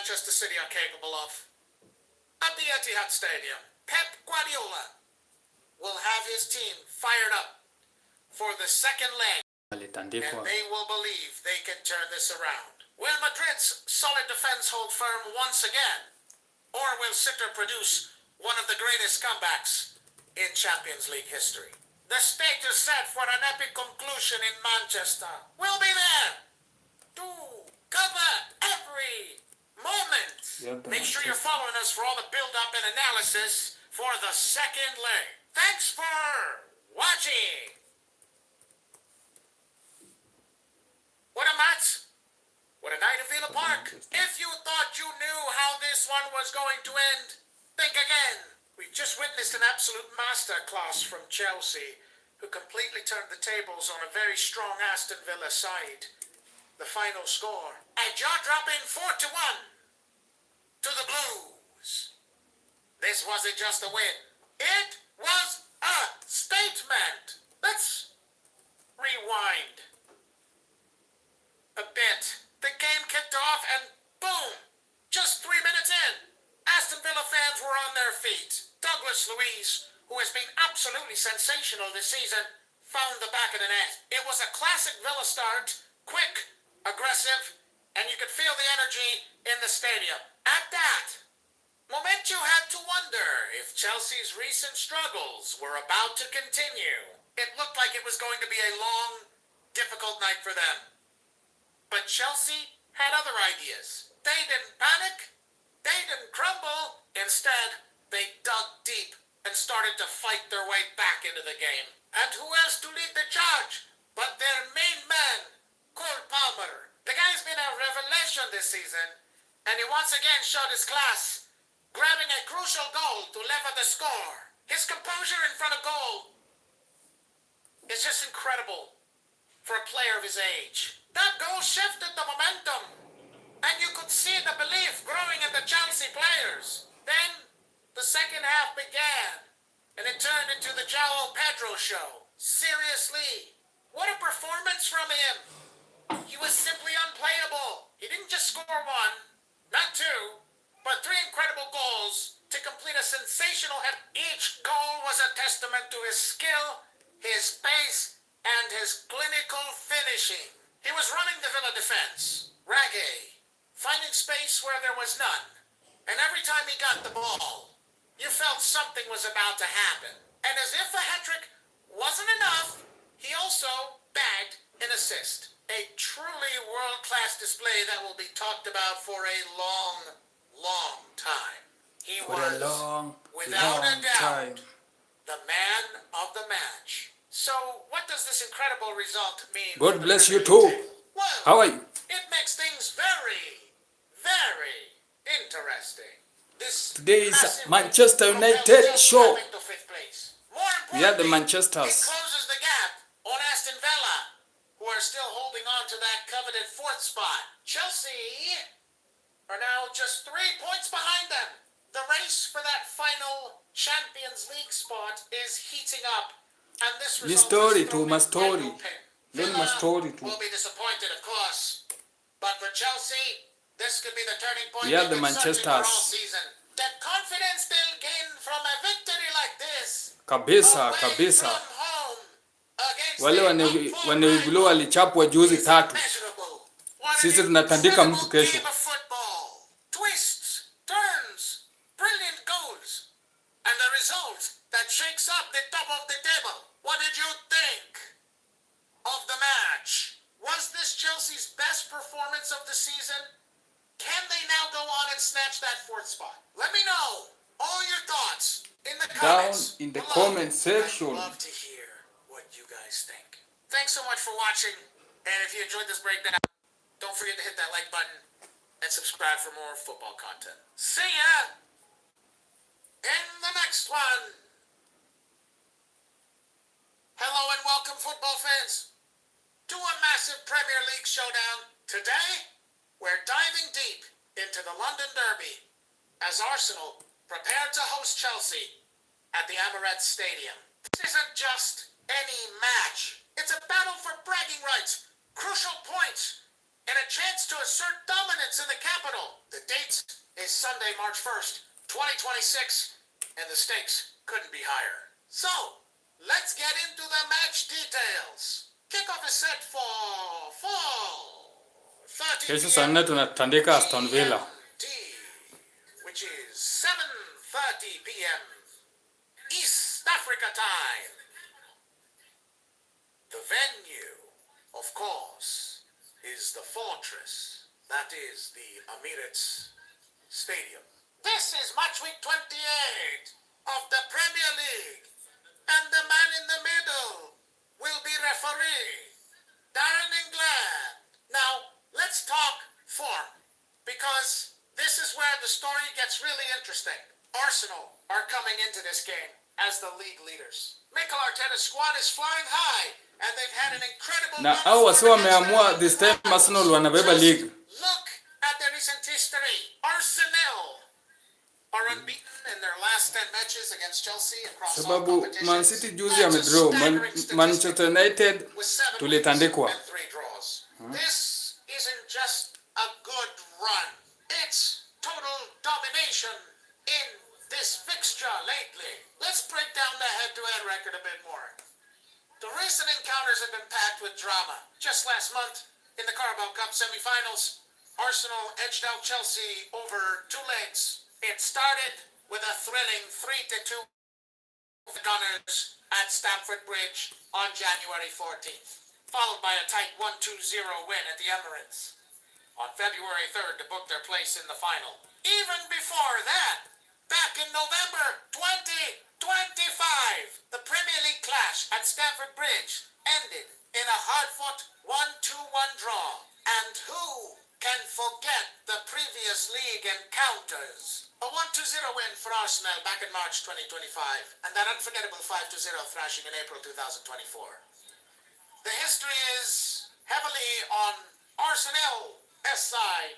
Manchester City are capable of. At the Etihad Stadium, Pep Guardiola will have his team fired up for the second leg, and they will believe they can turn this around. Will Madrid's solid defense hold firm once again? Or will City produce one of the greatest comebacks in Champions League history? The stage is set for an epic conclusion in Manchester. We'll be there to cover every moment. Make sure you're following us for all the build-up and analysis for the second leg. Thanks for watching. What a match. What a night at Villa Park. If you thought you knew how this one was going to end, think again. We've just witnessed an absolute masterclass from Chelsea, who completely turned the tables on a very strong Aston Villa side. The final score, a jaw-dropping 4-1 to the Blues. This wasn't just a win. It was a statement. Let's rewind a bit. The game kicked off and boom, just 3 minutes in, Aston Villa fans were on their feet. Douglas Luiz, who has been absolutely sensational this season, found the back of the net. It was a classic Villa start, quick, aggressive, and you could feel the energy in the stadium. At that moment, you had to wonder if Chelsea's recent struggles were about to continue. It looked like it was going to be a long, difficult night for them. But Chelsea had other ideas. They didn't panic. They didn't crumble. Instead, they dug deep and started to fight their way back into the game. And who else to lead the charge but their main man, Cole Palmer? The guy's been a revelation this season, and he once again showed his class, grabbing a crucial goal to level the score. His composure in front of goal is just incredible for a player of his age. That goal shifted the momentum, and you could see the belief growing in the Chelsea players. Then the second half began, and it turned into the João Pedro show. Seriously, what a performance from him. He was simply unplayable. He didn't just score one, not two, but 3 incredible goals to complete a sensational head. Each goal was a testament to his skill, his pace, and his clinical finishing. He was running the Villa defense, ragged, finding space where there was none. And every time he got the ball, you felt something was about to happen. And as if a hat-trick wasn't enough, he also bagged an assist. A truly world-class display that will be talked about for a long, long time. He was, without a doubt, the man of the match. So, what does this incredible result mean? God bless you too. Well, How are you? it makes things very, very interesting. Today is Manchester United show. We are the Manchesters. It closes the gap on Aston Villa, who are still holding on to that coveted 4th spot. Chelsea are now just 3 points behind them. The race for that final Champions League spot is heating up. And this story to my story. Then my story too. Will be disappointed, of course. But for Chelsea, this could be the turning point. We are the they've been searching for all Manchesters. season. The confidence they'll gain from a victory like this. Kabisa, away kabisa. from home against Wale the wanaigulua walichapwa juzi 3. immeasurable. What Sisi an tunatandika mtu incredible kesho. game of football. Twists, turns, brilliant goals. And the result that shakes up the top of the table. What did you think of the match? Was this Chelsea's best performance of the season? Can they now go on and snatch that 4th spot? Let me know all your thoughts in the comments. Down in the below. comment section. I'd love to hear what you guys think. Thanks so much for watching. And if you enjoyed this breakdown, don't forget to hit that like button and subscribe for more football content. See ya in the next one. Hello and welcome, football fans, to a massive Premier League showdown. Today, we're diving deep into the London Derby as Arsenal prepare to host Chelsea at the Emirates Stadium. This isn't just any match. It's a battle for bragging rights, crucial points, in a chance to assert dominance in the capital. The date is Sunday, March 1st, 2026, and the stakes couldn't be higher. So, let's get into the match details. Kickoff is set for fall. 30 Kesho saa nne tunatandika Aston Villa. GMT, which is 7:30 p.m. East Africa time. The venue, of course, is the fortress. That is the Emirates Stadium. This is match week 28 of the Premier League. And the man in the middle will be referee, Darren England. Now, let's talk form, because this is where the story gets really interesting. Arsenal are coming into this game as the league leaders. Mikel Arteta's squad is flying high, and they've had an incredible Na run hao of wasi form against wameamua their this time rivals. Arsenal wanabeba Just league. Look at their recent history. Arsenal are unbeaten in their last 10 matches against Chelsea across all Sababu competitions. Man City juzi That's a amedraw. staggering statistic. Manchester United With 7 tulitandikwa. wins and 3 draws. This isn't just a good run. It's total domination in this fixture lately. Let's break down the head-to-head record a bit more. The recent encounters have been packed with drama. Just last month, in the Carabao Cup semi-finals, Arsenal edged out Chelsea over 2 legs. It started with a thrilling 3-2 the Gunners at Stamford Bridge on January 14th, followed by a tight 1-2-0 win at the Emirates on February 3rd to book their place in the final. Even before that, back in November 2025, the Premier League clash at Stamford Bridge ended in a hard-fought 1-2-1 draw. And who can forget the previous league encounters? A 1-2-0 win for Arsenal back in March 2025, and that unforgettable 5-0 thrashing in April 2024. The history is heavily on Arsenal's side,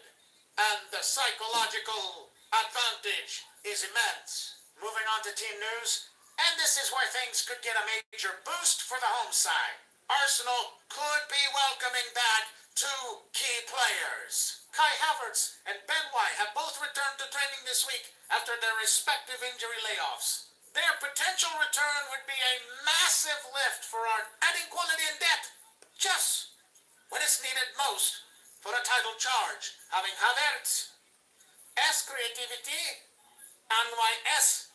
and the psychological advantage is immense. Moving on to team news, and this is where things could get a major boost for the home side. Arsenal could be welcoming back 2 key players. Kai Havertz and Ben White have both returned to training this week after their respective injury layoffs. Their potential return would be a massive lift for our adding quality and depth, just when it's needed most for a title charge. Having Havertz, S creativity, and S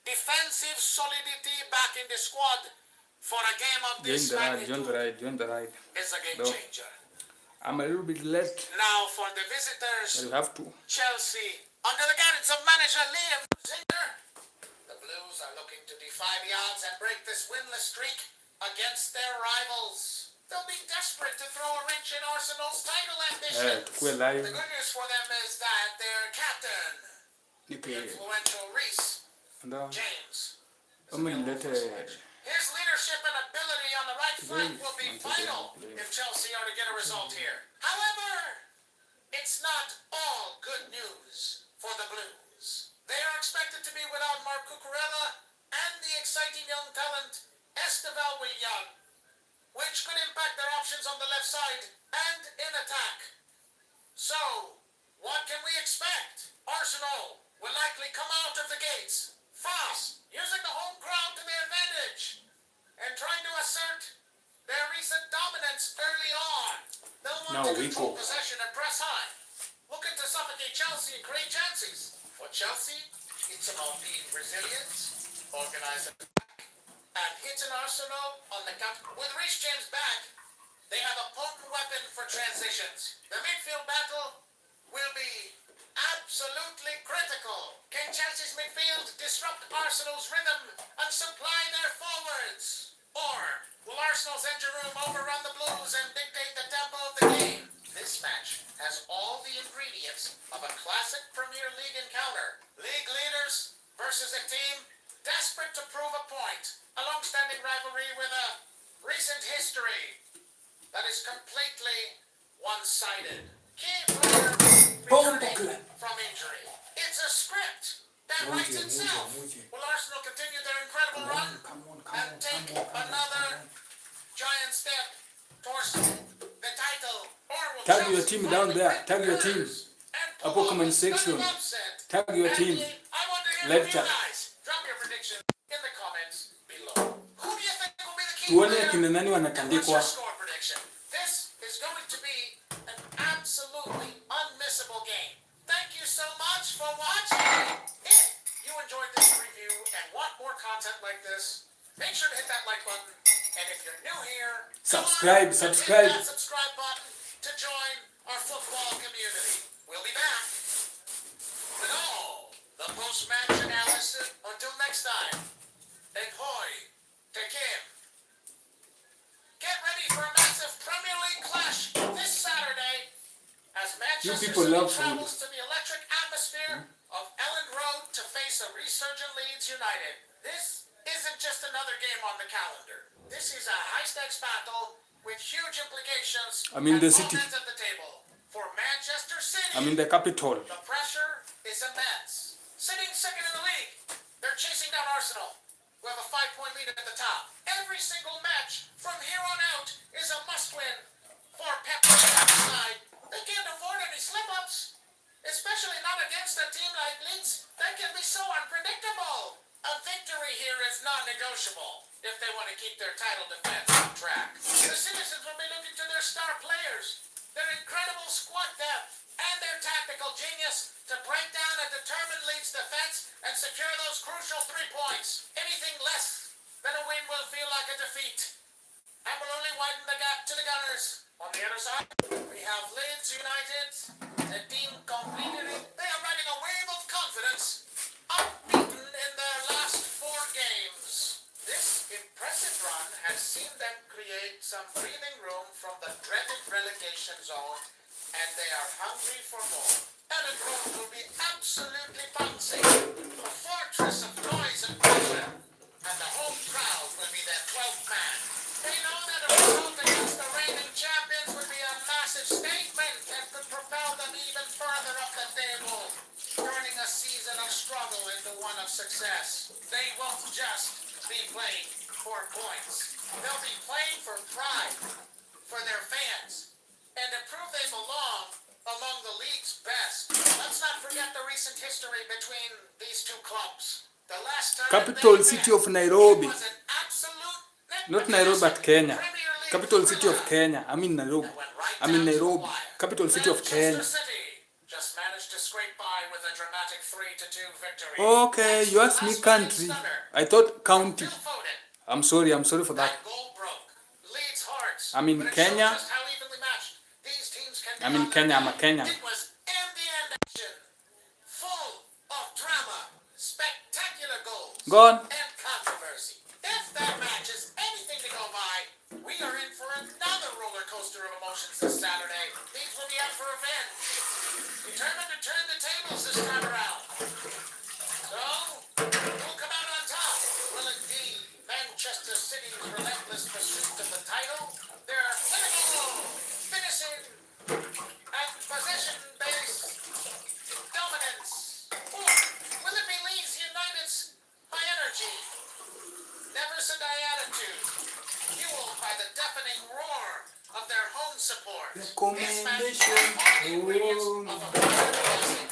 defensive solidity back in the squad for a game of this Join the ride. is a game No. changer. I'm a little bit late, Now for the visitors, but you have to. Chelsea, under the guidance of manager Liam Zinger, the Blues are looking to defy the odds and break this winless streak against their rivals. They'll be desperate to throw a wrench in Arsenal's title ambitions. Tukue The live. good news for them is that their captain, the influential Reece Anda James, nilete his leadership and ability on the right flank will be vital if Chelsea are to get a result here. However, it's not all good news for the Blues. They are expected to be without Marc Cucurella and the exciting young talent Esteval Willian, which could impact their options on the left side and in attack. So, what can we expect? Arsenal will likely come out of the gates fast, using the home crowd to their advantage and trying to assert their recent dominance early on. They'll want Now to we control go. possession and press high, looking to suffocate Chelsea and create chances. For Chelsea, it's about being resilient, organized attack, and hitting Arsenal on the counter. With Reece James back, they have a potent weapon for transitions. The midfield battle will be absolutely critical. Can Chelsea's midfield disrupt Arsenal's rhythm and supply their forwards? Or will Arsenal's engine room overrun the Blues and dictate the tempo of the game? This match has all the ingredients of a classic Premier League encounter. League leaders versus a team desperate to prove a point. A long-standing rivalry with a recent history that is completely one-sided. Key player returning from injury. It's a script that writes itself. Will Arsenal continue their incredible run and take another giant step towards the title? Or will Tell you your team down there. Tag your team. Hapo comment section. Tag your team. Live chat. Drop your prediction in the comments below. Who do you think will be the key Tuone player? akina nani What's wanatandikwa. your score prediction? This is going to be an absolutely unmissable game. Thank you so much for watching. If you enjoyed this review and want more content like this, make sure to hit that like button. And if you're new here, Subscribe. hit that subscribe button to join our football community. We'll be back with all the post-match analysis. Until next time, Ahoy, Tekim. Get ready for a massive Premier League clash this Saturday as Manchester people City love food. travels to the electric atmosphere of Ellen Road to face a resurgent Leeds United. This isn't just another game on the calendar. This is a high-stakes battle with huge implications I'm in and the both city. ends of the table. For Manchester City, I'm in the capital. the pressure is immense. Sitting second in the league, they're chasing down Arsenal, who have a 5-point lead at the top. Every single match from here on out is a must-win for Pep Guardiola's side. They can't afford any slip-ups, especially not against a team like Leeds that can be so unpredictable. A victory here is non-negotiable if they want to keep their title defense on track. The citizens will be looking to their star players, their incredible squad depth, and their tactical genius to break down a determined Leeds defense and secure those crucial 3 points. Anything less than a win will feel like a defeat and will only widen the gap to the Gunners. On the other side, we have Leeds United, a team completely. They are riding a wave of confidence, unbeaten in their last 4 games. This impressive run has seen them create some breathing room from the dreaded relegation zone, and they are hungry for more. Ellen Road will be absolutely bouncing, a fortress of noise and pressure, and the home crowd will be their 12th man. They know that a result against the reigning champions would be a massive statement and could propel them even further up the table, turning a season of struggle into one of success. They won't just be playing for points. They'll be playing for pride, for their fans, and to prove they belong among the league's best. Let's not forget the recent history between these two clubs. The last time Capital they city met, of Nairobi. it was an absolute Not Nairobi, but Kenya. Premier League Capital city of thriller Kenya. I'm in Nairobi. that went right I'm in down to the Nairobi. wire. Capital city of Kenya. Manchester City just managed to scrape by with a dramatic 3-2 victory. Okay, you asked me country. I thought county. Phil Foden, I'm sorry for that. that goal broke Leeds' hearts. I'm in but it Kenya. shows just how evenly matched these teams can be I'm in on Kenya, their I'm a day. Kenyan. It was end-to-end action, full of drama, spectacular goals, Go on. and controversy. If that match is anything to go by, we are in for another roller coaster of emotions this Saturday. Leeds will be out for revenge, determined to turn the tables this time around. So, who'll come out on top? Will it be Manchester City's relentless pursuit of the title, their clinical, finishing, and possession-based dominance? Or will it be Leeds United's high energy, never-say-die attitude, fueled by the deafening roar of their home support? This match has all the ingredients of a modern classic.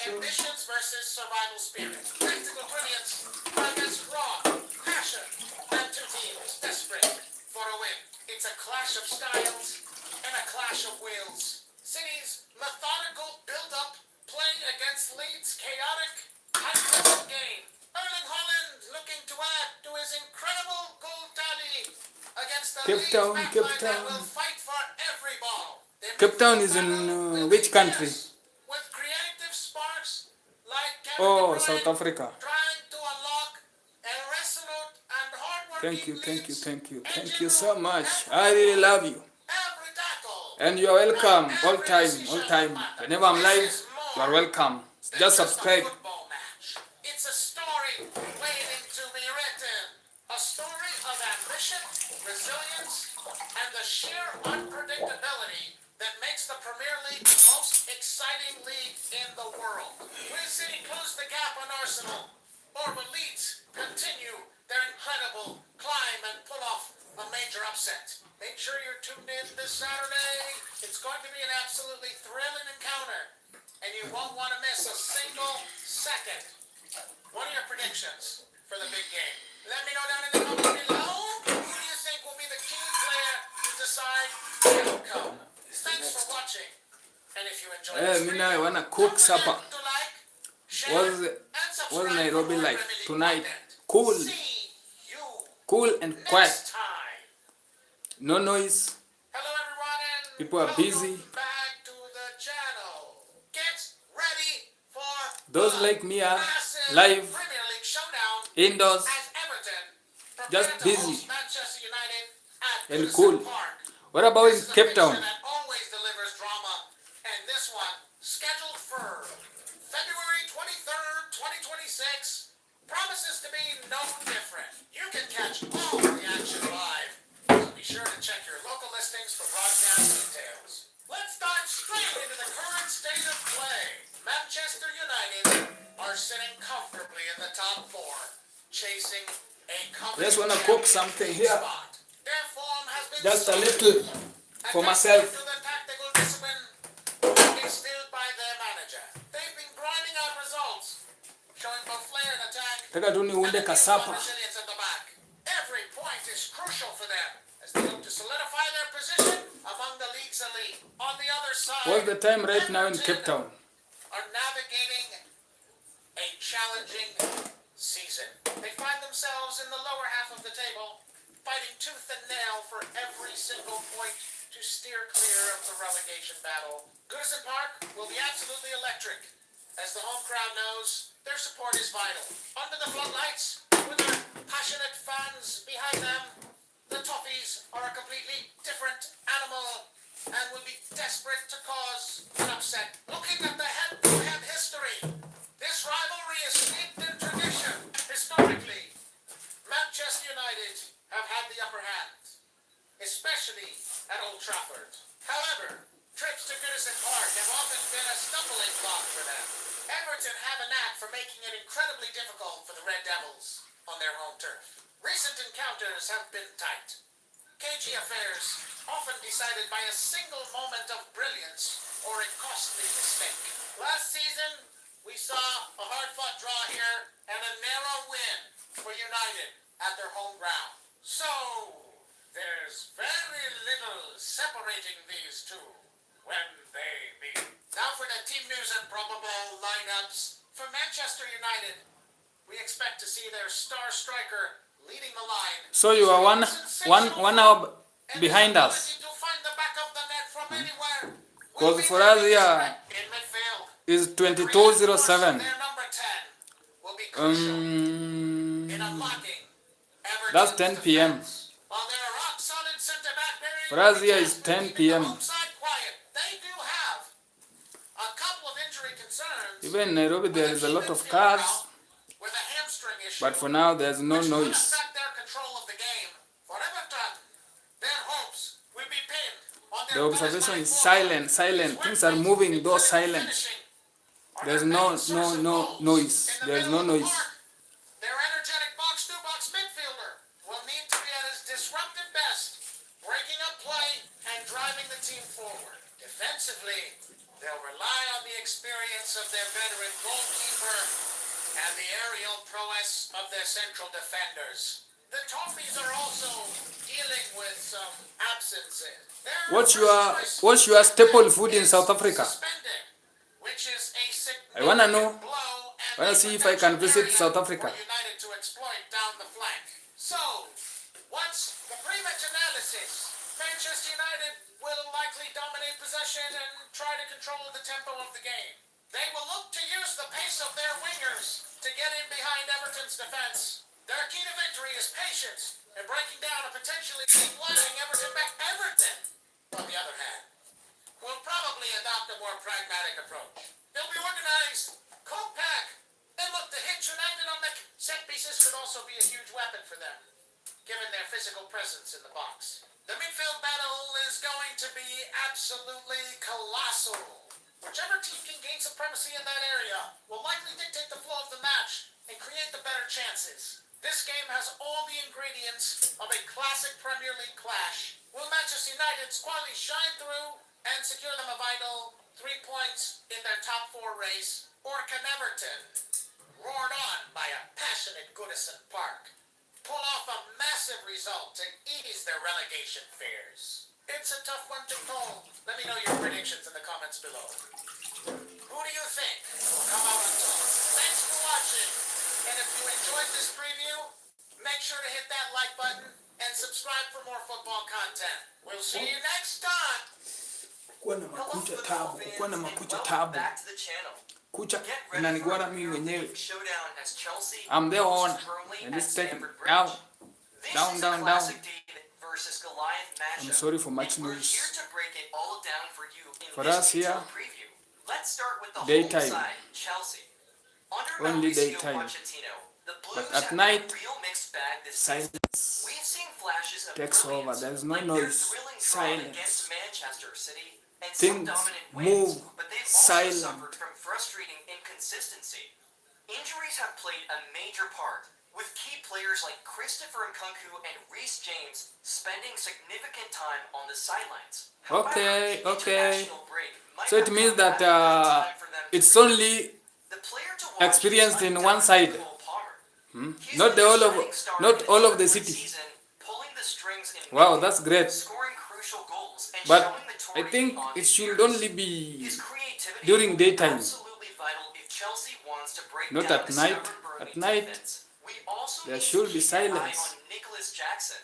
Ambitions versus survival spirit. Tactical brilliance against raw passion. And 2 teams desperate for a win. It's a clash of styles and a clash of wills. City's methodical build-up playing against Leeds' chaotic, high-pressing game. Erling Haaland looking to add to his incredible goal tally against the Cape Leeds Town, backline Cape that Town. will fight for every ball. The Cape Town is in battle will which be country? fierce, with creative sparks like Kevin Oh, De Bruyne South Africa. trying to unlock a resolute and hardworking Thank you Leeds so engine much. room I really love you. every tackle. And you are welcome all time. Whenever I'm live, you are welcome. Just subscribe. Football match. It's a story waiting to be written. A story of ambition, resilience, and the sheer unpredictability that makes the Premier League the most exciting league in the world. Will City close the gap on Arsenal, or will Leeds continue their incredible climb and pull off a major upset. Make sure you're tuned in this Saturday. It's going to be an absolutely thrilling encounter, and you won't want to miss a single second. What are your predictions for the big game? Let me know down in the comments below. Who do you think will be the key player to decide the outcome? Thanks for watching. And if you enjoyed this Me video, now I wanna don't cook forget supper. to like, share, What's and subscribe what's for Nairobi more like Remedy tonight? content. Cool, See you cool and quiet. next time. No noise. Hello everyone and People are welcome busy. back to the channel. Get ready for Those the like me are massive live, Premier League showdown indoors, as Everton prepare just to busy host Manchester United at and Goodison cool. Park. What about in This is a Cape fixture Town? that always delivers drama, and this one scheduled for February 23rd, 2026 promises to be no different. You can catch all of the action live, so be sure to check your local listings for broadcast details. Let's dive straight into the current state of play. Manchester United are sitting comfortably in the top four, chasing a Just wanna coveted cook Champions something League here. spot. Their form has been Just a solid. little for myself. To the tactical discipline instilled by their manager. They've been grinding out results, showing both flair in attack Taka tu niunde and kasapa. resilience at the back. Every point is crucial for them as they look to solidify their position among the league's elite. On the other side, What's the time right now in Cape Everton Town? are navigating a challenging season. They find themselves in the lower half of the table, fighting tooth and nail for every single point to steer clear of the relegation battle. Goodison Park will be absolutely electric. As the home crowd knows, their support is vital. Under the floodlights, with their passionate fans behind them, the Toffees are a completely different animal and will be desperate to cause an upset. Looking at the head-to-head history, this rivalry is steeped in tradition. Historically, Manchester United have had the upper hand, especially at Old Trafford. However, trips to Goodison Park have often been a stumbling block for them. Everton have a knack for making it incredibly difficult for the Red Devils on their home turf. Recent encounters have been tight. Cagey affairs often decided by a single moment of brilliance or a costly mistake. Last season, we saw a hard-fought draw here and a narrow win for United at their home ground. So, there's very little separating these two when they meet. Now for the team news and probable lineups. For Manchester United, we expect to see their star striker leading the line. So you are one hour behind us. To find the back of the net from anywhere. Because for us here In midfield, is their 22:07. number 10 will be crucial in unlocking That's Everton's 10 p.m. defense. While their rock-solid centre-back Barry For us here is Rodgers 10 will keep the p.m. home side quiet. They do have a couple of injury concerns. Even in Nairobi there is a lot of cars, With a hamstring issue, but for now there's no which could noise. affect their control of the game. For Everton, their hopes will be pinned on their The observation is goals by silent, forward. silent. His Things are workplace, moving, though including silent. finishing, are There's their no main source of goals. noise. In the There's middle no of the noise. park, their energetic box-to-box midfielder will need to be at his disruptive best, breaking up play and driving the team forward. Defensively, they'll rely on the experience of their veteran goalkeeper and the aerial prowess of their central defenders. The Toffees are also dealing with some absences. Their What's first choice your staple food in is South Africa? suspended, which is a I wanna significant know. blow and Wanna a see if I can potential visit area South Africa. for United to exploit down the flank. So, once the pre-match analysis, Manchester United will likely dominate possession and try to control the tempo of the game. They will look to use the pace of their wingers to get in behind Everton's defense. Their key to victory is patience and breaking down a potentially flooding Everton back. Everton, on the other hand, will probably adopt a more pragmatic approach. They'll be organized, compact, and look to hit United on the set pieces could also be a huge weapon for them, given their physical presence in the box. The midfield battle is going to be absolutely colossal. Whichever team can gain supremacy in that area will likely dictate the flow of the match and create the better chances. This game has all the ingredients of a classic Premier League clash. Will Manchester United's quality shine through and secure them a vital 3 points in their top 4 race? Or can Everton, roared on by a passionate Goodison Park, pull off a massive result to ease their relegation fears? It's a tough one to call. Let me know your predictions in the comments below. Who do you think will come out on top? Thanks for watching. And if you enjoyed this preview, make sure to hit that like button and subscribe for more football content. We'll see you next time. Kuwa na makucha tabu, kuwa na makucha tabu. Back to the channel. Kucha Get ready for inanigwara a mimi Premier mwenyewe. League showdown as Chelsea I'm there on, versus Burnley and at it's taking Stamford Bridge. out. This Down, is down, a down. classic David versus Goliath matchup. I'm sorry for much and we're noise. here to break it all down for you in For this us here, detailed preview. Let's start with the daytime. home side, Chelsea. Under Only Mauricio daytime. Pochettino, the Blues But at have night, a real mixed bag this season. Silence We've seen flashes of takes over. brilliance, There's no like noise. their thrilling draw Silence. against Manchester City and some Things dominant move. wins, but they've also Silent. suffered from frustrating inconsistency. Injuries have played a major part, with key players like Christopher Nkunku and Reece James spending significant time on the sidelines. Okay, However, the okay. international break might So it have means come that at a good time for them to it's regroup. only The player to watch experienced is in one undoubtedly side. Cole Palmer. He's Not been the a all of shining star not in all the of the Liverpool city. season, pulling the strings in Wow, midfield, that's great. scoring crucial goals and But showing I maturity think on it his should years. only be His creativity during will be daytime. absolutely vital if Chelsea wants to break Not down at the night. stubborn Burnley At night, defense. We also there need should to be keep an eye silence. on Nicholas Jackson.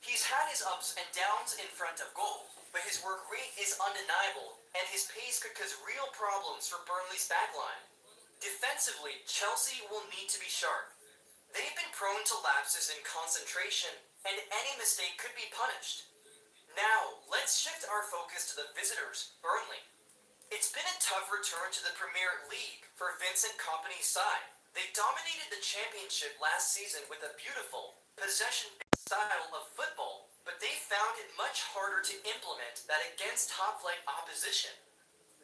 He's had his ups and downs in front of goal, but his work rate is undeniable, and his pace could cause real problems for Burnley's backline. Defensively, Chelsea will need to be sharp. They've been prone to lapses in concentration, and any mistake could be punished. Now, let's shift our focus to the visitors, Burnley. It's been a tough return to the Premier League for Vincent Kompany's side. They dominated the championship last season with a beautiful, possession-based style of football, but they found it much harder to implement that against top-flight opposition.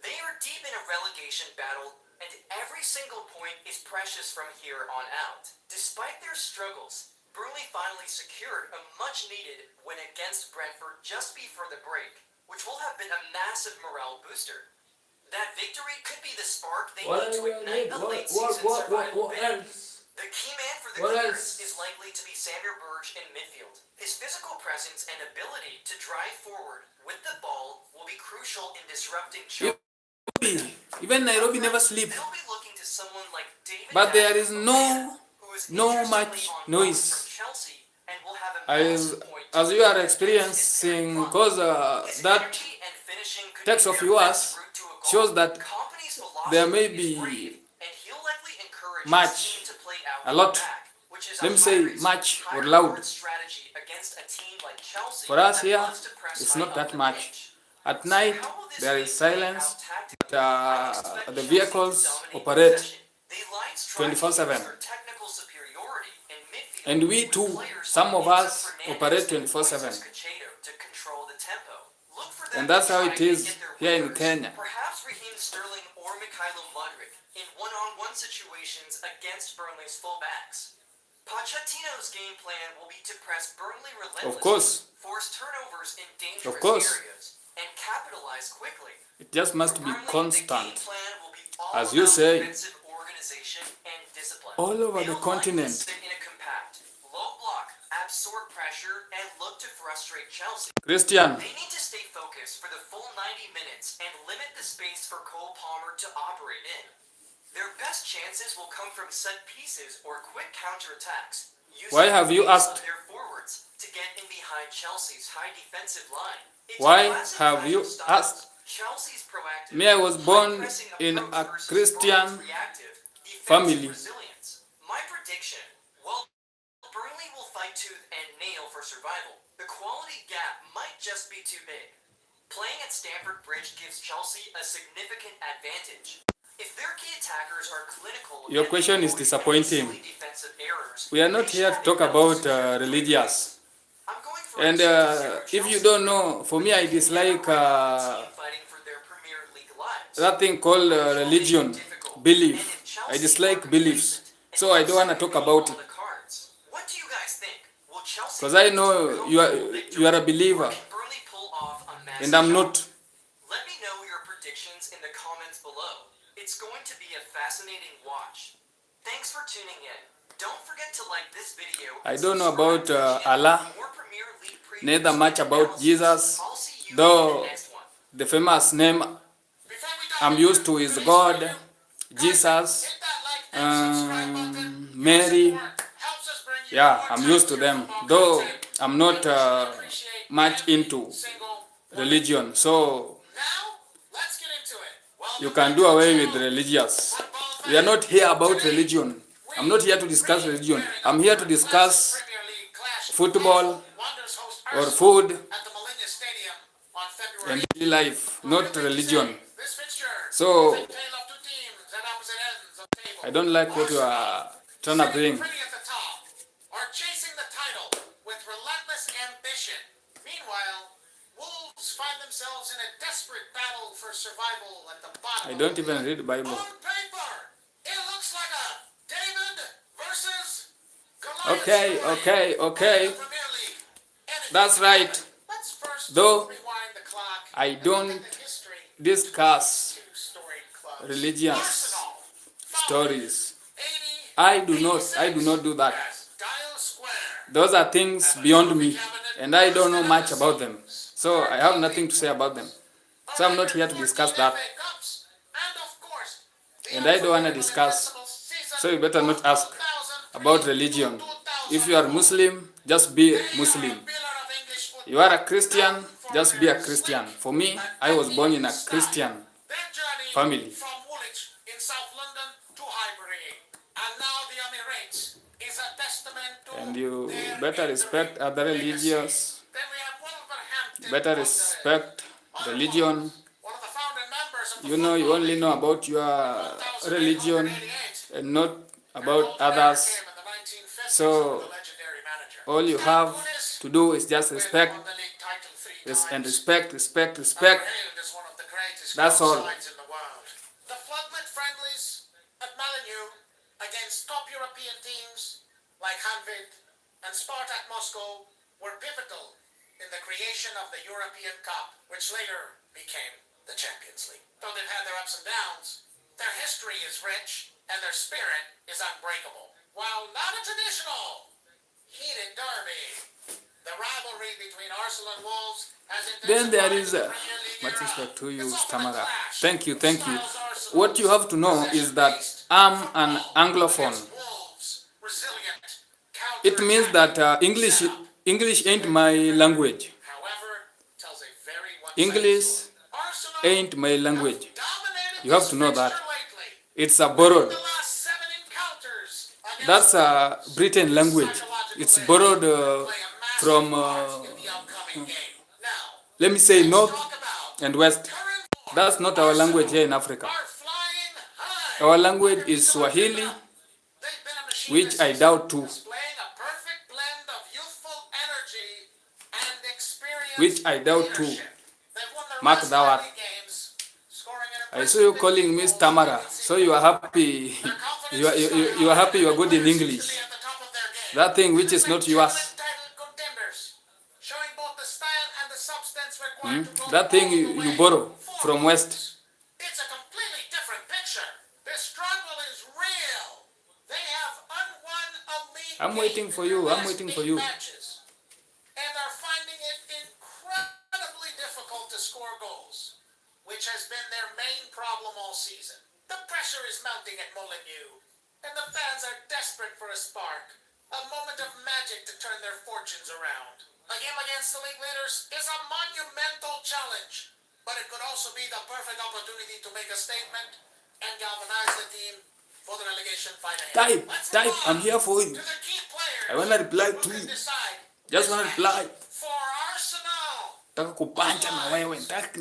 They are deep in a relegation battle, and every single point is precious from here on out. Despite their struggles, Burnley finally secured a much-needed win against Brentford just before the break, which will have been a massive morale booster. That victory could be the spark they need to ignite a late season survival bid. The key man for the What Clears else? is likely to be Samuel Burge in midfield. His physical presence and ability to drive forward with the ball will be crucial in disrupting Chelsea. Even Nairobi never sleep. They'll be looking to someone like David But there is Dagba, no who is no interestingly much on loan noise. from Chelsea and will have a as massive point to as you prove are against his experiencing, parent because club. His that energy and finishing could text be of their yours best route to a goal. shows that Kompany's there philosophy may is be brave, and he'll likely encourage much, his team to play out a lot. from the back, which is a Let me say high-risk, much or high-reward loud. strategy against a team like Chelsea For us that here, loves to press it's high not up that the much. pitch. At So night, how will this there game is play silence. out tactically? I expect The Chelsea to vehicles dominate operate possession. They line strike 24/7. against their technical superiority in midfield, And we with too, players some like of Enzo us Fernandez operate and 24/7. Moises Caicedo to control the tempo. Look for them And that's to how try it and is get their here in wingers, Kenya. Perhaps Raheem Sterling or Mikhailo Mudryk in one-on-one situations against Burnley's fullbacks. Pochettino's game plan will be to press Burnley relentlessly, Of course. force turnovers in dangerous course. areas, and capitalize quickly. It just must For be Burnley, the constant. game plan will be all As you about say, defensive organization and discipline. all over the They'll likely continent. sit in a compact, low block, absorb pressure, and look to frustrate Chelsea. Christian, They need to stay focused for the full 90 minutes and limit the space for Cole Palmer to operate in. Their best chances will come from set pieces or quick counterattacks. using Why have the you pace asked- of their forwards to get in behind Chelsea's high defensive line. It's Why a classic have clash you of styles. asked? Chelsea's proactive, Me, I was born high-pressing in approach a versus Christian Burnley's reactive, defensive family. resilience. My prediction, well, Burnley will fight tooth and nail for survival. The quality gap might just be too big. Playing at Stamford Bridge gives Chelsea a significant advantage. If their key attackers are clinical, Your and question they is avoid disappointing. any silly defensive errors, We are not they here should to talk have about enough to religious. I'm going for And a 0-0 if you Chelsea. don't know, for me, I dislike Team fighting for their Premier League lives. that thing called religion, belief. I dislike beliefs, so I don't want to talk about it. Chelsea because I know you are a victory, believer or can Burnley pull off a massive and I'm shock? not. Let me know your predictions in the comments below. It's going to be a fascinating watch. Thanks for tuning in. Don't forget to like this video. I don't know about subscribe to the channel Allah, for more Premier League previews neither much and about analysis. Jesus, I'll see you in though the next one. the famous name Before we dive I'm into used to is today's God, review, guys, Jesus, hit that like and subscribe button. Your Mary. support helps us bring you Yeah, more I'm used to top-tier them, football though content. I'm We not truly appreciate much every into single one of religion. you. So Now, let's get into it. you Welcome can back do to the away with channel, religious. football We are not fans. here about Today, religion. I'm not here to discuss we religion. pairing I'm up here for to a discuss classic Premier League clash. football Wanderers host or Arsenal food at the Millennium Stadium on February and daily life, not religion. This fixture So is a tale of two teams at opposite ends of the table. I don't like what you are trying to Sitting bring. pretty at the top, are chasing the title with relentless ambition. Meanwhile, Wolves find themselves in a desperate battle for survival at the bottom. I don't even read the Bible. On paper, it looks like a David versus Goliath Okay, story okay, okay. in the Premier League. Anything That's can right. happen. Let's first Though rewind the clock I and look don't at the history of discuss two storied clubs. religious Arsenal, stories. 80, I do not do that. yes, Dial Square. Those are things beyond me, and I don't know much about them. So I have nothing to say about them. So I'm not here to discuss that. And I don't want to discuss. So you better not ask about religion. If you are Muslim, just be Muslim. You are a Christian, just be a Christian. For me, I was born in a Christian family. From Woolwich in South London to Highbury, and now the Emirates is a testament to And you their better respect other religions. Then we have Wolverhampton Better on the respect religion. one of the founding members of the You know, you Football only League. know about your religion 1888. and not about Golden era others. came in the 1950s So, under the legendary manager. All you have to do is just respect Won the league title three and times. respect. Hailed as one of the greatest That's club all. sides in the world. The floodlit friendlies at Molineux against top European teams like Hanvid and Spartak Moscow were pivotal in the creation of the European Cup, which later became the Champions League. Though they've had their ups and downs, their history is rich and their spirit is unbreakable. While not a traditional heated derby, the rivalry between Arsenal and Wolves has Then there intensified is in the Premier League much era. respect to you, It's often a Tamara. clash. Thank you. Styles Arsenal What you have to know is that I'm an Anglophone. against Wolves, resilient, It means that English ain't my language. however, tells a very one-sided English story. Arsenal ain't my language. dominated You have to know this that. fixture lately. It's a borrowed. The last 7 encounters against That's a Britain language. It's borrowed from, in the upcoming game. Now, let me say, north talk about and west. current form. That's not our language here in Africa. Are flying high. Our language is Swahili, They've been a machine which this I season, doubt too, displaying a perfect blend of youthful energy and experience. which I doubt too. leadership. They've won their Mark last that 90 games, scoring an I saw you calling me Tamara, so you are happy. You are happy. You are good in English. That thing which is not yours. That thing you borrow from west. It's a completely different picture. The struggle is real. They have unwon a league I'm waiting game for in you. their I'm last waiting 8 for you. matches, and are finding it incredibly difficult to score goals, which has been their main problem all season. The pressure is mounting at Molineux, and the fans are desperate for a spark, a moment of magic to turn their fortunes around. A game against the league leaders is a monumental challenge, but it could also be the perfect opportunity to make a statement and galvanize the team for the relegation fight ahead. Type. I'm here for you. To the key players I wanna reply who to can you. decide Just wanna reply. for Arsenal. Nataka kupancha na wewe. Nataka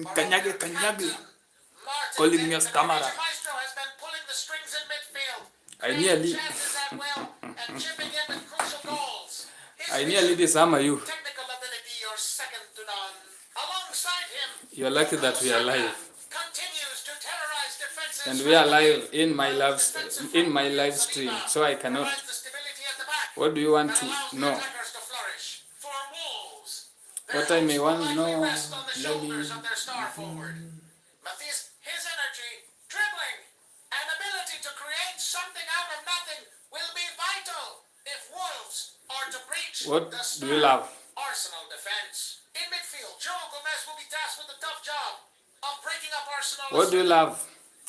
kanyage. Martin Calling me as the Tamara. Maestro has been pulling the strings in midfield. I nearly- creating chances at will and chipping in with crucial goals. His I nearly disarm you. technical ability are second to none. Alongside him, You're lucky that we are live. continues to terrorize defenses. And we are live in my live stream, so I cannot. Provides the stability at the back What do you want to that allows the know? attackers to flourish. What I may want to know, rest on the let me... shoulders of their star forward. Matthias, his energy, dribbling, and ability to create something out of nothing will be vital if Wolves are to breach What the do you love? Arsenal defense. In midfield, Joe Gomez will be tasked with the tough job of breaking up Arsenal. What do you love?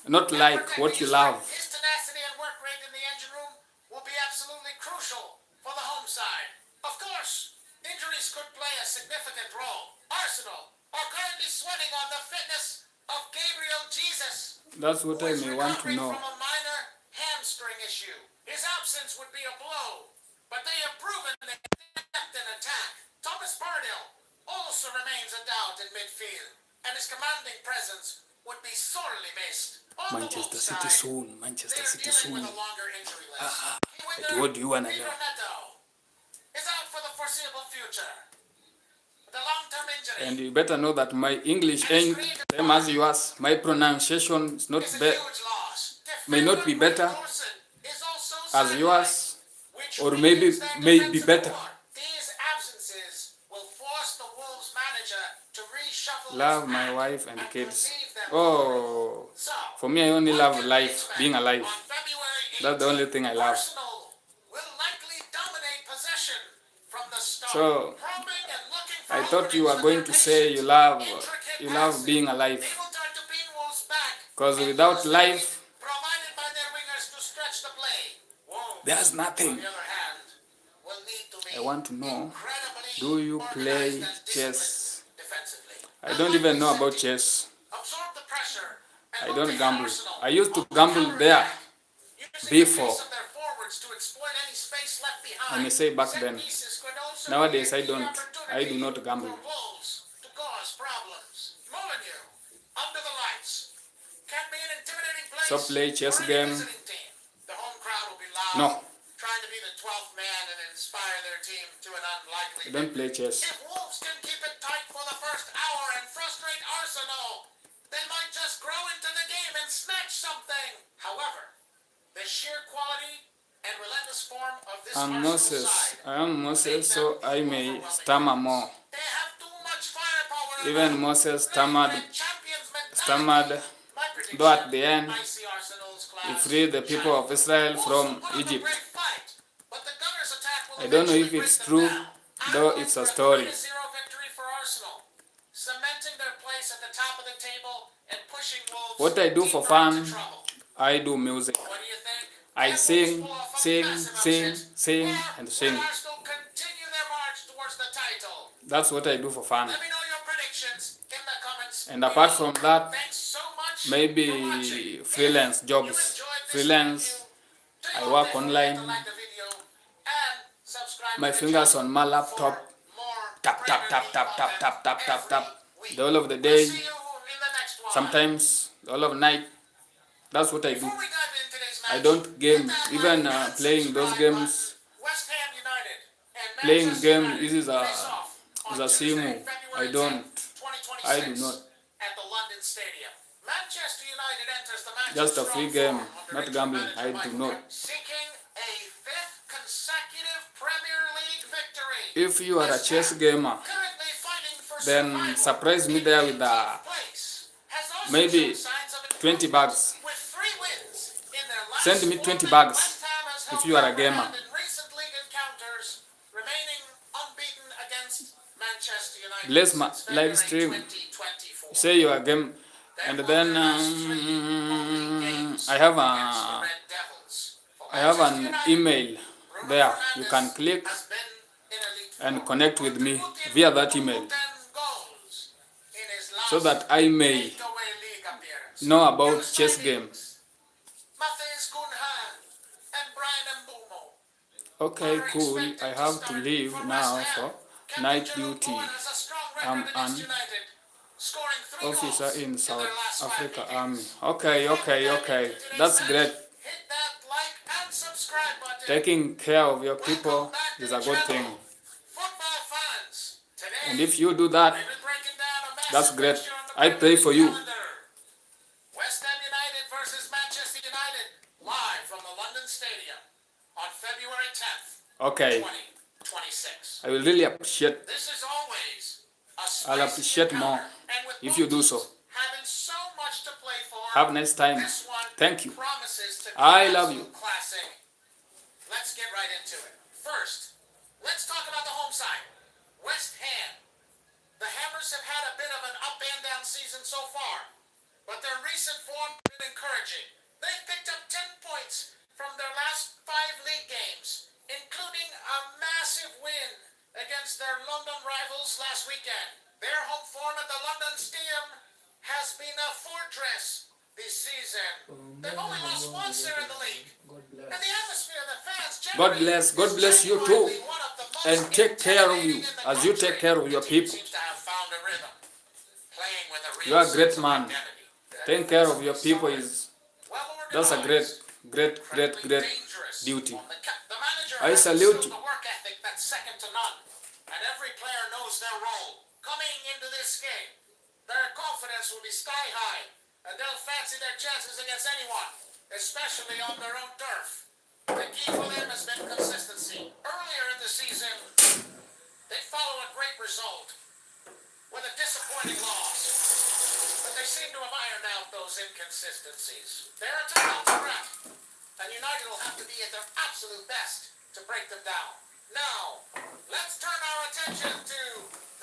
Not like what you love. His tenacity and work rate in the engine room will be absolutely crucial for the home side. Of course, injuries could play a significant role. Arsenal are currently sweating on the fitness of Gabriel Jesus, That's what who I is may want to recovering know. from a minor hamstring issue. His absence would be a blow, but they have proven their depth in attack. Thomas Partey also remains a doubt in midfield, and his commanding presence would be sorely missed. On Manchester the City Wolves side, soon. they Manchester are City dealing soon. with a longer injury list. But what do you wanna know? Neto is out for the foreseeable future. The long-term injury And you better know that my English ain't same as yours. My pronunciation is not is a bad, huge loss. may not be better Dawson is also as sidelined, yours, which or weakens their may be defensive better. core. These absences will force the Wolves manager to reshuffle Love his my pack wife and and kids. relieve them. Oh, So, for me I only what love can we life, expect? being alive. On February That's the only thing I love. Arsenal will likely dominate possession from the start. So, Probing and looking for I thought you were openings going with to their say patient, you love intricate being passing. alive. They will try to pin Wolves back Because and without use the life, lead provided by their wingers to stretch the play. Wolves, there's on nothing. the other hand, will need to be I want to know, incredibly do you play organized and chess? disciplined defensively. I don't even know about chess. Absorb the pressure and I look don't to hit gamble. Arsenal I used to on the gamble there counterattack, using before. the pace of their forwards to exploit any space left behind. I may say back Set then. pieces could also Nowadays be a I key don't. I do opportunity not gamble. for Wolves to cause problems. Molineux, under the lights, can be an intimidating place So play chess for any game. visiting team. The home crowd will be loud, No, trying to be the 12th man and inspire their team to an unlikely I don't play chess. If Wolves can keep it tight for the first hour and frustrate Arsenal, they might just grow into the game and snatch something. However, the sheer quality and relentless form of this I'm Arsenal Moses. side, I am Moses, so I may stammer more. they have too much firepower. Even Moses stammered, Champions mentality. stammered, My prediction, though at the end I see Arsenal's he class freed the people of Israel also from put up a Egypt. great fight, but the Gunners' attack will I don't know if eventually it's break them true, down. though I'm it's going a for story. 3-0 victory for Arsenal, cementing their place at the top of the table and pushing Wolves What I do for deeper into fun, trouble. I do music. What do you think? I Can sing, Wolves pull off a sing, massive sing, upset? sing, Or and will sing. Arsenal continue their march towards the title? That's what I do for fun. Let me know your predictions in the comments. And apart from that, Thanks so much for maybe watching. freelance If you jobs. enjoyed this Freelance, review, do I not work forget online. to like the video and subscribe My to the fingers channel on my laptop. for more Tap, tap, tap, Premier tap, League tap, tap, tap, tap, content tap. every week. The whole of the We'll day, see you in the next one. sometimes the whole of night. That's what I do. Before we dive into today's I match, don't game, hit that even like and playing those subscribe games. button. West Ham United and Playing Manchester game United is a face off on simu. Tuesday, I February don't. 10th, I do 2026 not. at the London Stadium. Manchester United enters the match Just in a free strong game, form under not interim gambling. manager I do Michael not. Carrick, seeking a fifth consecutive Premier League victory. If you are a West chess Ham, gamer, currently fighting for then survival surprise me in there with 18th place, has also maybe shown signs of 20 improvement bucks. with 3 wins in their last Send me 20 4 bucks West Ham has if held you are a their gamer. ground in recent league encounters, remaining unbeaten against Manchester United Bless my since live February stream. 2024. Say you are game, and then I have an email there. You can click and connect with me via that email, so that I may know about chess game. Okay, cool. I have to leave now for night duty. I'm an officer in South Africa Army. Okay. That's great. Taking care of your people is a good thing. And if you do that, that's great. I pray for you. West Ham United versus Manchester United, live from the London Stadium on February 10th, Okay, 2026. I will really appreciate. This is always I'll appreciate more if you do so. Having so much to play for. Have a nice time. This one Thank you. promises to be I an love absolute you. classic. Let's get right into it. First, let's talk about the home side. West Ham. The Hammers have had a bit of an up and down season so far, but their recent form has been encouraging. They've picked up 10 points from their last 5 league games, including a massive win against their London rivals last weekend. Their home form at the London Stadium has been a fortress this season. They've only lost once there in the league. And the atmosphere, the fans God bless you too. And take care of you as you take care of your people. You are a great man. Taking care of your people that's a great duty. I salute you. Work ethic that's second to none, and every player knows their role. Coming into this game, their confidence will be sky high, and they'll fancy their chances against anyone, especially on their own turf. The key for them has been consistency. Earlier in the season, they followed a great result with a disappointing loss, but they seem to have ironed out those inconsistencies. They're a tough threat, and United will have to be at their absolute best to break them down. Now, let's turn our attention to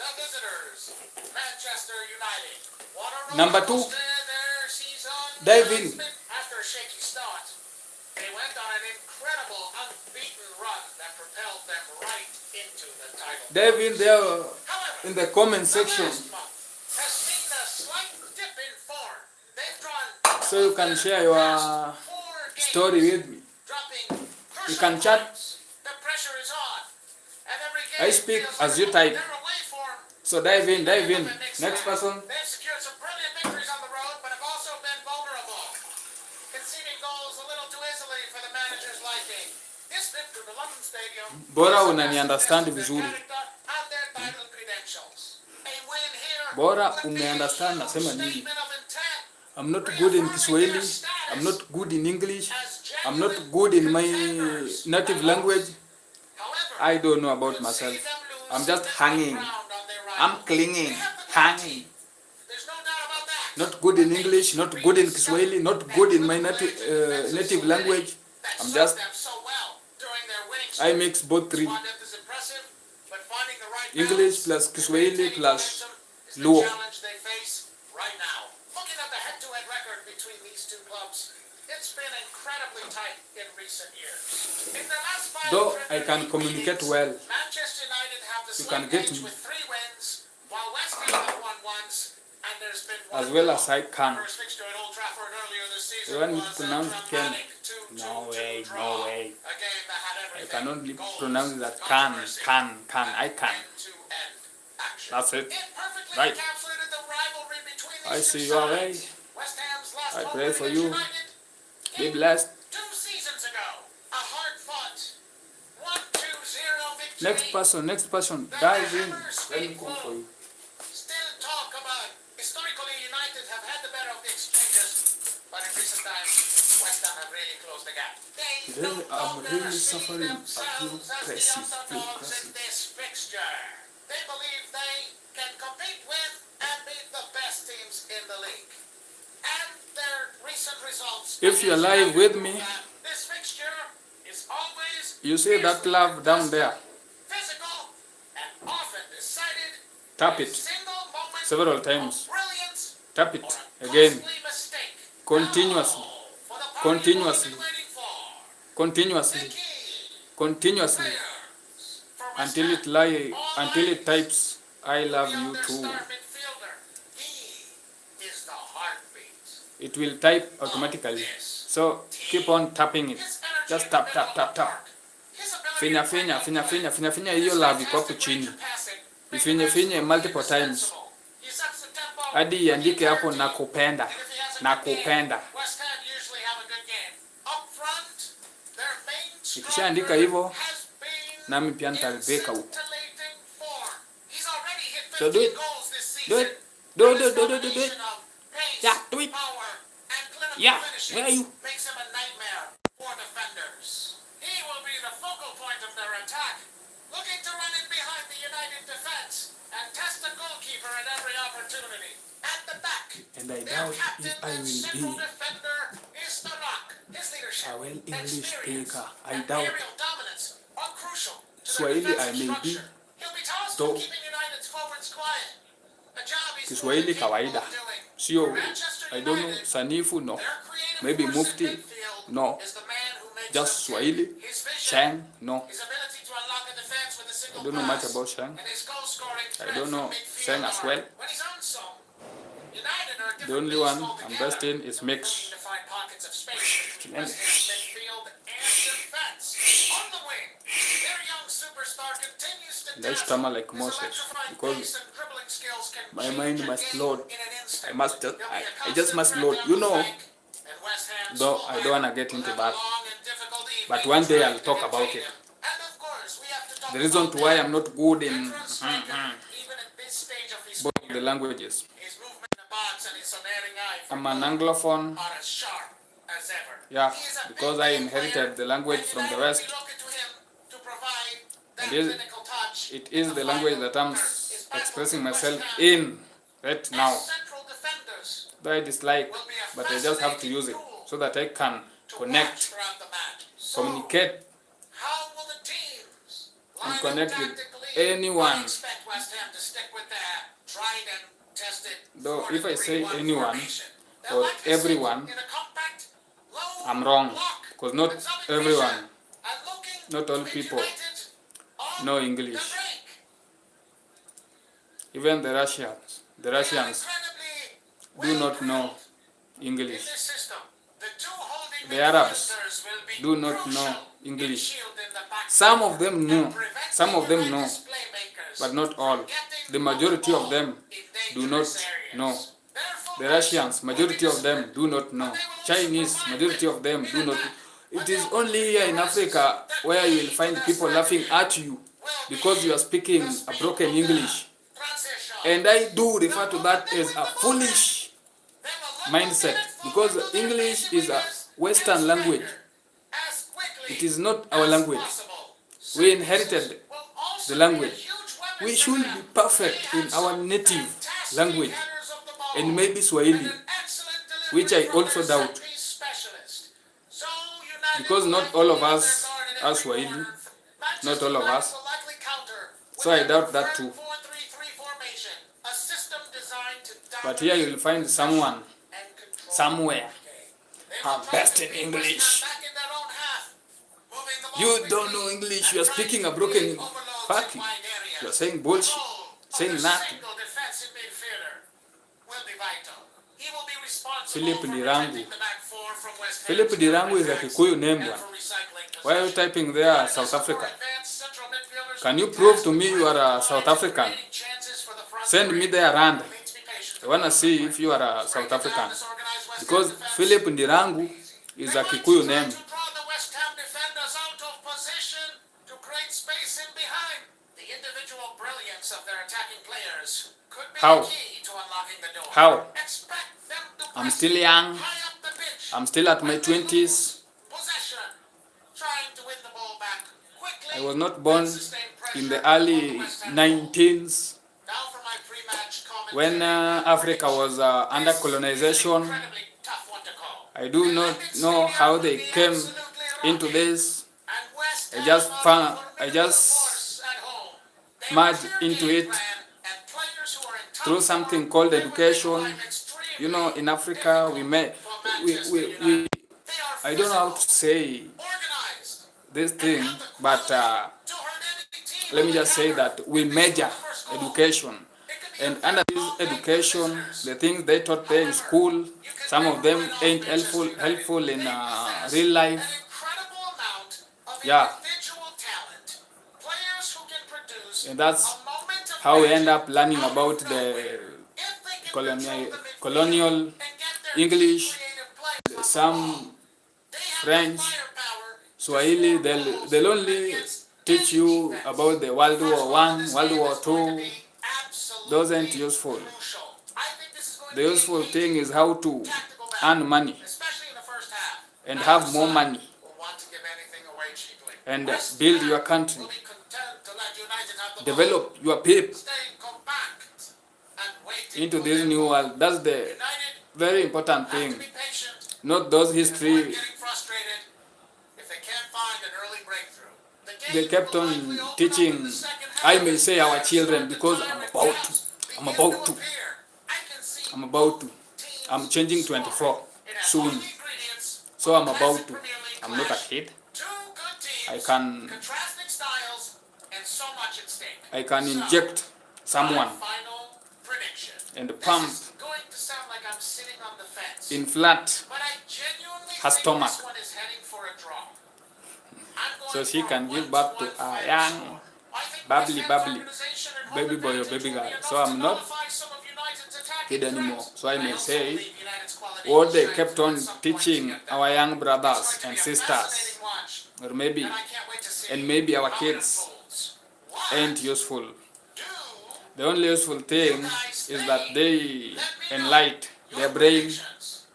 the visitors, Manchester United. What a Number 2, their season dive in. has been. After a shaky start, they went on an incredible unbeaten run that propelled them right into the title. Dive in there However, in the comment section last month has seen a slight dip in form. They've drawn so you can share your 4 games, story with me. dropping You can chat. points. The pressure is on. And every I game speak feels as like you type. their away form. So dive in. Next person. They've secured some brilliant victories on the road, but have also been vulnerable, conceding goals a little too easily for the manager's liking. This trip to the London Stadium Bora is a unaniunderstand testament to vizuri. their character and their title credentials. A win here Bora would be a umeunderstand huge nasema nini. statement of intent, I'm not good in Kiswahili. I'm not good in English. I'm not good in my native language. however, I don't know about myself. I'm just hanging. I'm clinging, hanging. there's no doubt about that. Not good in English, not good in Kiswahili, not good in my native language. That I'm served just, them so well during their winning I streak. mix both three. Squad depth is impressive, but finding the right English balance plus and Kiswahili maintaining plus momentum is the Luo. challenge they face right now. Looking at the head-to-head record between these two clubs, it's been incredibly tight in recent years. In the last 5 Though I Premier can League communicate meetings, well, Manchester United have the you slight can get edge me. with 3 wins, while West Ham have won once, and there's been one As well draw. as I can. First fixture at Old Trafford earlier this season You want me to was a pronounce can? dramatic 2-2 No way, draw. no way. A game that had I everything. can only Goals, pronounce that controversy, can. I and can. end-to-end action. That's it. It perfectly Right. encapsulated the rivalry between these I two see you are sides. right. West Ham's last I home pray win for against you. United Be came blessed. 2 seasons ago. A hard-fought 1-2-0 victory. Next person, dive in. Let me come for you. Still talk about historically United have had the better of the exchanges, but in recent times West Ham have really closed the gap. They Today no I'm longer really see suffering. I feel themselves as the pressing, underdogs in this fixture. They believe they can compete with and beat the best teams in the league. And their recent results. If you're live with me, This fixture is always you see that love down there. physical and often decided Tap by it a single moment several of times. brilliance Tap it or a again, costly mistake. continuously, Now, for the party continuously, we've been waiting for. continuously, The key continuously, players for West until Ham. it types, I love you Their too. star midfielder. He is the heartbeat. It will type automatically. So keep on tapping it. His energy Just in tap, the tap, middle tap, of the tap. park. His ability Finya, to finya, break finya, up finya, play. finya, finya, His hiyo love iko hapo fantastic chini. range of passing. Ifinye finye multiple times. He sets the tempo Hadi for the iandike hapo entire team. nakupenda. And if he has a good Nakupenda. game, West Ham usually have a good game. Up front, their main Ikishaandika striker hivyo, has been nami pia in nitaridhika huko. scintillating form. He's already hit So do 15 it. goals this Do season. it. Do And it, his do it, do it, do it. combination of pace, Yeah, do it. power, and clinical Yeah, finishing where are you? makes him a nightmare for defenders. He will be the focal point of their attack, looking to run in behind the United defense and test the goalkeeper. at every opportunity. At the back, And I their doubt captain if I and will central be defender is The Rock. His leadership, a well English experience, speaker. I and doubt. aerial dominance are crucial to their Swahili I defensive may be, structure. He'll be tasked though with keeping United's forwards quiet. A job he's Kiswahili fully capable kawaida. of doing. Sio, For Manchester I don't know, United, Sanifu no. their creative Maybe force in Mufti midfield no. is the man who makes Just them Swahili. tick. His vision, Shang no. his ability to unlock a defense with a I single don't know much pass, about Shang. and his goal-scoring I threat don't know from midfield Shang as are, well. when he's unsung, United are a The only different one beast I'm altogether, best in is Mix. looking to find pockets of space between West Ham's midfield and defense. On the wing, their young superstar continues to And I dazzle. stammer like His Moses electrifying because pace and dribbling skills can my change mind a must game load. in an instant. I must just, He'll be a I just must constant load. threat You down the know, flank, and West Ham's though I fullback don't wanna get will into have a that. long and difficult evening But one day trying I'll to talk about contain it. him. And of course, we have to talk The reason about to why that. I'm not good in Veteran striker, even at this stage of his both career, the languages. his movement in the box and his unerring eye for I'm an goal Anglophone. are as sharp as ever. Yeah, He is a because big I name inherited player, the language and from the United will West. be looking to him to provide that And clinical touch it in is the language final that I'm third. His battle expressing with West myself Ham in right as now. central defenders Though I dislike, will be a but I just have to use it so that I can to connect, watch throughout the match. So, communicate, how will the teams and line connect up with tactically? anyone. I expect West Ham to stick with their tried and tested Though if I say 4-3-1 anyone formation. They'll or likely sit everyone, in a compact, low I'm wrong. block Because not with some everyone, aggression and looking not all to beat people United on know the English. break. Even the Russians They are do incredibly not know well-drilled in English. this system. The two holding The Arabs midfielders will be do not crucial know in English. shielding the back Some four of them and know, preventing some of them know, United's playmakers but not from all. getting The majority of ball them in do not dangerous areas. know. Their The fullbacks Russians, will be majority of them disciplined, do not know. but they will also Chinese, provide majority of them width do in not. attack. It But is they'll only be here in presence Africa that where you will key find to their people laughing strategy at you will because be you are speaking the a speed broken of the English. transition. And I do refer to that as a foolish They will mindset let the because fullback on their English facing is a wingers Western and language. striker as quickly It is not our as language. possible. We inherited Will also the be a language. huge weapon We for should them. be perfect They in have our some native fantastic language headers of the ball and maybe and Swahili, an excellent delivery which I from also their doubt. set-piece specialist. So United Because will not likely all of be on us their guard in are every Swahili, corner. not all of Manchester us. United will likely counter with So I their doubt that preferred too. 4-3-3 formation, a system designed to But here you will find someone and control somewhere the game. They will try best to in beat English. West Ham back in their own half, moving the ball You quickly don't know English, and you are trying speaking to a broken create English. overloads Fuck in you. wide areas. You are saying The bullshit, role of saying the nothing. single defensive midfielder will be vital. He will be responsible Philip for Ndirangu. protecting the back four from West Ham's Philip Ndirangu is a counterattacks Kikuyu name and one. for recycling Why are you possession. typing there United South has Africa? more advanced central midfielders Can who you can prove task to me you are a breaking South lines and African? creating chances for the front Send me three. there and It needs to be patient I want to see if you are a South African. Because Philip Ndirangu is a Kikuyu name. To draw the West Ham defenders out of position to create space in behind. The individual brilliance of their attacking players could be How? the key to unlocking the door. How? Expect them to I'm press still young. high up the pitch. I'm still at my When they 20s. lose possession, trying to win the ball back quickly I was not born and sustain pressure in the on early the West Ham goal. 19s Now for my pre-match commentary when Africa was under colonization. incredibly tough one to call. I do not know how they came into this. I just merged into it through something called education. You know, in Africa, I don't know how to say this thing, but let me just say that we measure education. And under this education, the things they taught there in school, some of them ain't helpful in real life. Yeah. And that's how we end up learning about the colonial English, some French, Swahili. They'll only teach you about the World War I, World War II. Those ain't useful. The useful thing is how to earn money and have more money and build your country, develop your people. into this new world. That's the United very important have to thing. be patient. Not those Avoid history. getting frustrated if they can't find an early breakthrough. The game They kept will on likely open teaching, up in the second I half. may say our children, Start to because tire I'm and about perhaps to. I'm begin about to. appear. I can see I'm about to. teams I'm changing 24 It has soon. all the ingredients So for I'm a about classic to. Premier League I'm not a clash. kid. Two good teams, I can contrasting styles, and so much at stake. I can So, inject someone my final prediction. and This pump is going to sound like I'm sitting on the fence, in flat but I genuinely her think stomach. this one is heading for a draw. I'm going so she for can a give birth to 1-1 a final young score. I think bubbly, West Ham's bubbly organization and baby home boy or advantage baby will be girl. enough So to I'm not nullify some of United's attacking kid anymore. threats. So I may also say believe United's quality what will they shine kept through on at some point teaching to get them. our young It's brothers going to and be a sisters, fascinating watch, or maybe and I can't wait to see and maybe our how it kids unfolds. What ain't useful. do The only useful thing you guys is that think? they Let me know enlight your their brain predictions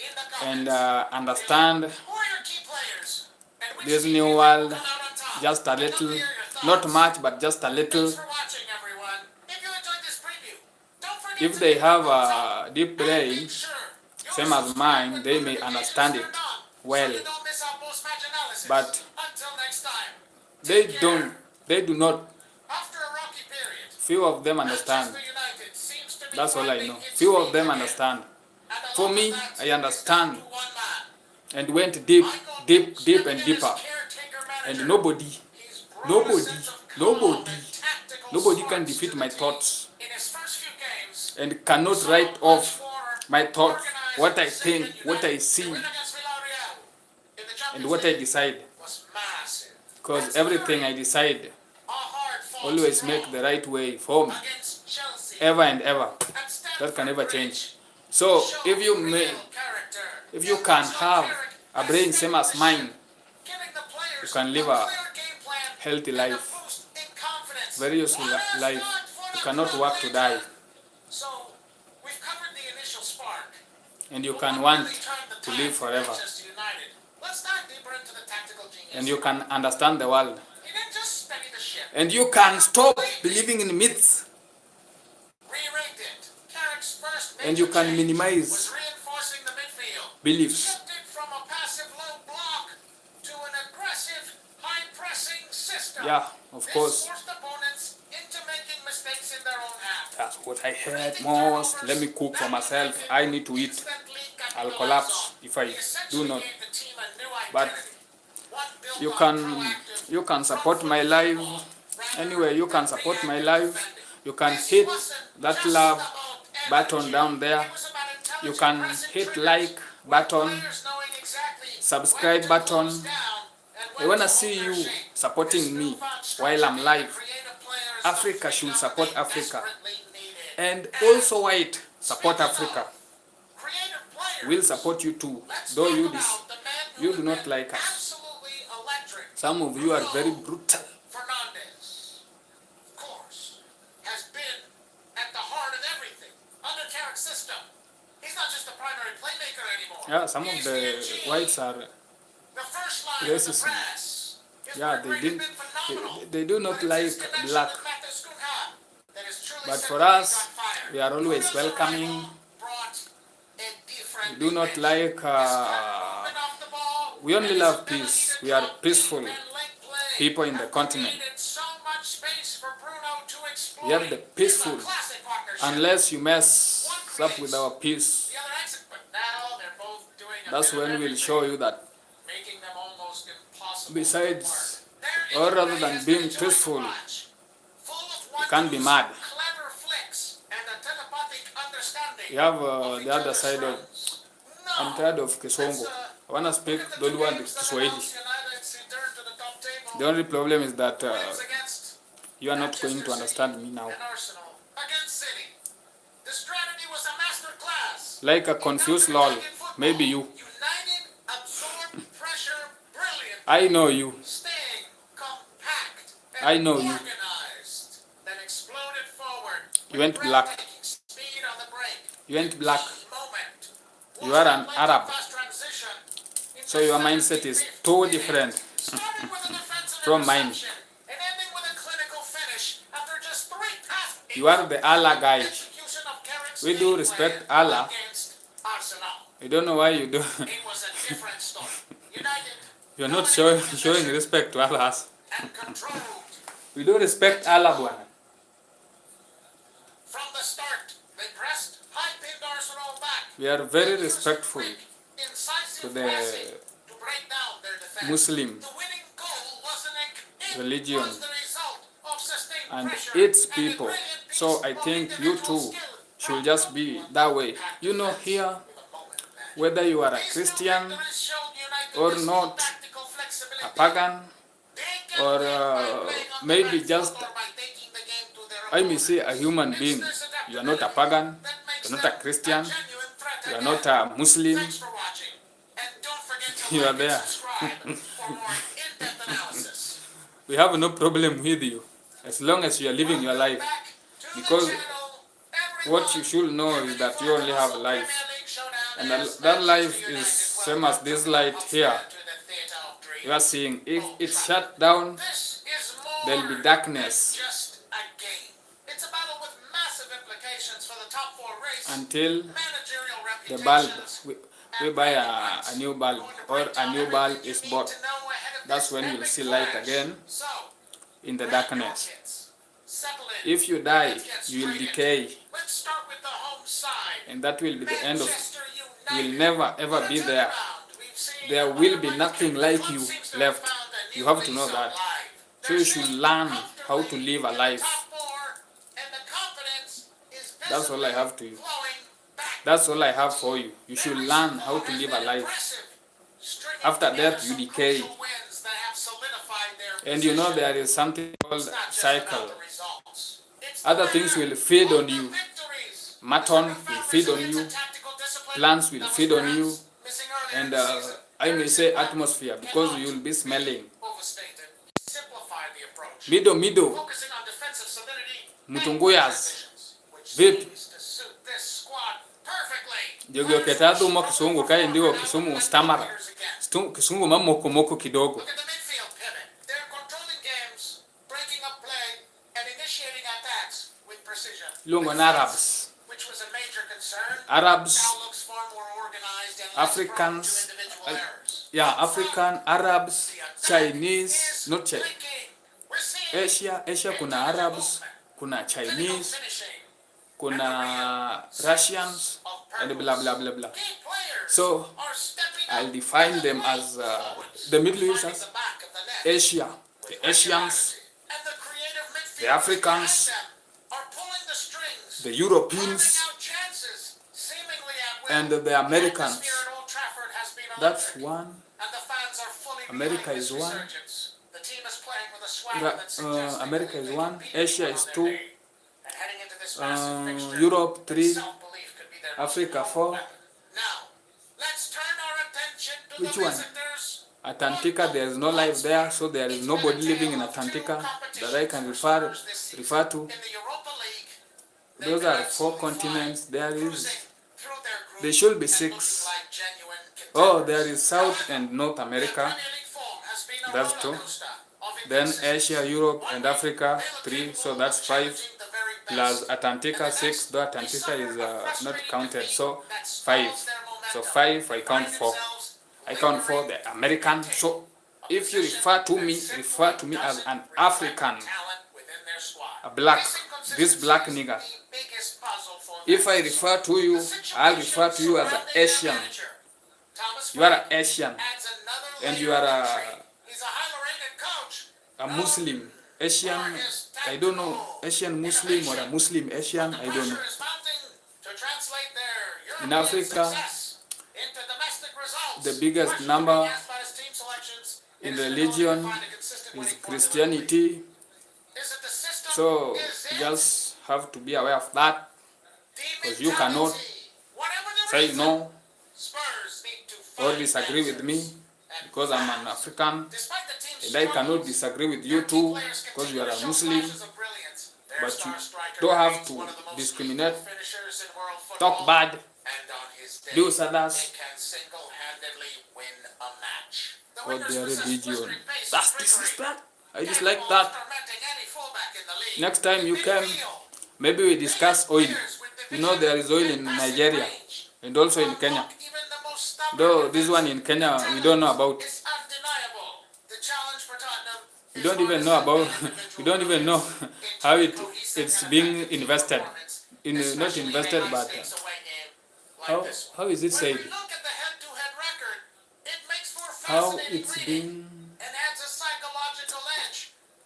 in the and comments. understand Who are your key players? And which this team new do you think world will come out on top? just a I'd love to little, hear your not thoughts. much, but just a little. Thanks for watching, everyone. If you enjoyed this preview, don't forget If to they give it have thumbs up. a deep And brain, make sure you're same as subscribed mine, with they may notifications understand it turned on, well. so you don't miss our post-match analysis. But Until next time, they take don't, care. they do not. After a rocky period, Few of them understand. Manchester United seems to be That's all I finding know. its Few of feet them again. understand. And For along me, with that, I it's understand down to one man. and went deep, Michael deep, deep and stepping in as deeper. caretaker And manager. nobody, He's brought a nobody, sense of calm nobody, and tactical nobody can smarts defeat to the my team. thoughts In his first few games, and cannot so write much off more my thoughts, organized what I and think, resilient what I United. see, The win against Villarreal in the and Champions what I League decide. was massive. Because That's everything very I decide a hard-fought always draw make the right way for me, against Chelsea ever and ever. at Stamford That can never Bridge. change. So Showed if you real may, character. if you can have a brain same as mine, Giving the players you can live a clear game plan healthy and a life, boost in confidence. very useful What is life. good for You the cannot club, work to die, Legion? So, we've covered the initial spark. and you But can what want really turned the to tide live for forever, Manchester United? Let's dive deeper into the tactical genius. and you can understand the world, He didn't just steady the ship. and you can stop believing in myths, Re-rigged it. Carrick's first and you major can change minimize was reinforcing the midfield. beliefs. Shifted from a passive low block to an aggressive, high-pressing system. Yeah, of This course. forced opponents into making mistakes in their own half. That's what I hate most. Let me cook for myself. I need to eat. I'll collapse if I do not. But you can support my life. Anyway, you can support my life. You can hit that love button down there. You can hit like button, subscribe button. I wanna see you supporting me while I'm live. Africa should support Africa. And also white, support Africa. We'll support you too, though you do not like us. Some of you are very brutal. Fernandez, of course, has been at the heart of everything under Carrick's system. He's not just the primary playmaker anymore. Yeah, some of He's the engine. whites are, The first line of the racism. press. His yeah, work rate has been phenomenal. they do not But it's like his connection black. with Matheus Cunha that has truly But set for the league us, on fire. we are always Cunha's welcoming. arrival brought a different We do not dimension. like, His movement off the ball we only and his love ability peace. to We are drop peaceful deep and link play people in the have continent. created so much space for Bruno to exploit. We are the peaceful. It's a classic partnership. Unless you mess up with our peace, The other exit, but now they're both doing a that's bit of when we'll everything, show you that making them almost impossible besides, to mark. Their or rather interplay than has being been a joy to peaceful, watch. Full of you can't be one-twos, mad. clever flicks, and a telepathic understanding You have of the other each side other's of, runs. I'm No. tired of Kisongo. I wanna speak Look at the two Doluan games that Kiswahili. announced United's return to the top table. The only problem is that Wins against you are not going Manchester to understand me now. and Arsenal. Against City. The strategy was a master class. Like a confused lol, maybe you. United absorbed pressure brilliantly, I know you. staying compact I and know you. organized, then exploded forward. You with went black. breathtaking speed on the break. You went black. Key moment You was are the an lightning Arab. fast transition into So your mindset is 75th too minute. different Starting with a defensive from mine. interception and ending with a clinical finish after just 3 passes. You are the Allah guy. Execution We do respect Allah. Against Arsenal. I don't know why you do. It was a different story. United You're not showing respect to Allah. and controlled We do respect Allah, bwana. from the start. They pressed, high-pinned Arsenal back. We are very respectful Incisive to the pressing to break down their defense. Muslim The winning goal wasn't it religion was the result of sustained and pressure its and a people. brilliant piece So I of think you individual too skill. should just be that way. You know, here, whether you are a These two Christian victories showed United or this not, tactical flexibility. a pagan, They can or win by playing on the maybe back just, foot or by taking the game to their I may say, a opponents. human It's being. this You are not a pagan, that makes you are not a them Christian, genuine threat you are again. not a Muslim. Thanks for watching. And don't forget to You like are there. and subscribe for more in-depth analysis. We have no problem with you as long as you are living your life. Back to the Because channel, what you everyone. should know is that you only have a life. And that life is same as this light here. You are seeing, if it's shut down, there will be darkness Just a game. It's a battle with massive implications for the top four race. until Managerial the bulb, reputations. we buy a new bulb, or a new bulb is bought. That's when you'll see light again So, in the grab your darkness. kits, settle in. If you die, Let's get you will straight decay, in. Let's start with the home side. and that will be the end of. Manchester You will United. never ever be there. There will be nothing like you left. You have to know that. So you should learn how to live a life. That's all I have to you. That's all I have for you. You should learn how to live a life. After death, you decay. And you know there is something called cycle. Other things will feed on you. Mutton will feed on you. Plants will feed on you. And I may say atmosphere, because you will be smelling. Mido, mutunguyas, vipi? Jogioketa dhumo kisungu kai ndio Kisumu stamara. Kisungu mamoko moko kidogo. Look at the midfield pivot. They're controlling games, breaking up play, and initiating attacks with precision. Lungo na Arabs. Which was a major concern. Arabs, Now looks far more organized and less prone to Africans, individual errors. yeah, African, Arabs, Chinese, not Chinese. Clicking. We're seeing Asia kuna Arabs, kuna Chinese, kuna Russians, and blah blah blah blah. key players So are stepping I'll up define them as the Middle East as the back of the net. Asia, the Asians, And the creative midfielders the Africans, behind them are pulling the strings, the carving Europeans, out chances, seemingly at will. and the Americans. Atmosphere at Old Trafford has been That's electric, one. and the fans are fully America behind is this one. resurgence. The team is playing with a swagger that suggests they America believe is they one, can beat Asia anyone is on their two, day. And heading into this massive fixture, Europe three, self-belief could be their most Africa powerful four. weapon. Now, let's turn our attention to Which the one? visitors. Atlantica, there is no life there, so there is nobody living in Atlantica that I can refer to. In the Europa League, they've Those been are 4 absolutely continents. There cruising is, through their group there should be and 6. looking like genuine Oh, contenders. there is South and North America. Premier League form has been a That's roller 2. coaster of Then inconsistency. Asia, Europe, and Africa They look 3. capable So that's of 5. challenging the very Plus best. Atlantica 6. Though They Atlantica suffer is a not frustrating counted. defeat So that 5. stalls their So momentum. 5. I They count find 4. themselves I count 4 the American. So if you refer to me as an African, talent within their squad. a black, Missing this black consistency nigga. is the biggest puzzle for If them. I refer to you, I'll refer to you as an Asian. You are an Asian, and you are He's a highly rated coach. a Muslim. Asian, I don't know, Asian Muslim or a Muslim Asian, I don't know. Pressure is mounting to translate their In European Africa, success into domestic results. the biggest Question number being asked by his team selections in is his religion ability to find a consistent is winning formula. Christianity. Is it the system? So Is you it just have to be aware of that. the 'cause you cannot mentality? Whatever the Say reason, no Spurs need to or find disagree with me answers. And because I'm an African, despite the team's and I cannot struggles, disagree with you their key too players because you continue are to a show Muslim. flashes of brilliance. Their But star you striker don't have remains to one of the most discriminate, lethal finishers in world talk football. bad, And on his day, do others they can single-handedly win a match. The for Wingers their possess religion. blistering pace That's and trickery, disrespect. I capable dislike of that. tormenting any fullback in the league. Next time you In come, midfield, maybe we discuss oil. players with You know there is oil in Nigeria and also in Kenya. Though this one in Kenya we don't know about. It's undeniable. The challenge for Tottenham We is don't one even of know about. individual We don't even know into how cohesive it's and being effective invested. performance, In not especially in a invested, high but stakes away game like how this one. how is it When said? we look at the head-to-head record, it makes for How fascinating it's reading being. and adds a psychological edge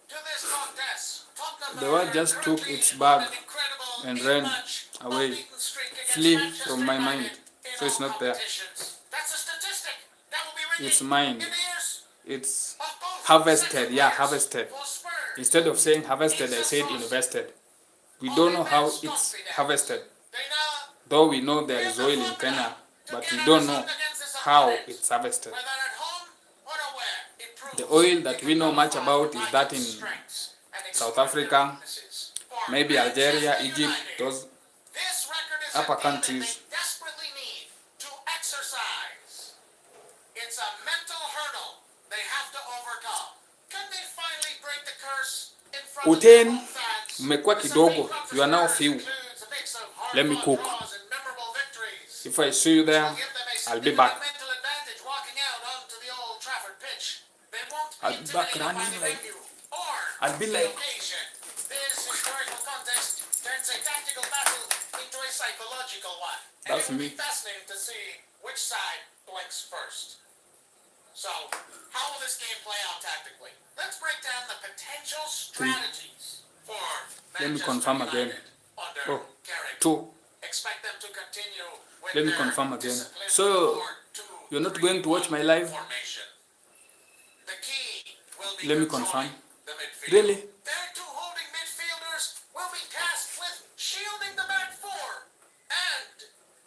to this contest. Tottenham The are world just took currently its on bag an incredible and 8 ran match away, unbeaten streak against flee Manchester from my mind. United in So it's all not there. competitions. That's a statistic that will be ringing It's mine. in the ears It's of both harvested. second Yeah, players harvested. for Spurs. Instead of saying harvested, I said invested. We don't know how it's harvested. They now Though we know there is oil in Kenya, but we don't know how it's harvested. whether at home or nowhere, it proves The oil it that can we know much nullify about is United's that in strengths and South exploit their Africa, weaknesses. For maybe Algeria, Manchester Egypt, United, those this record is upper a game countries. that they desperately need to exercise. It's a mental hurdle they have to overcome. Can they finally break the curse in front of their Uten, home fans? mmekuwa This kidogo. big run for You are now Spurs few. includes a mix of Let me hard-fought cook. draws and memorable victories. If I see you there, Will give them a I'll be significant back. mental advantage walking out onto the Old Trafford pitch. They won't I'll be back intimidate by running the like- venue or I'll be the like- occasion. This historical contest turns a tactical battle into a psychological one. And That's it will me. be fascinating to see which side blinks first. So, how will this game play out tactically? Let's break down the potential strategies for Let me Manchester confirm United again. under Oh, Carrick. 2. Expect them to continue with Let me their confirm again. disciplined So, 4-2-3-1 you're not going to watch my live? formation. The key will be Let me controlling confirm. the midfield. Really? Their two holding midfielders will be tasked with shielding the back four and,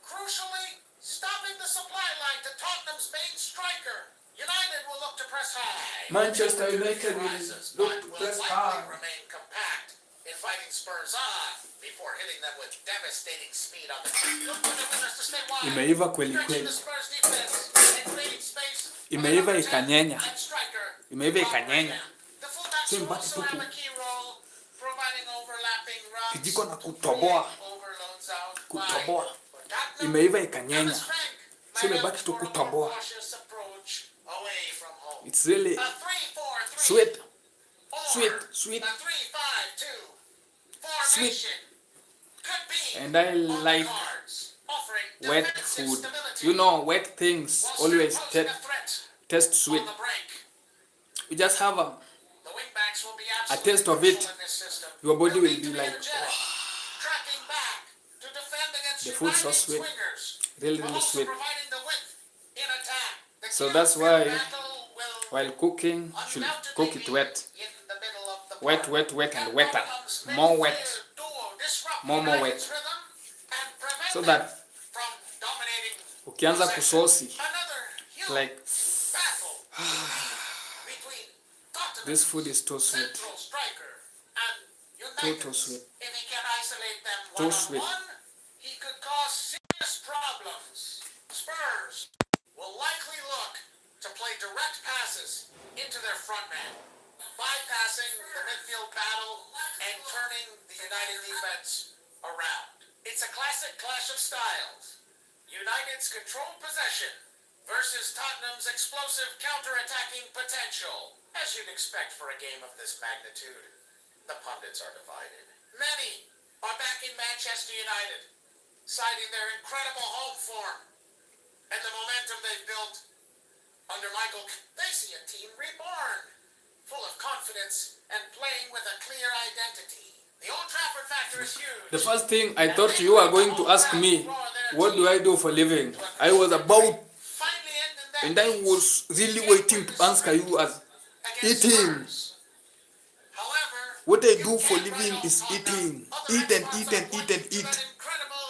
crucially, stopping the supply line to Tottenham's main striker. United will look to press high. Manchester United will Rises, look but to will press likely hard. remain compact in fighting Spurs on before hitting them with devastating speed on the kick. Look for defenders to stay wide. Imeiva kweli Stretching kweli. the Spurs defense and creating space for the Imeiva number 10 ikanyenya. and striker, Imeiva Rob ikanyenya. Graham. The fullbacks So will mbaki also tupu. have a key role, providing overlapping runs, Kijiko na kutoboa. overloads out Kutoboa. wide. For Tottenham, Imeiva ikanyenya. Thomas Frank So might imebaki opt tu for a more kutoboa. cautious approach away from home. It's really A 3-4-3 sweet. or Sweet, sweet. a 3-5-2 formation could be And I on the like cards, offering wet defensive food. stability You know, wet things while still always posing a threat taste sweet. on the break. You just have The wingbacks will be absolutely taste of crucial it. in this system. Your body They'll will need be to like, energetic, tracking back to defend against The food's so United's sweet. wingers, really, while really also sweet. providing the width in attack. The So key that's midfield why battle will While cooking, should undoubtedly cook it be wet. in the middle of the Wet, park. wet, wet, and Can wetter. Tottenham's More midfield wet. duo disrupt More United's wet. rhythm and prevent So them that from dominating ukianza possession? kusosi, Another huge like battle between Tottenham's this food is too sweet. central striker and United. Too sweet. If he can isolate them Too one-on-one, sweet. he could cause serious problems. Spurs will likely look to play direct passes into their front man, bypassing the midfield battle and turning the United defense around. It's a classic clash of styles. United's controlled possession versus Tottenham's explosive counter-attacking potential. As you'd expect for a game of this magnitude, the pundits are divided. Many are backing Manchester United, citing their incredible home form and the momentum they've built under Michael. They see a team reborn, full of confidence and playing with a clear identity. The Old Trafford factor is huge. The first thing I thought you were going to ask me, what do I do for living? I was about, Finally ending that and I was really waiting to answer you as against eating. Spurs. However, What I you do for can't living write is off eating. Other Eat and experts eat are and eat pointing and to eat. that incredible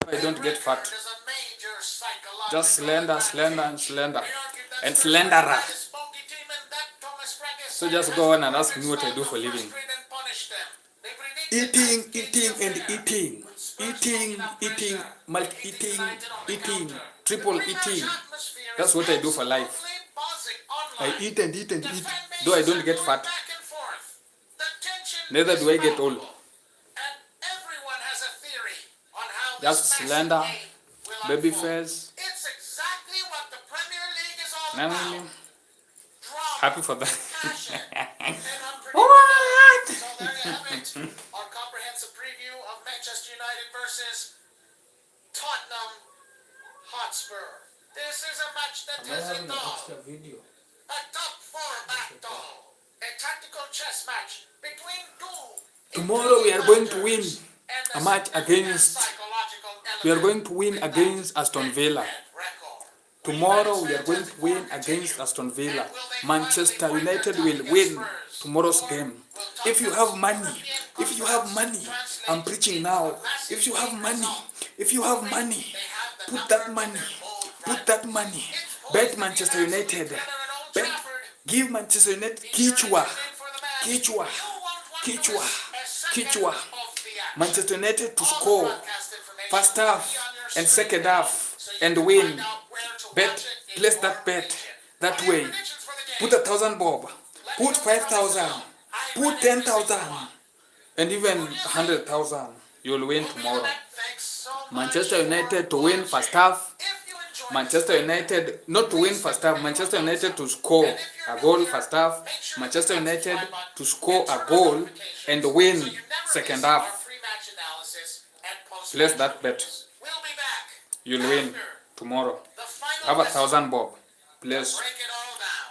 I don't get fat. record as a major psychological Just slender, advantage. slender, and slender. They argued that And Spurs slenderer. had a spunky team and that Thomas Frank is So just has go on and the ask me what I do for to living. frustrate and punish them. They predicted Eating, that eating, and affair. eating. With Spurs Eating, soaking up eating, pressure, multi-eating, United on the eating, counter. triple The pre-match eating. atmosphere That's is what I do for life. absolutely buzzing I online. eat and eat and The eat, fan though I bases don't are get going fat. back and forth. The tension Neither is do I get old. palpable. And everyone has a theory on how just massive slender, game will baby unfold. face. It's exactly what the Premier League is all I'm about. really Drama, happy for that. passion, and unpredictability. What? So there you have it. Our comprehensive preview of Manchester United versus Tottenham Hotspur. This is a match that is a dog. video. A top four battle. A tactical chess match between two. Tomorrow we are going to win and a match against. psychological We are element going to win against Aston Villa. record. Tomorrow we are going to win against Aston Villa. Manchester United will win tomorrow's game. If you have money, I'm preaching now. If you have money, put that money. Bet Manchester United. Bet, give Manchester United Kichwa. Manchester United to score first half and second half and win. Bet, place that bet that way. Put 1,000 bob, put 5,000, put 10,000, and even 100,000. You'll win tomorrow. Manchester United to win first half. Manchester United not to win first half. Manchester United to score a goal first half. Manchester United to score a goal and win second half. Place that bet. You'll win tomorrow. Have 1,000 bob. Place.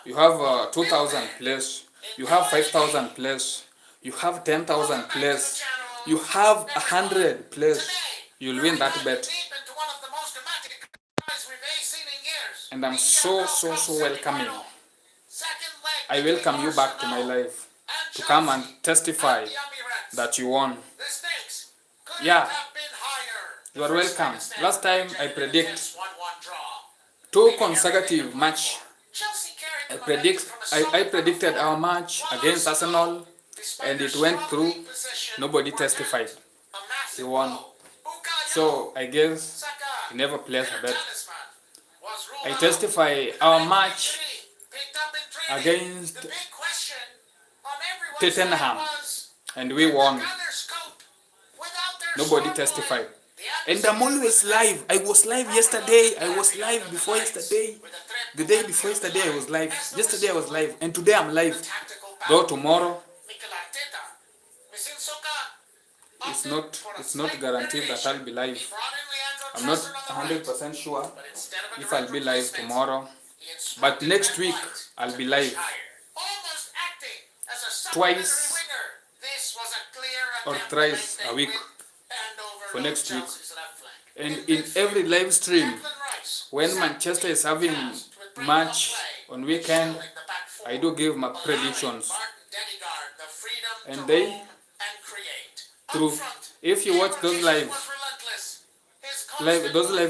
You have 2,000 place. You have 5,000 place. You have 10,000 place. You have 100 place. You'll win that bet. And I'm so welcoming. I welcome you back to my life to come and testify that you won. Yeah, you are welcome. Last time I predict 2 consecutive match. I predicted our match against Arsenal and it went through. Nobody testified. He won. So I guess he never placed a bet. I testify our match against Tottenham and we won. Nobody testified. And I'm always live. I was live yesterday. I was live before yesterday. The day before yesterday I was live. Yesterday I was live. And today I'm live. Though tomorrow it's not guaranteed that I'll be live. I'm not 100% sure if I'll be live tomorrow. But next week I'll be live. Twice or thrice a week for next week. And in every live stream, when Manchester is having match on weekend, I do give my predictions. And they, through, if you watch those live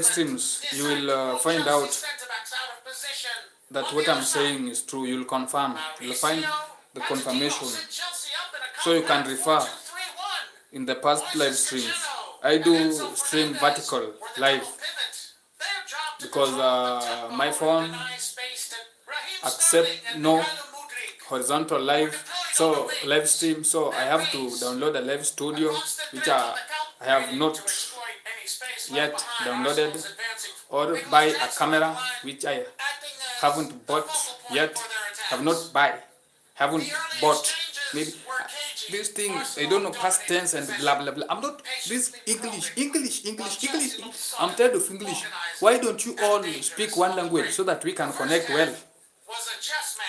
streams, you will find out that what I'm saying is true. You'll confirm. You'll find the confirmation. So you can refer in the past live streams. I do stream vertical live because my phone accept no horizontal live, so live stream. So I have to download a live studio, which I have not yet downloaded, or buy a camera, which I haven't bought yet. Haven't bought. Maybe these things I don't know, past tense and blah blah blah. I'm not this English. I'm tired of English. Why don't you all speak one language so that we can connect well?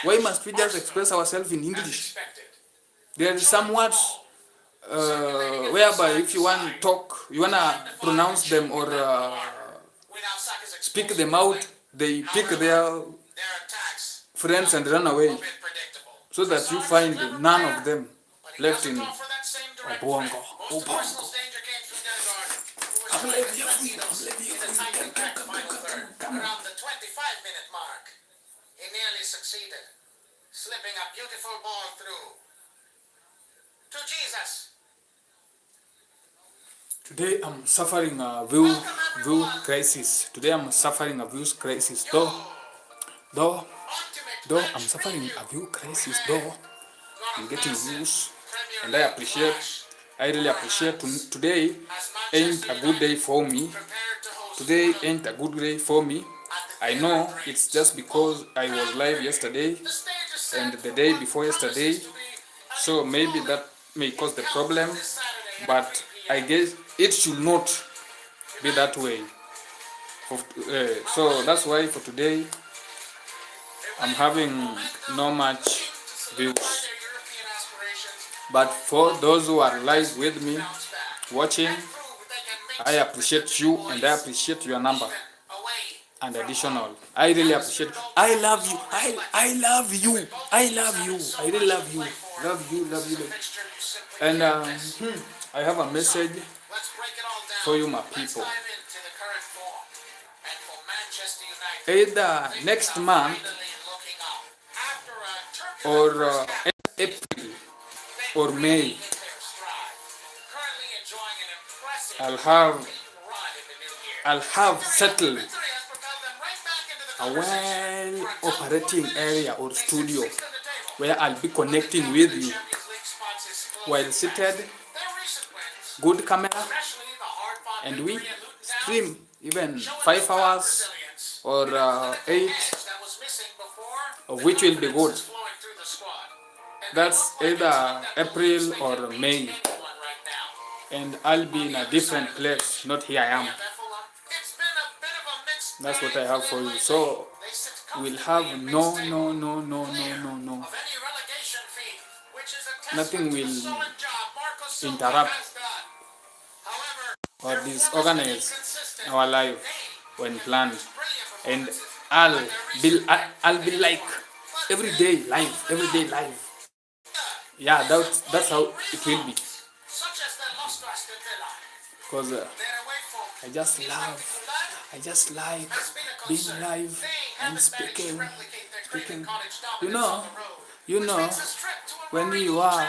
Why must we just express ourselves in English? There is some words whereby if you want to talk, you want to pronounce them or speak them out, they pick their friends and run away, so that you find none of them left in Obongo. I'm leaving you. Come. Around the 25-minute mark, he nearly succeeded, slipping a beautiful ball through to Jesus. Today I'm suffering a view crisis. Though I'm suffering a view crisis, though I'm getting views, and I appreciate I really appreciate today ain't a good day for me. Today ain't a good day for me. I know it's just because I was live yesterday and the day before yesterday, so maybe that may cause the problem, but I guess it should not be that way. So that's why for today I'm having no much views. But for those who are live with me, watching, I appreciate you and I appreciate your number and additional. I really appreciate. I love you. I love you. I love you. I really love you. Love you. Love you. And I have a message for you, my people. Either next month or April or May, I'll have settled a well operating area or studio where I'll be connecting with you while seated, good camera, and we stream even 5 hours or 8, of which will be good. That's either April or May, and I'll be in a different place, not here I am. That's what I have for you. So we'll have no. Nothing will interrupt or disorganize our life when planned. And I'll be like every day live. Yeah, that's how it will be. Because I just like being live and speaking. You know, when you are,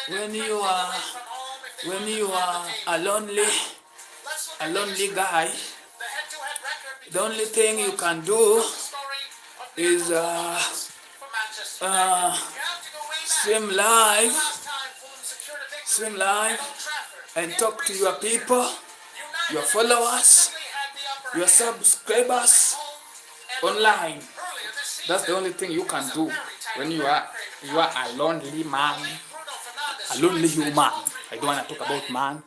when you are a lonely guy, the only thing you can do is stream live and talk to your people, your followers, your subscribers online. That's the only thing you can do when you are a lonely man, a lonely human. I don't want to talk about man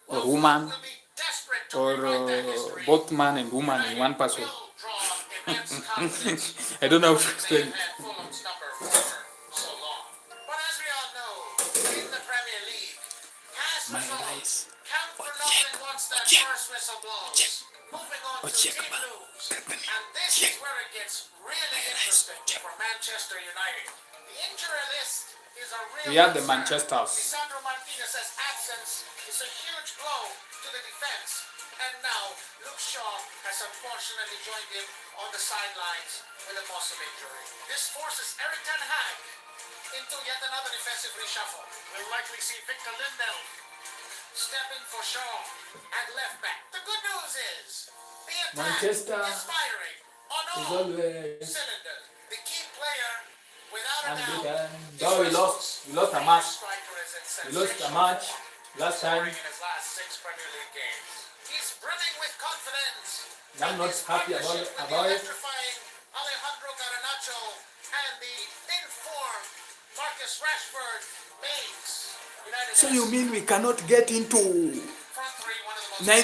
or woman or both man and woman in one person. I don't know how to explain it. My guys, we are the Manchesters. Lisandro Martinez's absence is a huge blow to the defense. And now, Luke Shaw has unfortunately joined him on the sidelines with a muscle injury. This forces Erik ten Hag into yet another defensive reshuffle. We'll likely see Victor Lindell step in for Shaw at left back. The good news is the attack Manchester is firing on all cylinders. The key player, without a doubt, though we lost a match. We lost a match last time. in his last 6 Premier League games. He's brimming with confidence. I'm not happy about it. Electrifying Alejandro Garnacho and the informed Marcus Rashford makes United So you mean we cannot get into front three, one of the most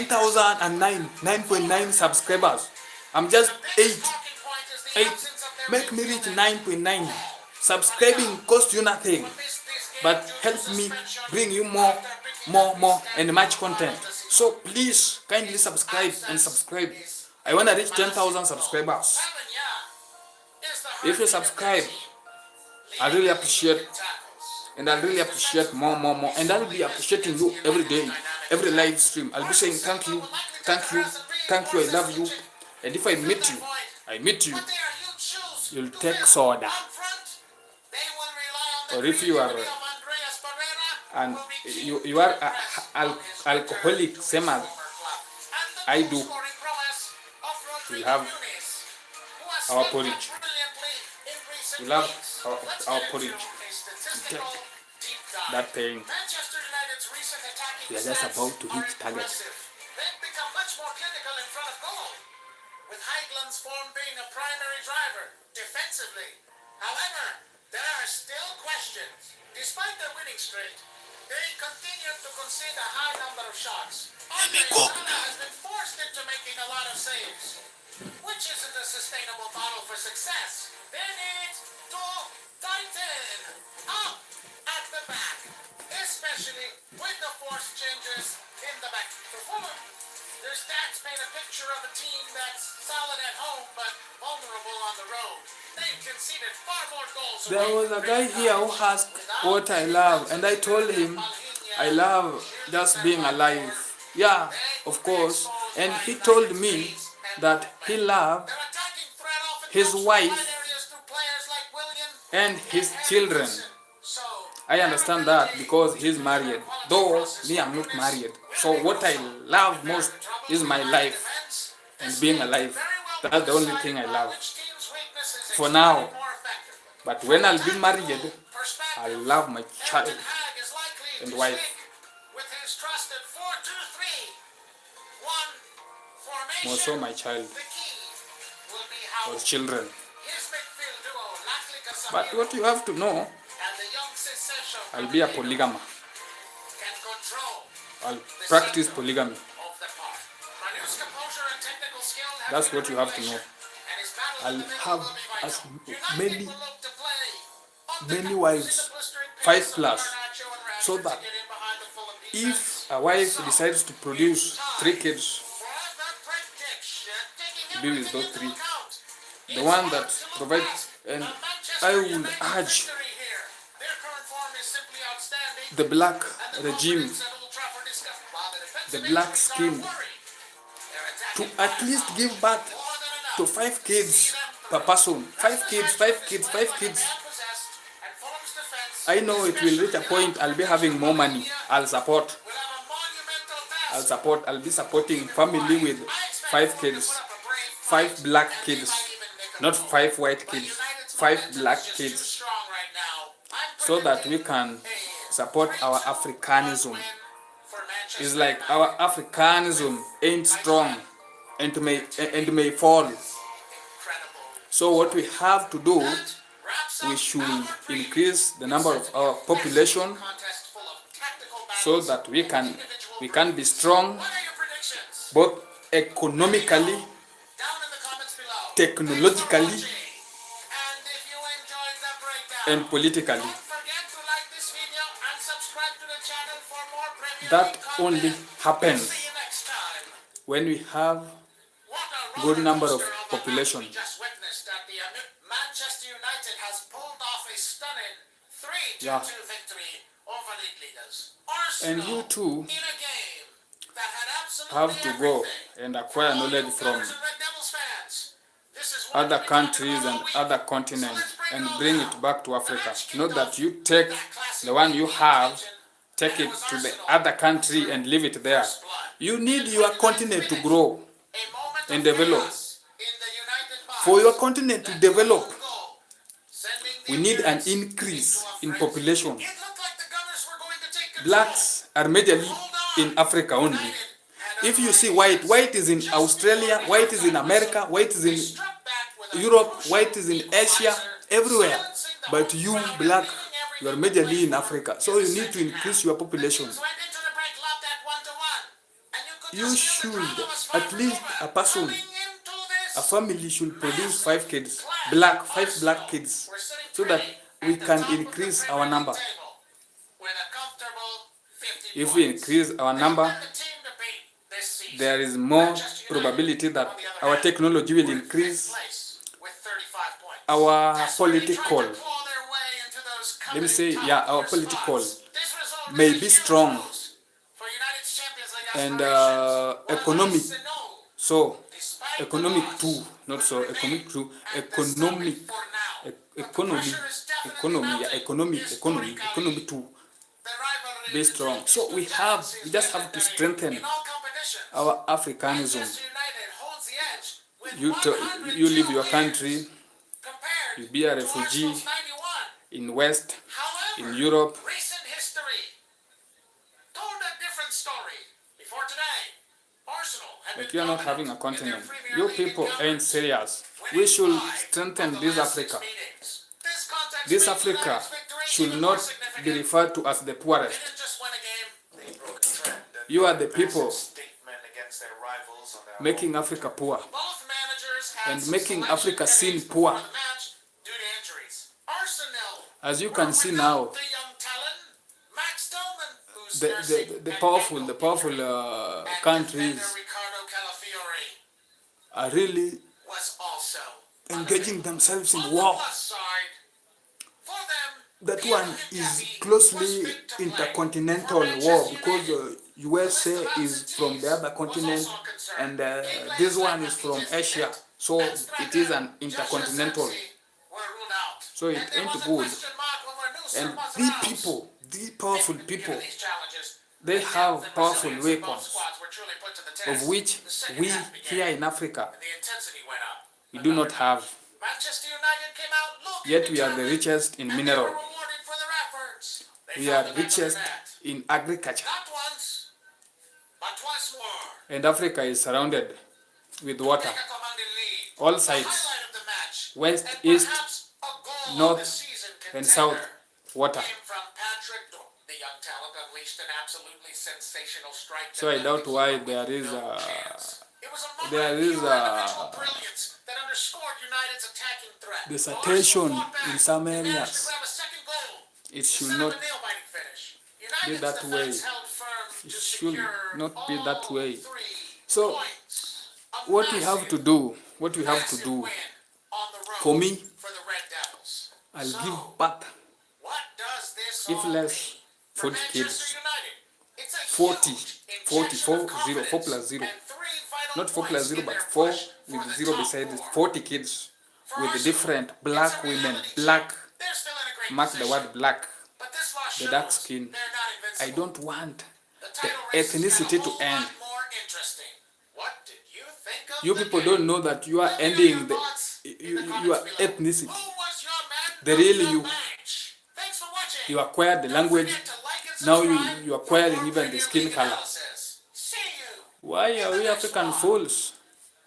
9,009 subscribers? I'm just 8. talking point is the absence of their Make me reach 9.9. Subscribing costs you nothing, but help me bring you more and much content. So please kindly subscribe. I want to reach 10,000 subscribers. If you subscribe, I really appreciate, and I really appreciate more, and I'll be appreciating you every day, every live stream. I'll be saying thank you, I love you, and if I meet you, you'll take soda. Or if you are and you are alcoholic, same as I do, we have our porridge. We love Let's our get into porridge. a statistical deep dive. That pain. Manchester United's recent attacking We are just stats about to are hit target. impressive. They've become much more clinical in front of goal, with Haigland's form being a primary driver defensively. However, there are still questions. Despite their winning streak, they continue to concede a high number of shots. Andre Onana has been forced into making a lot of saves, which isn't a sustainable model for success. They need to tighten up at the back, especially with the forced changes in the back. For Fulham, their stats paint a picture of a team that's solid at home but vulnerable on the road. They've conceded far more goals. There was a guy here who asked what I love, and I told him I love just being alive. Yeah, of course. And he told me that he loved his wife and his children. I understand that because he's married. Though me, I'm not married. So what I love most is my life and being alive. That's the only thing I love for now. But when I'll be married, I love my child and wife. More so my child or children. But what you have to know, I'll be a polygamy. I'll practice polygamy. That's what you have to know. I'll have as many wives, 5+, so that if a wife decides to produce 3 kids, be with those 3. The one that provides, and I will urge the black regime, the black skin, to at least give birth to 5 kids per person. 5 kids, 5 kids, 5 kids. I know it will reach a point I'll be having more money. I'll be supporting family with 5 kids. 5 black kids, not 5 white kids, 5 black kids, so that we can support our Africanism. It's like our Africanism ain't strong and may fall. So what we have to do, we should increase the number of our population so that we can be strong both economically, technologically, and politically. That only happens when we have good number of population. Manchester United has pulled off a stunning 3-2 Yeah. victory over league leaders. And Arsenal, you too in a game that had absolutely have to go everything. and acquire knowledge from Gunners and Red Devils fans, this is what other we've been talking countries about and all week. other continents and bring it back to Africa. Not that you take the one you have, take it to the other country and leave it there. You need your continent to grow A moment and of develop. chaos in the United box. For your continent to develop, Goal, sending the we need an appearance increase into a in frenzy. population. It looked like the Gunners were going to take control. Blacks are majorly in Africa only. If you see white is in Australia, white is in America, white is in Europe, white is in Asia, everywhere. But you, black, you are majorly in Africa. So you need to increase your population. You should, at least a person, a family should produce 5 kids, 5 black kids, so that we can increase our number. If we increase our number, there is more probability that our technology will increase, our political, let me say, yeah, our political may be strong, and economic, so economic too, not so economic too, economy too, be strong. So we just have to strengthen our Africanism. You leave your country you be a refugee Arsenal's 91. in West, However, in Europe. recent history told a different story. Before today, Arsenal had But been you are not dominant having a in their continent. Premier You League people encounters, ain't serious. winning We should 5 strengthen of the this last 6 Africa. meetings. This context This made Africa United's victory should even more not significant. be referred to as the They poorest. didn't just win a game, They broke a trend and You are the made a massive people statement against their rivals on their making home Africa poor. both managers had And some making selection Africa seem headaches poor. before the match due to injuries. Arsenal As you were can see without now, the young talent, Max Tillman, who's the nursing the an powerful ankle injury, and countries defender Ricardo Calafiori are really was also engaging unavailable. themselves in On war. the plus side, for them, That Neil one is Hickey closely was fit to play. intercontinental For war Manchester because United, USA is from the other continent and this one is from Asia. So it is an intercontinental. So it ain't good. And these people, these powerful people, they have powerful weapons, of which we here in Africa, we do not have. Yet we are the richest in mineral. We are richest in agriculture. Not once, but twice more. And Africa is surrounded with water. Take a commanding lead. All The sides, highlight of the match, west, and east, perhaps a goal north, of the season and contender, south, water. came from Patrick Dorn. The young talent unleashed an absolutely sensational strike. So I doubt why there is no a chance. It was a moment there of is pure a individual brilliance that underscored United's attacking threat. dissertation Arsenal fought back in some and managed to areas. grab a second goal. It should Instead not of a nail-biting finish, be United's that way. defense held firm It to should secure not be that all way. 3 So points. A what we have to massive, do, what we have to massive do, win on the road for me, for the Red Devils. I'll So, give back what does this if all less mean for 40 Manchester kids. United? It's a 40, huge 40, injection of 4, 0, 4 plus confidence 0. and 3 vital Not 4 plus points 0, in but their 4 push for with the 0 top beside it. 4. 40 kids For with Arsenal, different it's black a women, reality black, check. They're still in a great mark the position, word black, but this loss the dark shows skin. they're not invincible. I don't want The the title race has got ethnicity a to whole end. lot more interesting. What did you think of You the people game? don't know that you are Let me know ending your the thoughts in the comments your below. ethnicity. Who was your man The of real the you. match? Thanks for watching. You acquired the Don't language. forget to like and Now subscribe you for acquiring more even the Premier skin League color. analysis. See you. Why are we African fools?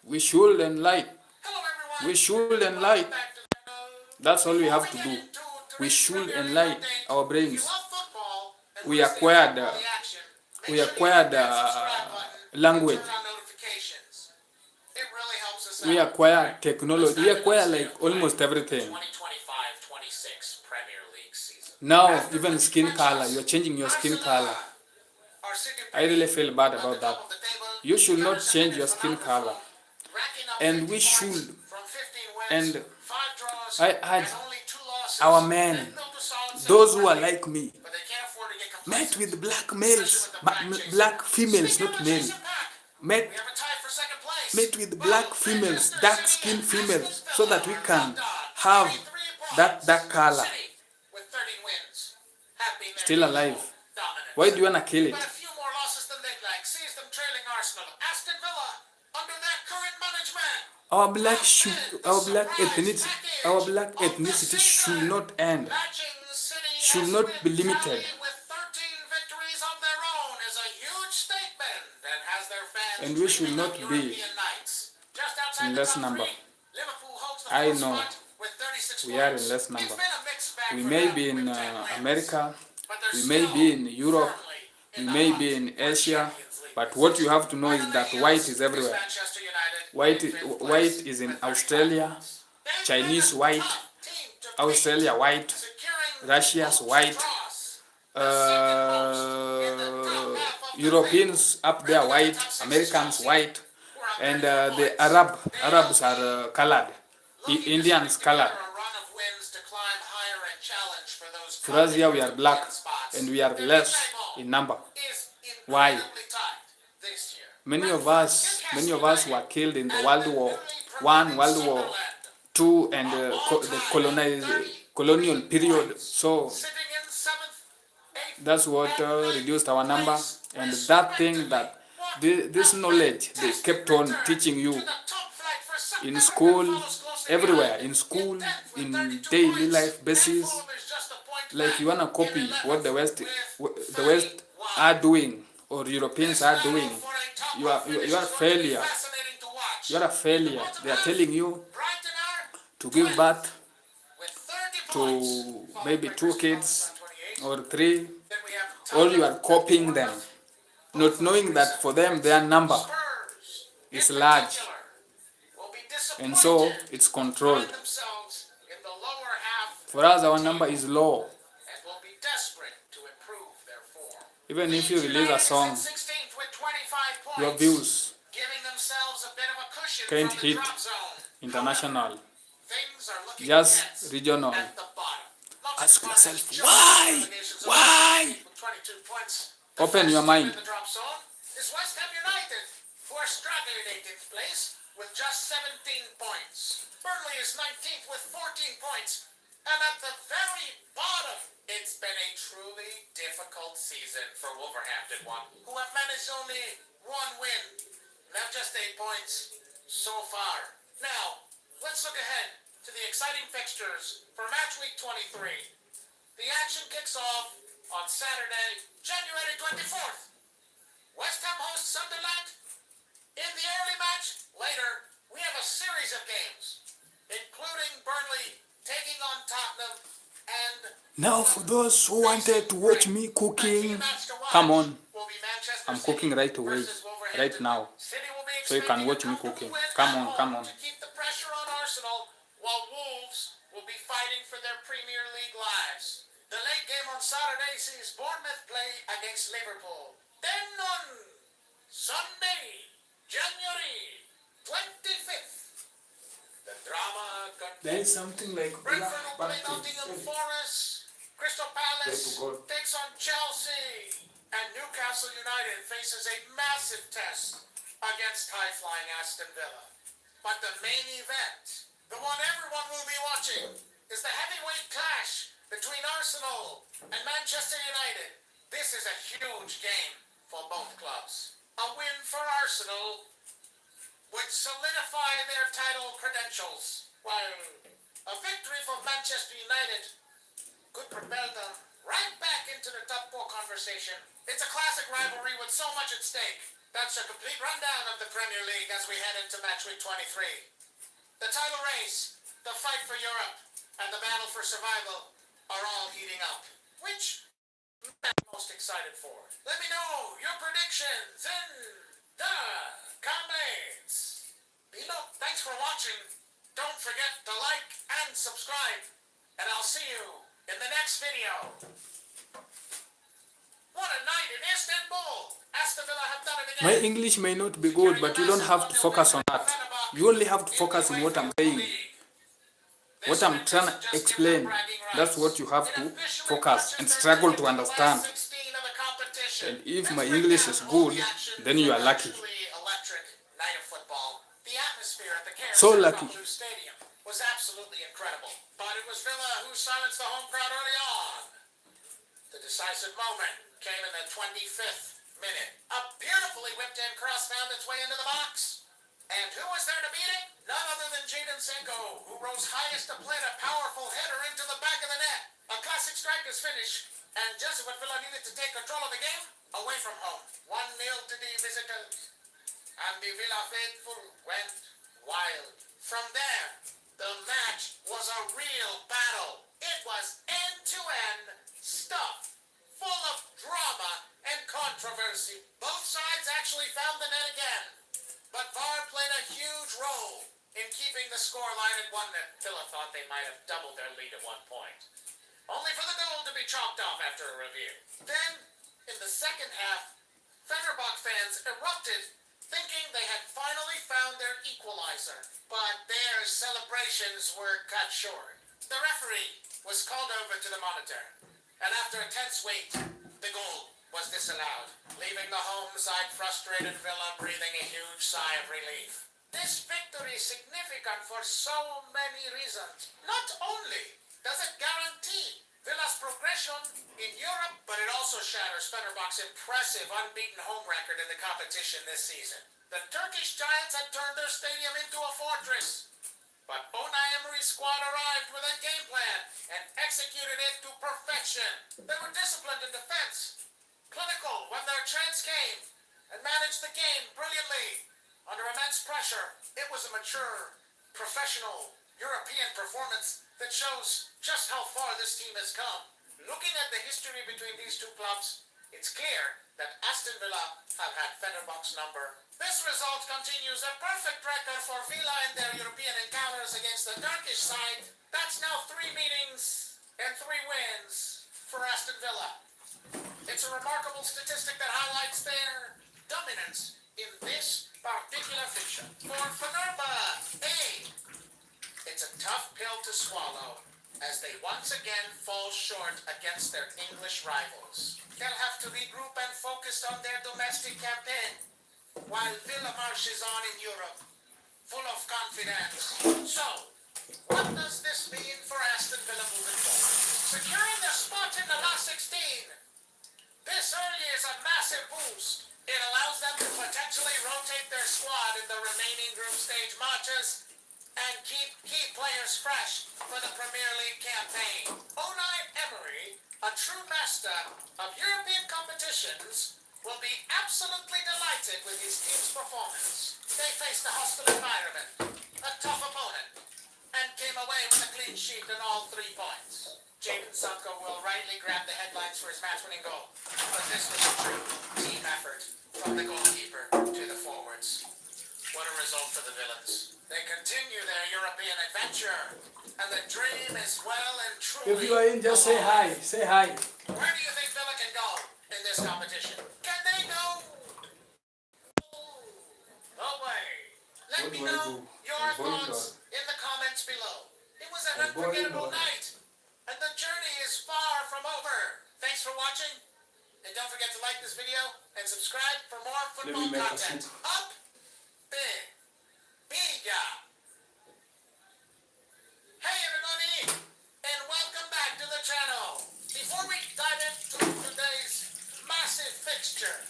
We should enlighten. Hello everyone. We should Welcome enlighten. back to the show. That's all we have to Before do. we get into We today's should Premier League enlighten update, our if brains. you love football and We wanna stay acquired, up on the action, make we sure you acquired, hit that subscribe button language. and turn on notifications. It really helps us We out. acquire technology. We acquire like Let's dive into almost the everything. 2025-26 Premier League season. Now even skin color, you're changing your skin color. Our second I really feel bad at the about top that. of the table, You should not Gunnar change Sanders your skin from color. racking up And 50 we points should. from 15 wins, And 5 draws, I and urge only 2 losses. our men, They've built a solid those who are second like me, but they can't afford to get met complacent. with black males, black females, Speaking not of men. chasing back, Met we have a tie for second place. met with Both black Manchester females, City dark and skinned Aston females, Villa so that we are can locked on have 33 that points. dark color. City with 13 wins have been their Still usual alive. dominance. Why do you wanna kill it? But a few more losses than they'd like sees them trailing Arsenal. Aston Villa under their current management. Our black ethnicity should not end. Matching City Should as not with be limited. tally with 13 victories of their own is a huge statement and has their fans And we should dreaming not of be European nights. Just outside in the less top number. 3, Liverpool holds the I full know spot with 36 we are in points. less It's number. been a mixed bag We for may them be in with 10 wins, America, but they're we may still be in Europe, firmly we in the may hunt be in for Asia, Champions League. but what you have to know is that white is everywhere. Manchester United White, in fifth place white is in with 35 Australia, points. They've Chinese been a white, tough team to beat, Australia white, securing Russia's most white, draws. Europeans up there white, Americans white, and the Arabs are colored, Indians colored. For us here we are black and we are less in number. Why? Many of us were killed in the World War I, World War II, and the colonial period. So that's what reduced our number. And that thing that this knowledge they kept on teaching you in school, everywhere, in school, in daily life basis. Like you wanna copy what the West are doing or Europeans are doing. You are a failure. You are a failure. They are telling you to give birth to maybe 2 kids or 3, or you are copying them, not knowing that for them their number is large, and so it's controlled. For us, our number is low. Even if you release a song, your views can't hit international, just regional. Ask yourself, why? Why? Open your mind. Is West Ham United, who are struggling in 18th place with just 17 points. Burnley is 19th with 14 points. And at the very bottom, it's been a truly difficult season for Wolverhampton, who have managed only 1 win. They have just 8 points so far. Now, let's look ahead to the exciting fixtures for match week 23. The action kicks off on Saturday, January 24th. West Ham hosts Sunderland. In the early match, later, we have a series of games, including Burnley taking on Tottenham and... Now for those who wanted to watch me cooking, come on. I'm cooking right away, right now. So you can watch me cooking. Come on, come on. To keep the pressure on Arsenal, while Wolves will be fighting for their Premier League lives. The late game on Saturday sees Bournemouth play against Liverpool. Then on Sunday, January 25th, the drama continues. There is something like Brentford will play Nottingham Forest. Crystal Palace takes on Chelsea. And Newcastle United faces a massive test against high-flying Aston Villa. But the main event, the one everyone will be watching, is the heavyweight clash between Arsenal and Manchester United. This is a huge game for both clubs. A win for Arsenal would solidify their title credentials, while a victory for Manchester United could propel them right back into the top 4 conversation. It's a classic rivalry with so much at stake. That's a complete rundown of the Premier League as we head into match week 23. The title race, the fight for Europe, and the battle for survival are all heating up. Which man most excited for? Let me know your predictions in the comments below. Thanks for watching. Don't forget to like and subscribe, and I'll see you in the next video. What a night in Istanbul! Aston Villa have done it again. My English may not be good, but you don't have to focus on that. You only have to focus on what I'm saying. What I'm trying to explain, that's what you have to focus and struggle to understand. And if my English is good, then you are lucky. So lucky. Was absolutely incredible, but it was Villa who silenced the home crowd early on. The decisive moment came in the 25th minute. A beautifully whipped in cross found its way into the box. And who was there to beat it? None other than Jadon Sancho, who rose highest to play a powerful header into the back of the net. A classic striker's finish, and just what Villa needed to take control of the game away from home. 1-0 to the visitors. And the Villa faithful went wild. From there, the match was a real battle. It was end-to-end stuff, full of drama and controversy. Both sides actually found the net again, but VAR played a huge role in keeping the scoreline at 1-0. Villa thought they might have doubled their lead at one point, only for the goal to be chalked off after a review. Then, in the second half, Fenerbahce fans erupted, thinking they had finally found their equalizer, but their celebrations were cut short. The referee was called over to the monitor, and after a tense wait, the goal was disallowed, leaving the home side frustrated Villa breathing a huge sigh of relief. This victory is significant for so many reasons. Not only does it guarantee Villa's progression in Europe, but it also shatters Fenerbahce's impressive unbeaten home record in the competition this season. The Turkish Giants had turned their stadium into a fortress. But Unai Emery's squad arrived with a game plan and executed it to perfection. They were disciplined in defense, clinical when their chance came, and managed the game brilliantly. Under immense pressure, it was a mature, professional, European performance that shows just how far this team has come. Looking at the history between these two clubs, it's clear that Aston Villa have had Fenerbahce's number. This result continues a perfect record for Villa in their European encounters against the Turkish side. That's now 3 meetings and 3 wins for Aston Villa. It's a remarkable statistic that highlights their dominance in this particular fixture. For Fenerbahce, it's a tough pill to swallow as they once again fall short against their English rivals. They'll have to regroup and focus on their domestic campaign while Villa marches on in Europe, full of confidence. So, what does this mean for Aston Villa moving forward? Securing their spot in the last 16 this early is a massive boost. It allows them to potentially rotate their squad in the remaining group stage matches and keep key players fresh for the Premier League campaign. Unai Emery, a true master of European competitions, will be absolutely delighted with his team's performance. They faced a hostile environment, a tough opponent, and came away with a clean sheet and all 3 points. Jadon Sancho will rightly grab the headlines for his match-winning goal, but this was a true team effort from the goalkeeper to the forwards. What a result for the Villains. They continue their European adventure, and the dream is well and truly If you are in, just say hi. Say hi. Where do you think Villa can go in this competition? Can they go? No way. Let me know your thoughts in the comments below. It was an unforgettable night, and the journey is far from over. Thanks for watching, and don't forget to like this video and subscribe for more football make a content. soup. Up, big, biga. Hey everybody, and welcome back to the channel. Before we dive into today's massive fixture,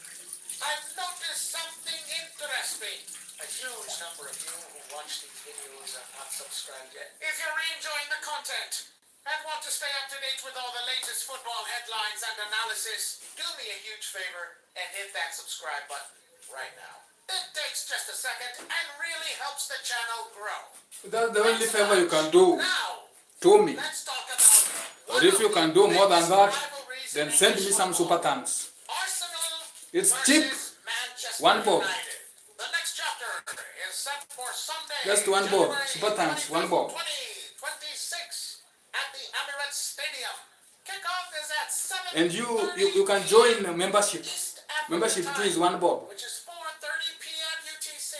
I've noticed something interesting. A huge number of you who watch these videos are not subscribed yet. If you're really enjoying the content and want to stay up to date with all the latest football headlines and analysis, do me a huge favor and hit that subscribe button right now. It takes just a second and really helps the channel grow. That's the only favor you can do Now, to me. let's talk about Or if you can do more than that, rivalries then in send me English some football. super thanks. Arsenal It's versus cheap. Manchester One bob. United. The next chapter is set for Sunday. Just one bob. January Super thanks. One bob. 2026 at the Emirates Stadium. Kickoff is at 7:30 And you can join the membership. East African Membership time, fee is 1 bob. which is 4:30 p.m. UTC.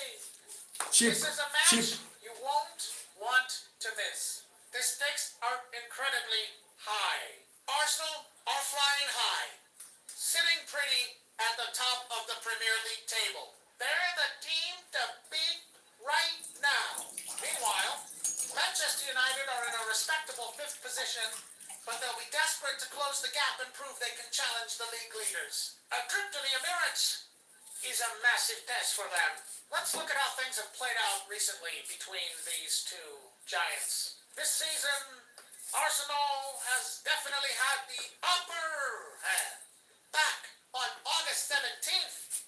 Cheap. This is a match Cheap. you won't want to miss. The stakes are incredibly high. Arsenal are flying high, sitting pretty at the top of the Premier League table. They're the team to beat right now. Meanwhile, Manchester United are in a respectable 5th position, but they'll be desperate to close the gap and prove they can challenge the league leaders. A trip to the Emirates is a massive test for them. Let's look at how things have played out recently between these two giants. This season, Arsenal has definitely had the upper hand. Back on August 17th,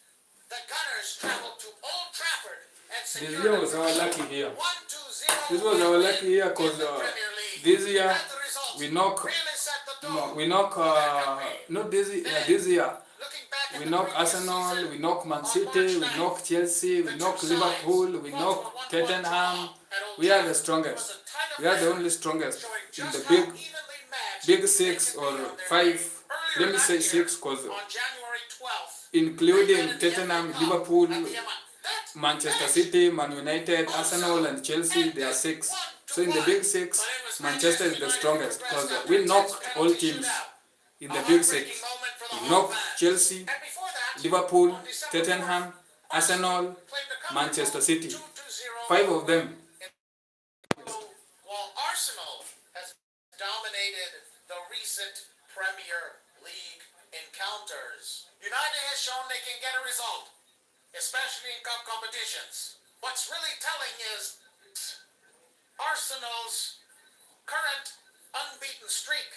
the Gunners traveled to Old Trafford and This secured year was our lucky year. 1-0 This was our lucky year because in the Premier League. this year And the result we knock, really set the no, tone we knock, for their campaign. not this year. Looking back at We the knock previous Arsenal, season, we knock Man on City, we March 9th, knock Chelsea, we the knock two Liverpool, sides we fought knock to a 1-1 Tottenham. draw at Old We are the Trafford. strongest. It was a tight We are the affair, only strongest showing in just the how big evenly matched big they 6 can or be on their 5. day. Earlier Let me that say year, 6 because on January 12th, including they played in the Tottenham, FA Cup Liverpool, at the Emirates. That Manchester match City, Man United, Arsenal and Chelsea, they are 6. So in the big 6, Manchester is the strongest because we knock all teams in the big 6. We knock Chelsea, Liverpool, Tottenham, Arsenal, Manchester City. 5 of them. While Arsenal has dominated the recent Premier League encounters, United has shown they can get a result, especially in cup competitions. What's really telling is Arsenal's current unbeaten streak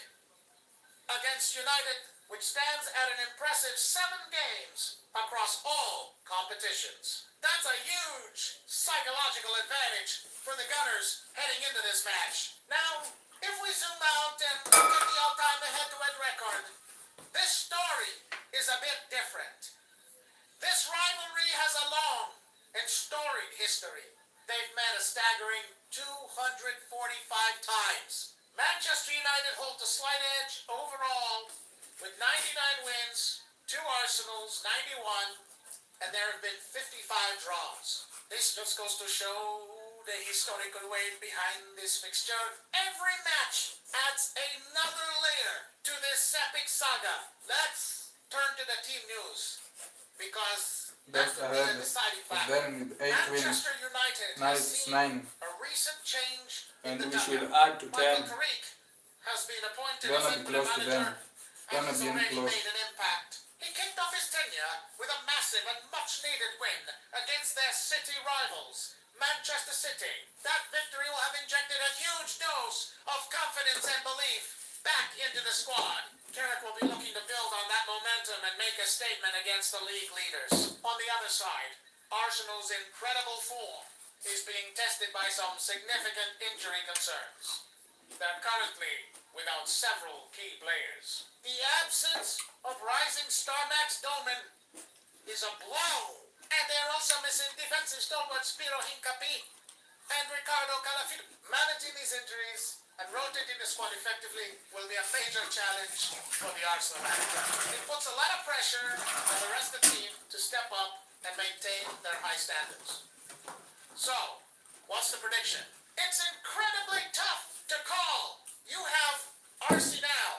against United, which stands at an impressive 7 games across all competitions. That's a huge psychological advantage for the Gunners heading into this match. Now, if we zoom out and look at the all-time head-to-head record, this story is a bit different. This rivalry has a long and storied history. They've met a staggering 245 times. Manchester United hold the slight edge overall with 99 wins, 2 Arsenals, 91, and there have been 55 draws. This just goes to show the historical weight behind this fixture. Every match adds another layer to this epic saga. Let's turn to the team news, because that That's could be ahead. the deciding It's factor. then with 8 wins. Manchester United Now has it's seen 9. a recent change in And the we should dugout. add to Michael 10. Carrick has been appointed Gonna as be interim close to manager, them. and Gonna he's be already close. made an impact. He kicked off his tenure with a massive and much-needed win against their city rivals, Manchester City. That victory will have injected a huge dose of confidence and belief back into the squad. Carrick will be looking to build on that momentum and make a statement against the league leaders. On the other side, Arsenal's incredible form is being tested by some significant injury concerns. They're currently without several key players. The absence of rising star Max Doman is a blow. And they're also missing defensive stalwart Spiro Hincapié and Ricardo Calafiore. Managing these injuries and rotating the squad effectively will be a major challenge for the Arsenal manager. It puts a lot of pressure on the rest of the team to step up and maintain their high standards. So, what's the prediction? It's incredibly tough to call. You have Arsenal,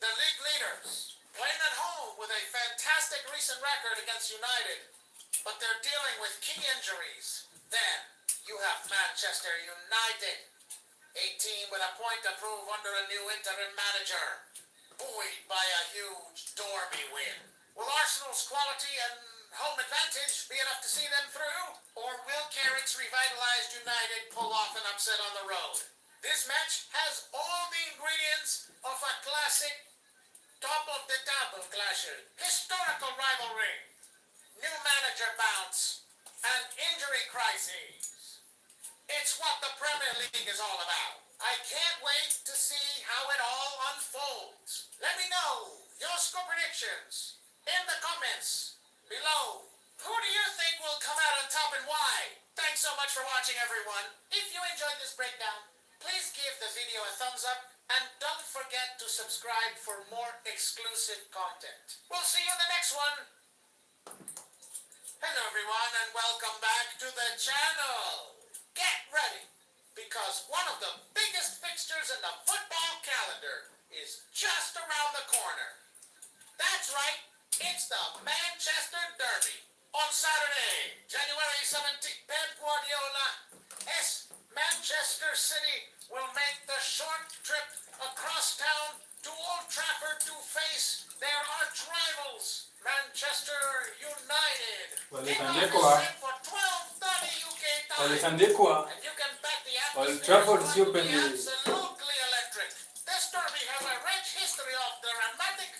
the league leaders, playing at home with a fantastic recent record against United, but they're dealing with key injuries. Then you have Manchester United, a team with a point to prove under a new interim manager, buoyed by a huge Derby win. Will Arsenal's quality and home advantage be enough to see them through? Or will Carrick's revitalized United pull off an upset on the road? This match has all the ingredients of a classic top-of-the-table clasher. Historical rivalry, new manager bounce, and injury crises. It's what the Premier League is all about. I can't wait to see how it all unfolds. Let me know your score predictions in the comments below. Who do you think will come out on top and why? Thanks so much for watching, everyone. If you enjoyed this breakdown, please give the video a thumbs up and don't forget to subscribe for more exclusive content. We'll see you in the next one. Hello everyone and welcome back to the channel. Get ready, because one of the biggest fixtures in the football calendar is just around the corner. That's right, it's the Manchester Derby. On Saturday, January 17th, Pep Guardiola, Manchester City will make the short trip across town to Old Trafford to face their arch rivals, Manchester United. Waliandikwa. For 12:30 UK time. Waliandikwa. And you can bet the Old atmosphere Trafford is sio going to be penye. absolutely electric. This derby has a rich history of dramatic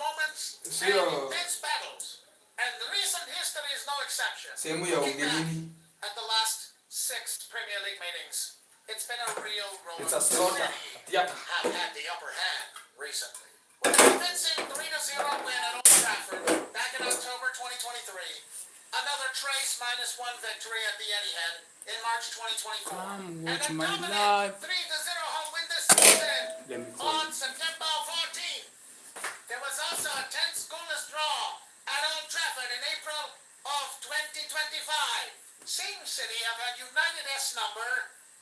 moments Sio. and intense battles. And the recent history is no exception. Sehemu ya Looking back ugenini. at the last 6 Premier League meetings, it's been a real roller It's a coaster. slaughter. Theater. Have had the upper hand recently. With a convincing 3-0 win at Old Trafford back in October 2023, another Trace -1 victory at the Etihad in March 2024, Come and watch a my dominant live. 3-0 home win this season Let me call on you. September 14th. There was also a tense goalless draw at Old Trafford in April of 2025. Same City have had United's number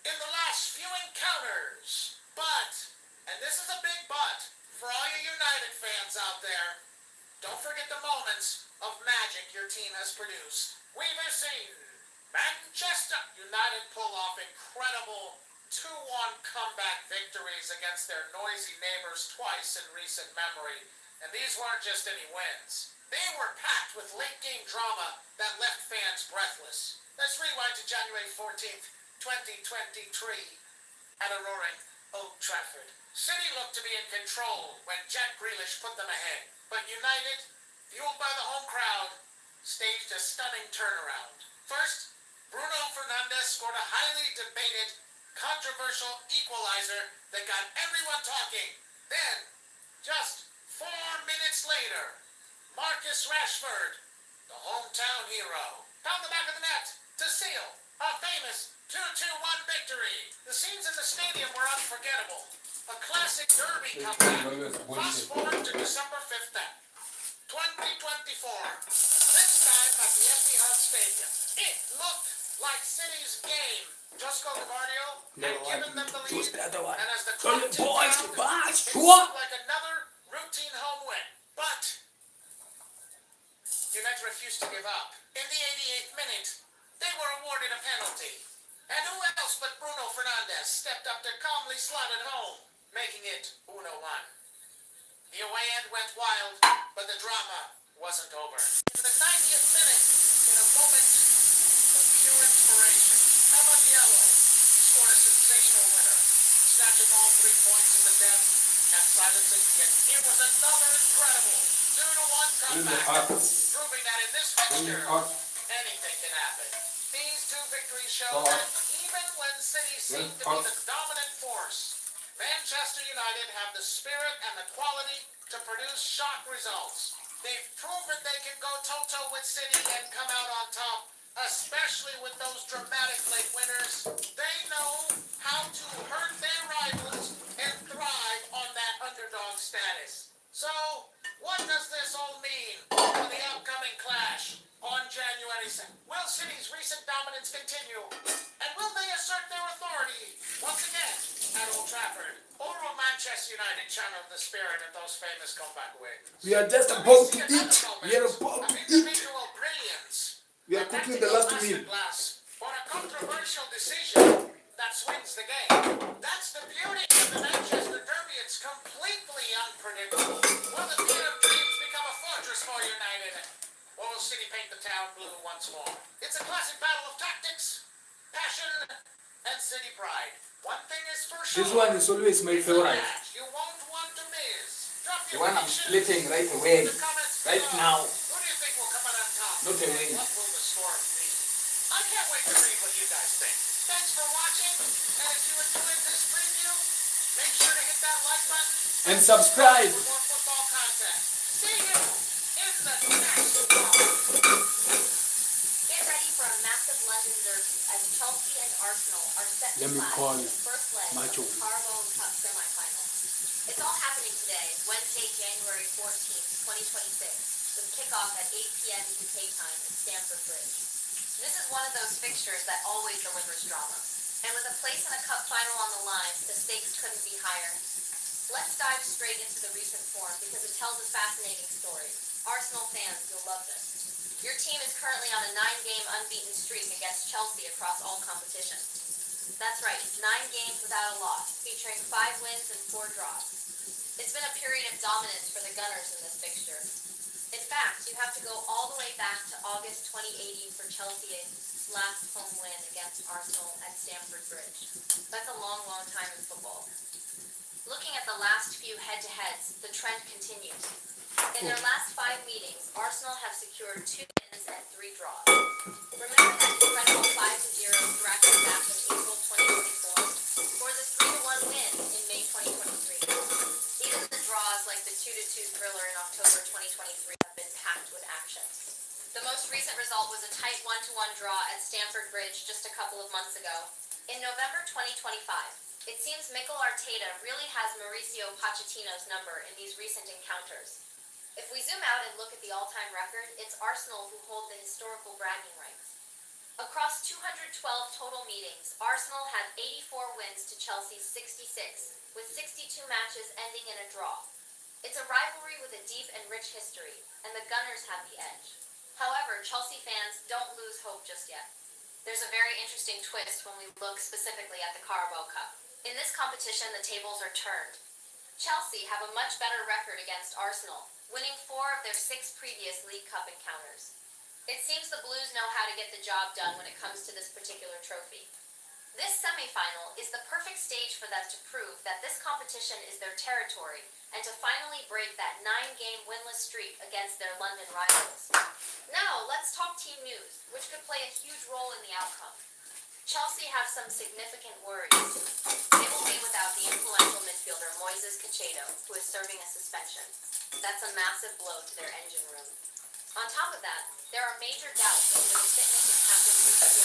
in the last few encounters. But, and this is a big but, for all you United fans out there, don't forget the moments of magic your team has produced. We've seen Manchester United pull off incredible 2-1 comeback victories against their noisy neighbors twice in recent memory. And these weren't just any wins. They were packed with late-game drama that left fans breathless. Let's rewind to January 14th, 2023. at a roaring Old Trafford. City looked to be in control when Jack Grealish put them ahead, but United, fueled by the home crowd, staged a stunning turnaround. First, Bruno Fernandes scored a highly debated, controversial equalizer that got everyone talking. Then, just 4 minutes later, Marcus Rashford, the hometown hero, found the back of the net to seal a famous 2-2-1 victory. The scenes in the stadium were unforgettable. A classic derby comeback. Fast forward to December 5th then. 2024. This time at the Etihad Stadium. It looked like City's game. Josko Guardiola had given them the lead, and as the clock ticked down, it seemed like another routine home win. But United refused to give up. In the 88th minute, they were awarded a penalty. And who else but Bruno Fernandes stepped up to calmly slot it home, making it 1-1. The away end went wild, but the drama wasn't over. In the 90th minute, in a moment of pure inspiration, Amad Diallo scored a sensational winner, snatching all 3 points in the death and silencing the end. It was another incredible 2-1 comeback, proving that in this fixture, anything can happen. These two victories show that even when City seemed to be the dominant force, Manchester United have the spirit and the quality to produce shock results. They've proven they can go toe-toe with City and come out on top, especially with those dramatic late winners. They know how to hurt their rivals and thrive on that underdog status. So, what does this all mean for the upcoming clash on January 2nd? Will City's recent dominance continue? And will they assert their authority once again at Old Trafford? Or will Manchester United channel the spirit of those famous comeback wins? We are just Will about we to see eat. another We are moment about of to eat. individual brilliance? We are cooking the last meal. Masterclass or a controversial decision that swings the game. That's the beauty of the Manchester Derby. It's completely unpredictable. Will the theatre of dreams become a fortress for United? Or will City paint the town blue once more? It's a classic battle of tactics, passion, and city pride. One thing is for sure. This one is always my it's a favorite. match you won't want to miss. Drop The your one I'm predictions splitting right in away. the comments Right now. below. Who do you think will come out on top? Not away. And what will the score be? I can't wait to read what you guys think. Thanks for watching, and if you enjoyed this preview, make sure to hit that like button And subscribe. for more football content. See you in the next one. Get ready for a massive London derby as Chelsea and Arsenal are set to Let me clash call in it the first leg of Macho. the Carabao Cup semi-final. It's all happening today, Wednesday, January 14th, 2026, with kickoff at 8 p.m. UK time at Stamford Bridge. This is one of those fixtures that always delivers drama. And with a place in a cup final on the line, the stakes couldn't be higher. Let's dive straight into the recent form because it tells a fascinating story. Arsenal fans, you'll love this. Your team is currently on a 9-game unbeaten streak against Chelsea across all competitions. That's right, 9 games without a loss, featuring 5 wins and 4 draws. It's been a period of dominance for the Gunners in this fixture. In fact, you have to go all the way back to August 2018 for Chelsea's last home win against Arsenal at Stamford Bridge. That's a long, long time in football. Looking at the last few head-to-heads, the trend continues. In their last 5 meetings, Arsenal have secured 2 wins and 3 draws. Remember that incredible 5-0 thrashing back in April 2024, or the 3-1 win in May 2023. Even the draws like the 2-2 thriller in October 2023 have been packed with action. The most recent result was a tight 1-1 draw at Stamford Bridge just a couple of months ago. In November 2025, it seems Mikel Arteta really has Mauricio Pochettino's number in these recent encounters. If we zoom out and look at the all-time record, it's Arsenal who hold the historical bragging rights. Across 212 total meetings, Arsenal had 84 wins to Chelsea's 66, with 62 matches ending in a draw. It's a rivalry with a deep and rich history, and the Gunners have the edge. However, Chelsea fans don't lose hope just yet. There's a very interesting twist when we look specifically at the Carabao Cup. In this competition, the tables are turned. Chelsea have a much better record against Arsenal, winning 4 of their 6 previous League Cup encounters. It seems the Blues know how to get the job done when it comes to this particular trophy. This semi-final is the perfect stage for them to prove that this competition is their territory and to finally break that 9-game winless streak against their London rivals. Now, let's talk team news, which could play a huge role in the outcome. Chelsea have some significant worries. They will be without the influential midfielder Moises Caicedo, who is serving a suspension. That's a massive blow to their engine room. On top of that, there are major doubts over the fitness of captain Luis Diaz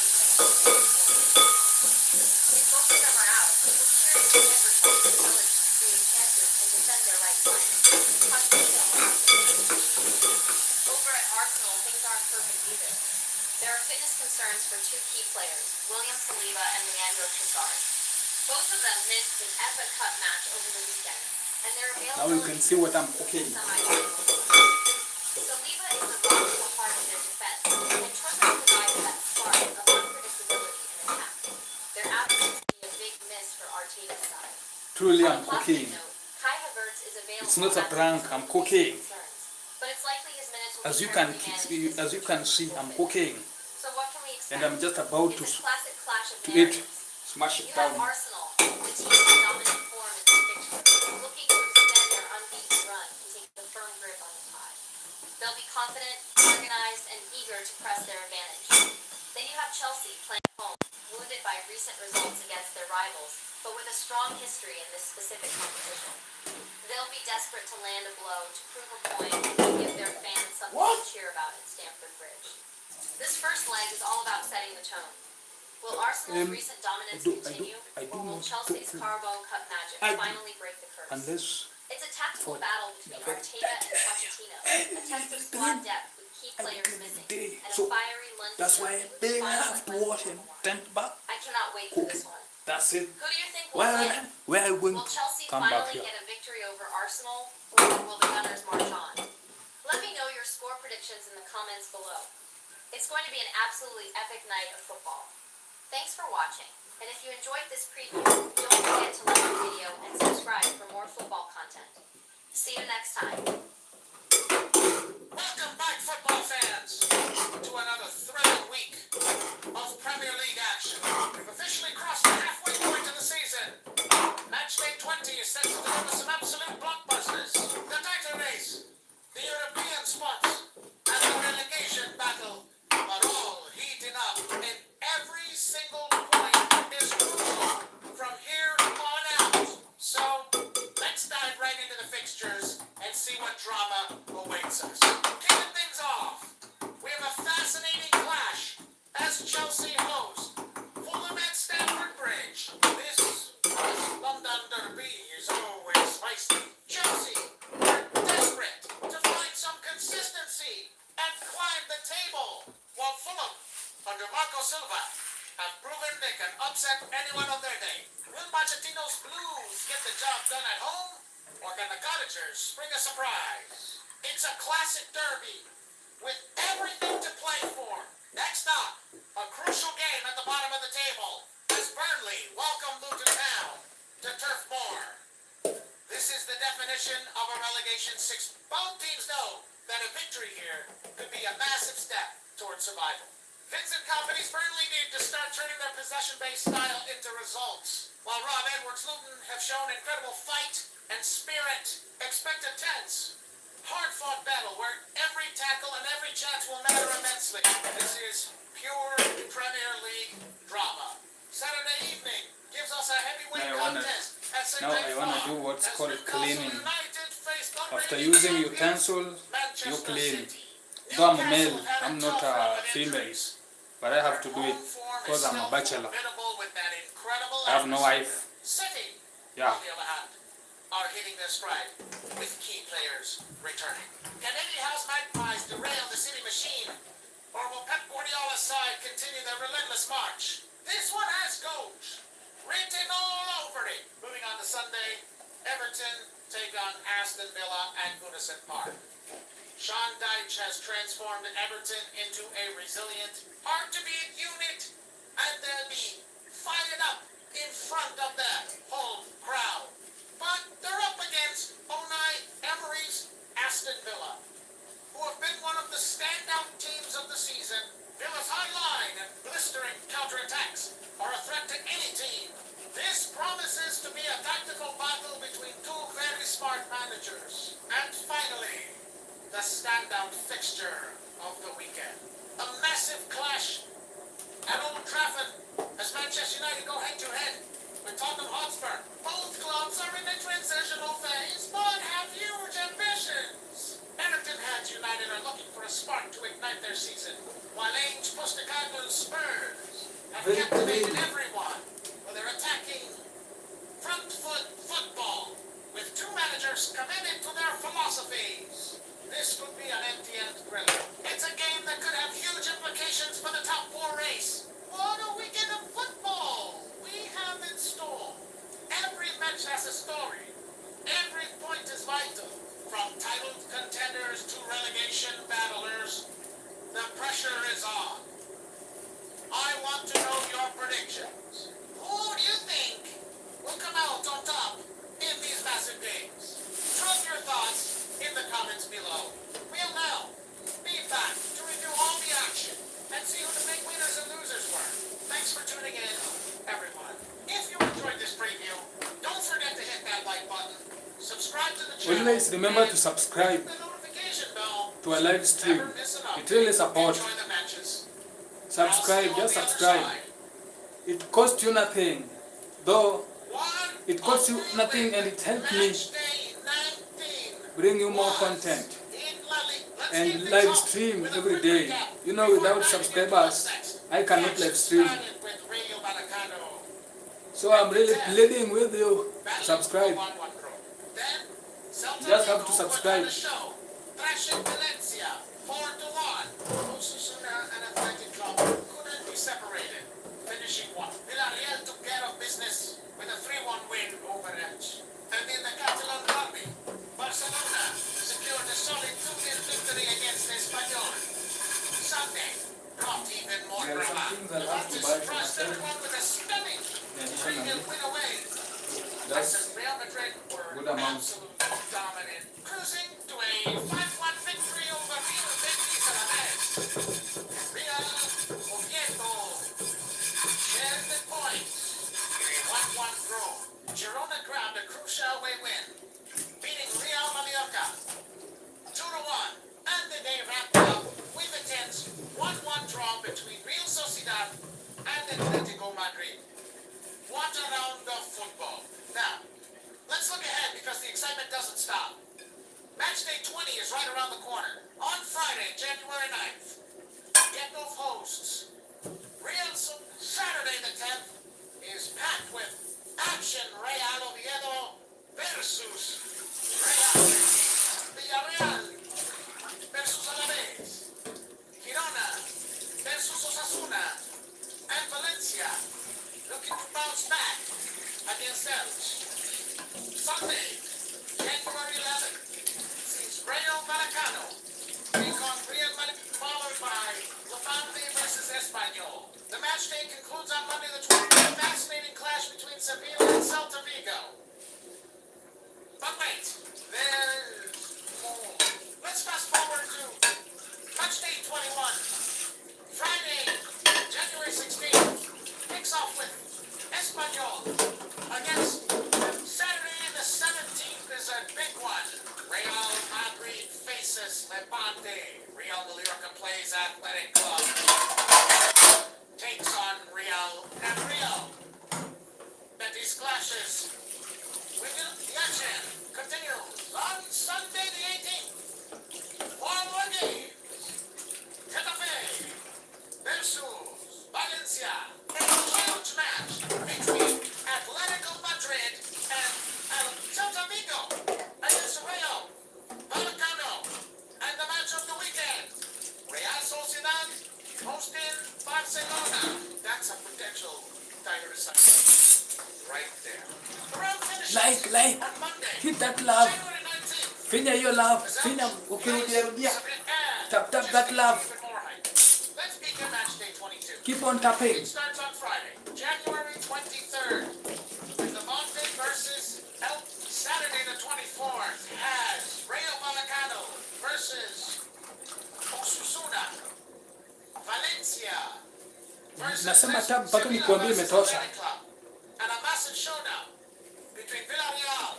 and if both of them are out, it will seriously hamper Chelsea's ability to create chances and defend their right flank. Pochettino will have to fix this issue. Over at Arsenal, things aren't perfect either. There are fitness concerns for two key players, William Saliba and Leandro Trossard. Both of them missed an FA Cup match over the weekend, and their Now you can see what I'm cooking. Saliba is the rock to the heart of their defense, and Trossard provides that spark of unpredictability in attack. Their absence will be a big miss for Arteta's side. Truly On I'm a positive cooking. note, Kai Havertz is available. It's not a as prank, a I'm cooking. concerns, but it's likely his minutes will As be you can carefully managed as you can see, I'm cooking, So what can we expect? and I'm just about It's to a classic clash of eat. narratives. Smash You it have down. Arsenal, the team in dominant form in this fixture, looking to extend their unbeaten run and take a firm grip on the tie. They'll be confident, organized, and eager to press their advantage. Then you have Chelsea playing home, wounded by recent results against their rivals, but with a strong history in this specific competition. They'll be desperate to land a blow to prove a point and give their fans something to cheer about at Stamford Bridge. This first leg is all about setting the tone. Will Arsenal's recent dominance continue, or will Chelsea's Carabao Cup magic finally break the curse? Unless It's a tactical battle between Arteta and Pochettino, a test of squad depth with key players missing, and a fiery London that's why derby with they final have to Wednesday watch him. morning. Then back. I cannot wait for this one. That's it. Who do you think will win? Where I went. Will Chelsea Come back finally here. get a victory over Arsenal, or will the Gunners march on? Let me know your score predictions in the comments below. It's going to be an absolutely epic night of football. Thanks for watching, and if you enjoyed this preview, don't forget to like the video and subscribe for more football content. See you next time. Welcome back, football fans, to another thrilling week of Premier League action. We've officially crossed the halfway point of the season. Match day 20 is set to deliver some absolute blockbusters. The title race, the European spots, and the relegation battle are all heating up, and every single point is crucial from here on out. So, let's dive right into the fixtures and see what drama awaits us. Kicking things off, we have a fascinating clash as Chelsea host Fulham at Stamford Bridge. This London derby is always spicy. Chelsea are desperate to find some consistency and climb the table, while Fulham, under Marco Silva, have proven they can upset anyone on their day. Will Pochettino's Blues get the job done at home, or can the Cottagers bring a surprise? It's a classic derby with everything to play for. Next up, a crucial game at the bottom of the table as Burnley welcome Luton Town to Turf Moor. This is the definition of a relegation six. Both teams know that a victory here could be a massive step towards survival. Vincent Kompany's Burnley need to start turning their possession-based style into results, while Rob Edwards' Luton have shown incredible fight and spirit. Expect a tense, hard-fought battle where every tackle and every chance will matter immensely. This is pure Premier League drama. Saturday evening gives us a heavyweight contest at St. Now I wanna do what's called cleaning. After using utensil, you clean. Though I'm a male, I'm not a female, but I have to do it because I'm a bachelor. I have no wife. City, Yeah. on the other hand, are hitting their stride with key players returning. Can Eddie Howe's Magpies derail the City machine, or will Pep Guardiola's side continue their relentless march? This one has goals written all over it. Moving on to Sunday, Everton take on Aston Villa at Goodison Park. Sean Dyche has transformed Everton into a resilient, hard-to-beat unit, and they'll be fired up in front of the home crowd. But they're up against Unai Emery's Aston Villa, who have been one of the standout teams of the season. Villa's high line and blistering counterattacks are a threat to any managers. And finally, the standout fixture of the weekend. A massive clash at Old Trafford as Manchester United go head-to-head with Tottenham Hotspur. Both clubs are in a transitional phase, but have huge ambitions. Everton Heads United are looking for a spark to ignite their season, while Ange Postecoglou's Spurs have captivated everyone with their attacking front foot football, with two managers committed to their philosophies. This could be an empty-end thriller. It's a game that could have huge implications for the top four race. What a weekend of football we have in store. Every match has a story. Every point is vital. From titled contenders to relegation battlers, the pressure is on. I want to know your predictions. Who do you think will come out on top in these massive games? Drop your thoughts in the comments below. We'll now be back to review all the action and see who the big winners and losers were. Thanks for tuning in, everyone. If you enjoyed this preview, don't forget to hit that like button. Subscribe to the channel. Always remember to subscribe and the notification bell. to a live stream. Never miss an It really update. supports. Enjoy the matches. Subscribe, I'll just see you on the other subscribe. side. It costs you nothing, though One it costs you of nothing the and it helps me match day 19 bring you more was content in La Liga. Let's and keep things live up stream with a every quick day. recap You know, before without diving into subscribers, what's next. I cannot Action live stream. started with Rayo Vallecano. So I'm really pleading with you, subscribe. 1-1 draw. Then, Celta Just have to Vigo subscribe. put on the show. Thrashing Valencia 4-1. Osasuna and Athletic Club couldn't be separated, finishing 1. Villarreal took care of business with a 3-1 win over Elche. And in the Catalan derby, Barcelona secured a solid 2-0 victory against Espanyol. Sunday brought even more There are some drama. things I'll have to Levante buy for surprised myself. everyone with a stunning Additionally, 3-0 win away. that's Real Madrid were good amount. absolutely dominant, cruising to a 5-1 victory over Real Betis Alaves. Real Oviedo shared the points in a 1-1 draw. Girona grabbed a crucial away win, beating Real Mallorca 2-1, and the day wrapped up with a tense 1-1 draw between Real Sociedad and Atletico Madrid. What a round of football. Now, let's look ahead because the excitement doesn't stop. Match day 20 is right around the corner. On Friday, January 9th, Getafe hosts. Saturday the 10th is packed with action. Real Oviedo versus Real. Villarreal versus Alaves. Girona versus Osasuna. And Valencia looking to bounce back against Elche. Sunday, January 11th, sees Rayo Vallecano take on Real Madrid, followed by Levante versus Espanyol. The match day concludes on Monday the 20th, a fascinating clash between Sevilla and Celta Vigo. But wait, there's more. Let's fast forward to match day 21. Friday, January 16th, kicks off with Espanyol against Saturday the 17th is a big one. Real Madrid faces Levante. Real Mallorca plays Athletic Club. Takes on Real and Real. Betis clashes. The action continues on Sunday the 18th. One more game. Getafe versus Valencia. A huge match between Atletico Madrid and Celta Vigo against Rayo Vallecano. And the match of the weekend, Real Sociedad hosting Barcelona. That's a potential title assignment right there. The round finishes like, on Monday, hit that love. January 19th. Finya your love, finya ukirudia. Tap that love. Let's begin match day 22. Keep on tapping. It starts on Friday, January 23rd, with Levante versus Saturday the 24th has Rayo Vallecano versus Osasuna. Valencia versus Nasema Sevilla tap mpaka nikuambie versus imetosha. Athletic Club. And a massive showdown between Villarreal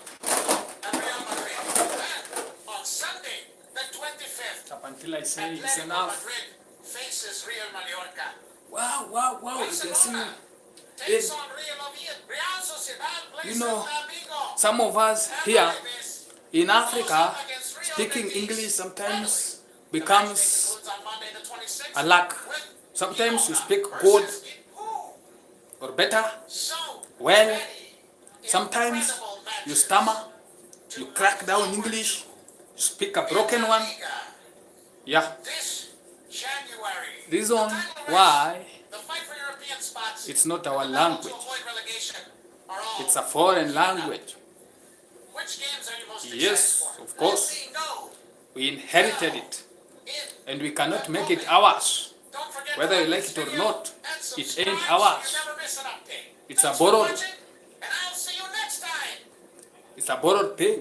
and Real Madrid. Then, on Sunday, the 25th, Up until I say it's Atletico enough. Madrid faces Real Mallorca. Wow, wow, wow. You can see, Barcelona takes on Real Oviedo. Real Sociedad plays You know, Celta Vigo. some of us And here Betis in goes Africa, up against Real speaking Betis. English sometimes Finally, becomes the match concludes on Monday the 26th a lack. with Sometimes you Girona speak versus good Ipu. or better. So Well, many sometimes incredible you matches stammer, to you look crack down forward English, to you speak a in broken La one. Liga Yeah, this January. reason The title race, why the fight for European spots, it's not and our the battle language. to avoid relegation are all It's a foreign heating up. language. Which games are you most Yes, excited for? of course. Let me know. We inherited it In and we cannot the make it comment. ours. Don't forget Whether to you like this it or video not, and it subscribe ain't so ours. you never miss an update. It's Thanks a for borrowed- watching, and I'll see you next time. It's a borrowed thing.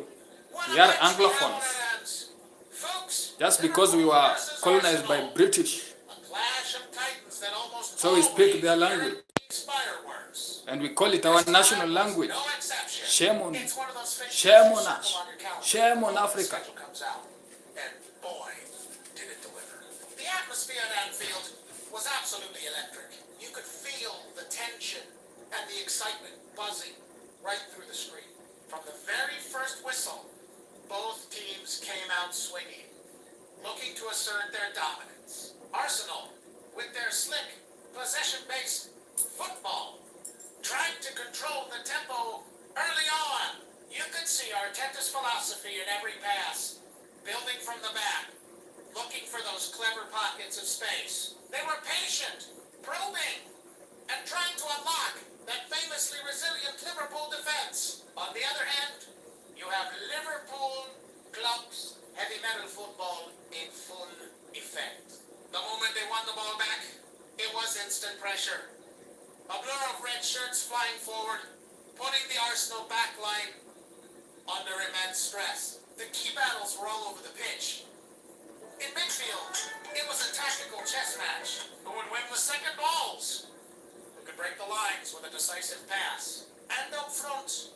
What We a are match we have on Anglophones. our hands. Folks, Just because we Liverpool were versus colonized by Arsenal. British, A clash of titans that almost so we speak their always language. guarantees fireworks. And we call it our This national time was language. No exception. Shame on you. It's one of those fixtures Shame you on circle us. on your calendar Shame on when the Africa. schedule comes out. And boy, did it deliver. The atmosphere at Anfield was absolutely electric. You could feel the tension and the excitement buzzing right through the screen. From the very first whistle, both teams came out swinging, looking to assert their dominance. Arsenal, with their slick, possession-based football, tried to control the tempo early on. You could see Arteta's philosophy in every pass, building from the back, looking for those clever pockets of space. They were patient, probing, and trying to unlock that famously resilient Liverpool defense. On the other hand, you have Liverpool club's heavy metal football in full effect. The moment they won the ball back, it was instant pressure. A blur of red shirts flying forward, putting the Arsenal back line under immense stress. The key battles were all over the pitch. In midfield, it was a tactical chess match. Who would win the second balls? Who could break the lines with a decisive pass? And up front,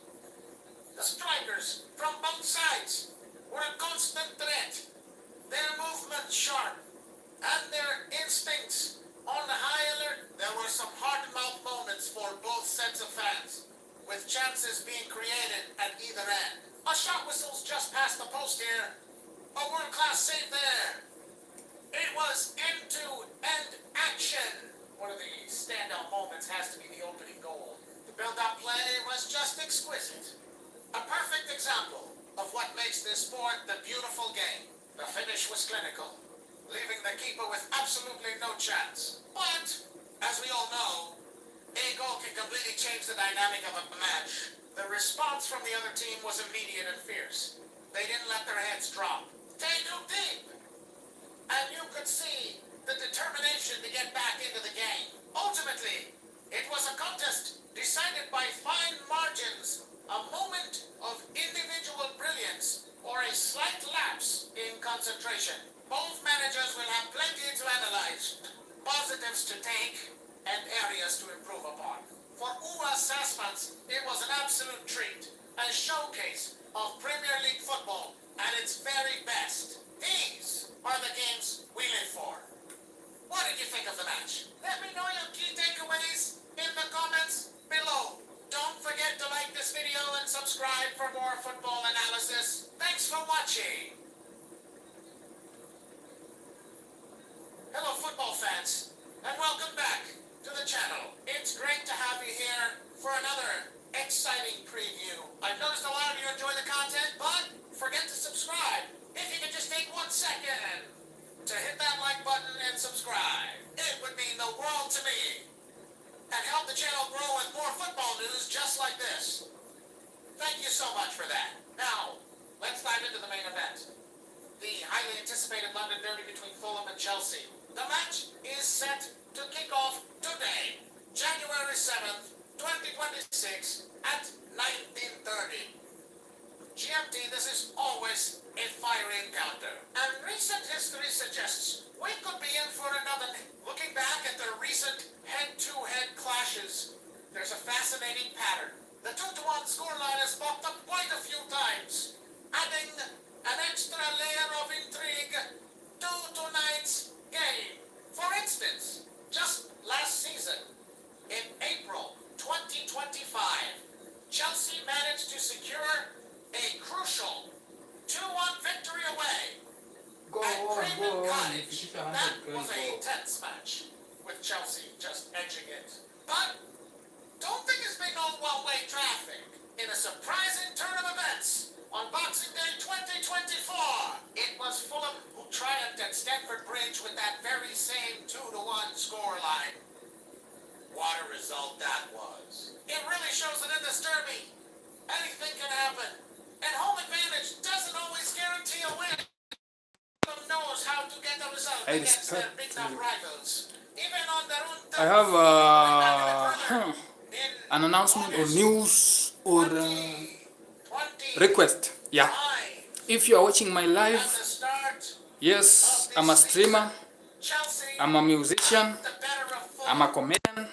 the strikers from both sides were a constant threat. Their movement sharp and their instincts on the high alert. There were some hard-mouth moments for both sets of fans, with chances being created at either end. A shot whistle's just past the post here. A world-class save there. It was end-to-end action. One of the standout moments has to be the opening goal. The build-up play was just exquisite. A perfect example of what makes this sport the beautiful game. The finish was clinical, leaving the keeper with absolutely no chance. But, as we all know, a goal can completely change the dynamic of a match. The response from the other team was immediate and fierce. They didn't let their heads drop. They dug deep. And you could see the determination to get back into the game. Ultimately, it was a contest decided by fine margins, a moment of individual brilliance or a slight lapse in concentration. Both managers will have plenty to analyze, positives to take, and areas to improve upon. For Uwa Sasmans, it was an absolute treat, a showcase of Premier League football at its very best. These are the games we live for. What did you think of the match? Let me know your key takeaways in the comments below. Don't forget to like this video and subscribe for more football analysis. Thanks for watching. Hello football fans, and welcome back to the channel. It's great to have you here for another exciting preview. I've noticed a lot of you enjoy the content, but forget to subscribe. If you could just take 1 second to hit that like button and subscribe, it would mean the world to me and help the channel grow with more football news just like this. Thank you so much for that. Now, let's dive into the main event. The highly anticipated London derby between Fulham and Chelsea. The match is set to kick off today, January 7th, 2026 at 19:30. GMT, this is always a fiery encounter. And recent history suggests we could be in for another. Looking back at the recent head-to-head clashes, there's a fascinating pattern. The 2-1 scoreline has popped up quite a few times. surprising turn of events on Boxing Day 2024. It was Fulham who triumphed at Stamford Bridge with that very same 2-1 scoreline. What a result that was. It really shows that in this derby, anything can happen. And home advantage doesn't always guarantee a win. Fulham knows how to get the result I against their respect big-time you. rivals. Even on their own I have an announcement or news or request. Yeah. If you are watching my live, yes, I'm a streamer, I'm a musician, I'm a comedian.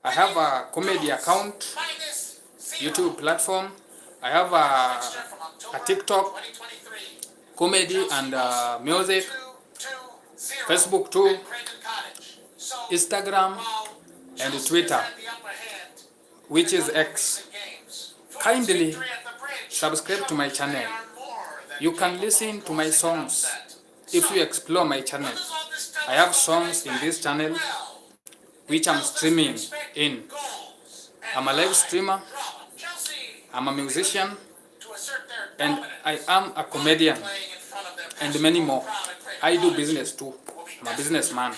I have a comedy account, YouTube platform. I have a TikTok, comedy and music, Facebook too, Instagram, and Twitter, which is X. Kindly subscribe to my channel. You can listen to my songs if you explore my channel. I have songs in this channel which I'm streaming in. I'm a live streamer, I'm a musician, and I am a comedian, and many more. I do business too. I'm a businessman.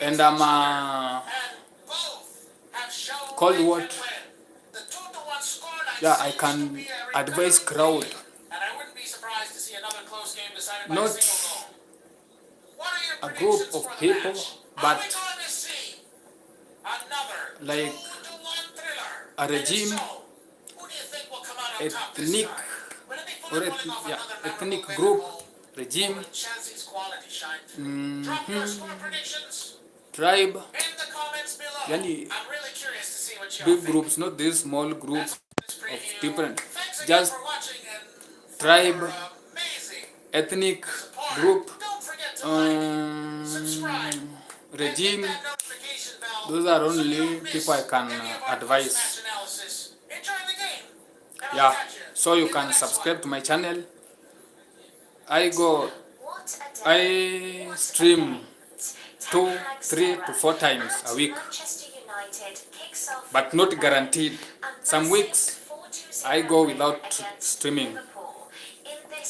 And I'm a called what? Yeah, I can advise crowd, not a group of people, but like a regime, ethnic, or ethnic group, regime, tribe, yani big groups, not this small group of different, just tribe, ethnic group, regime. Those are only people I can advise. Yeah, so you can subscribe to my channel. I stream 2, 3 to 4 times a week, but not guaranteed. Some weeks I go without streaming,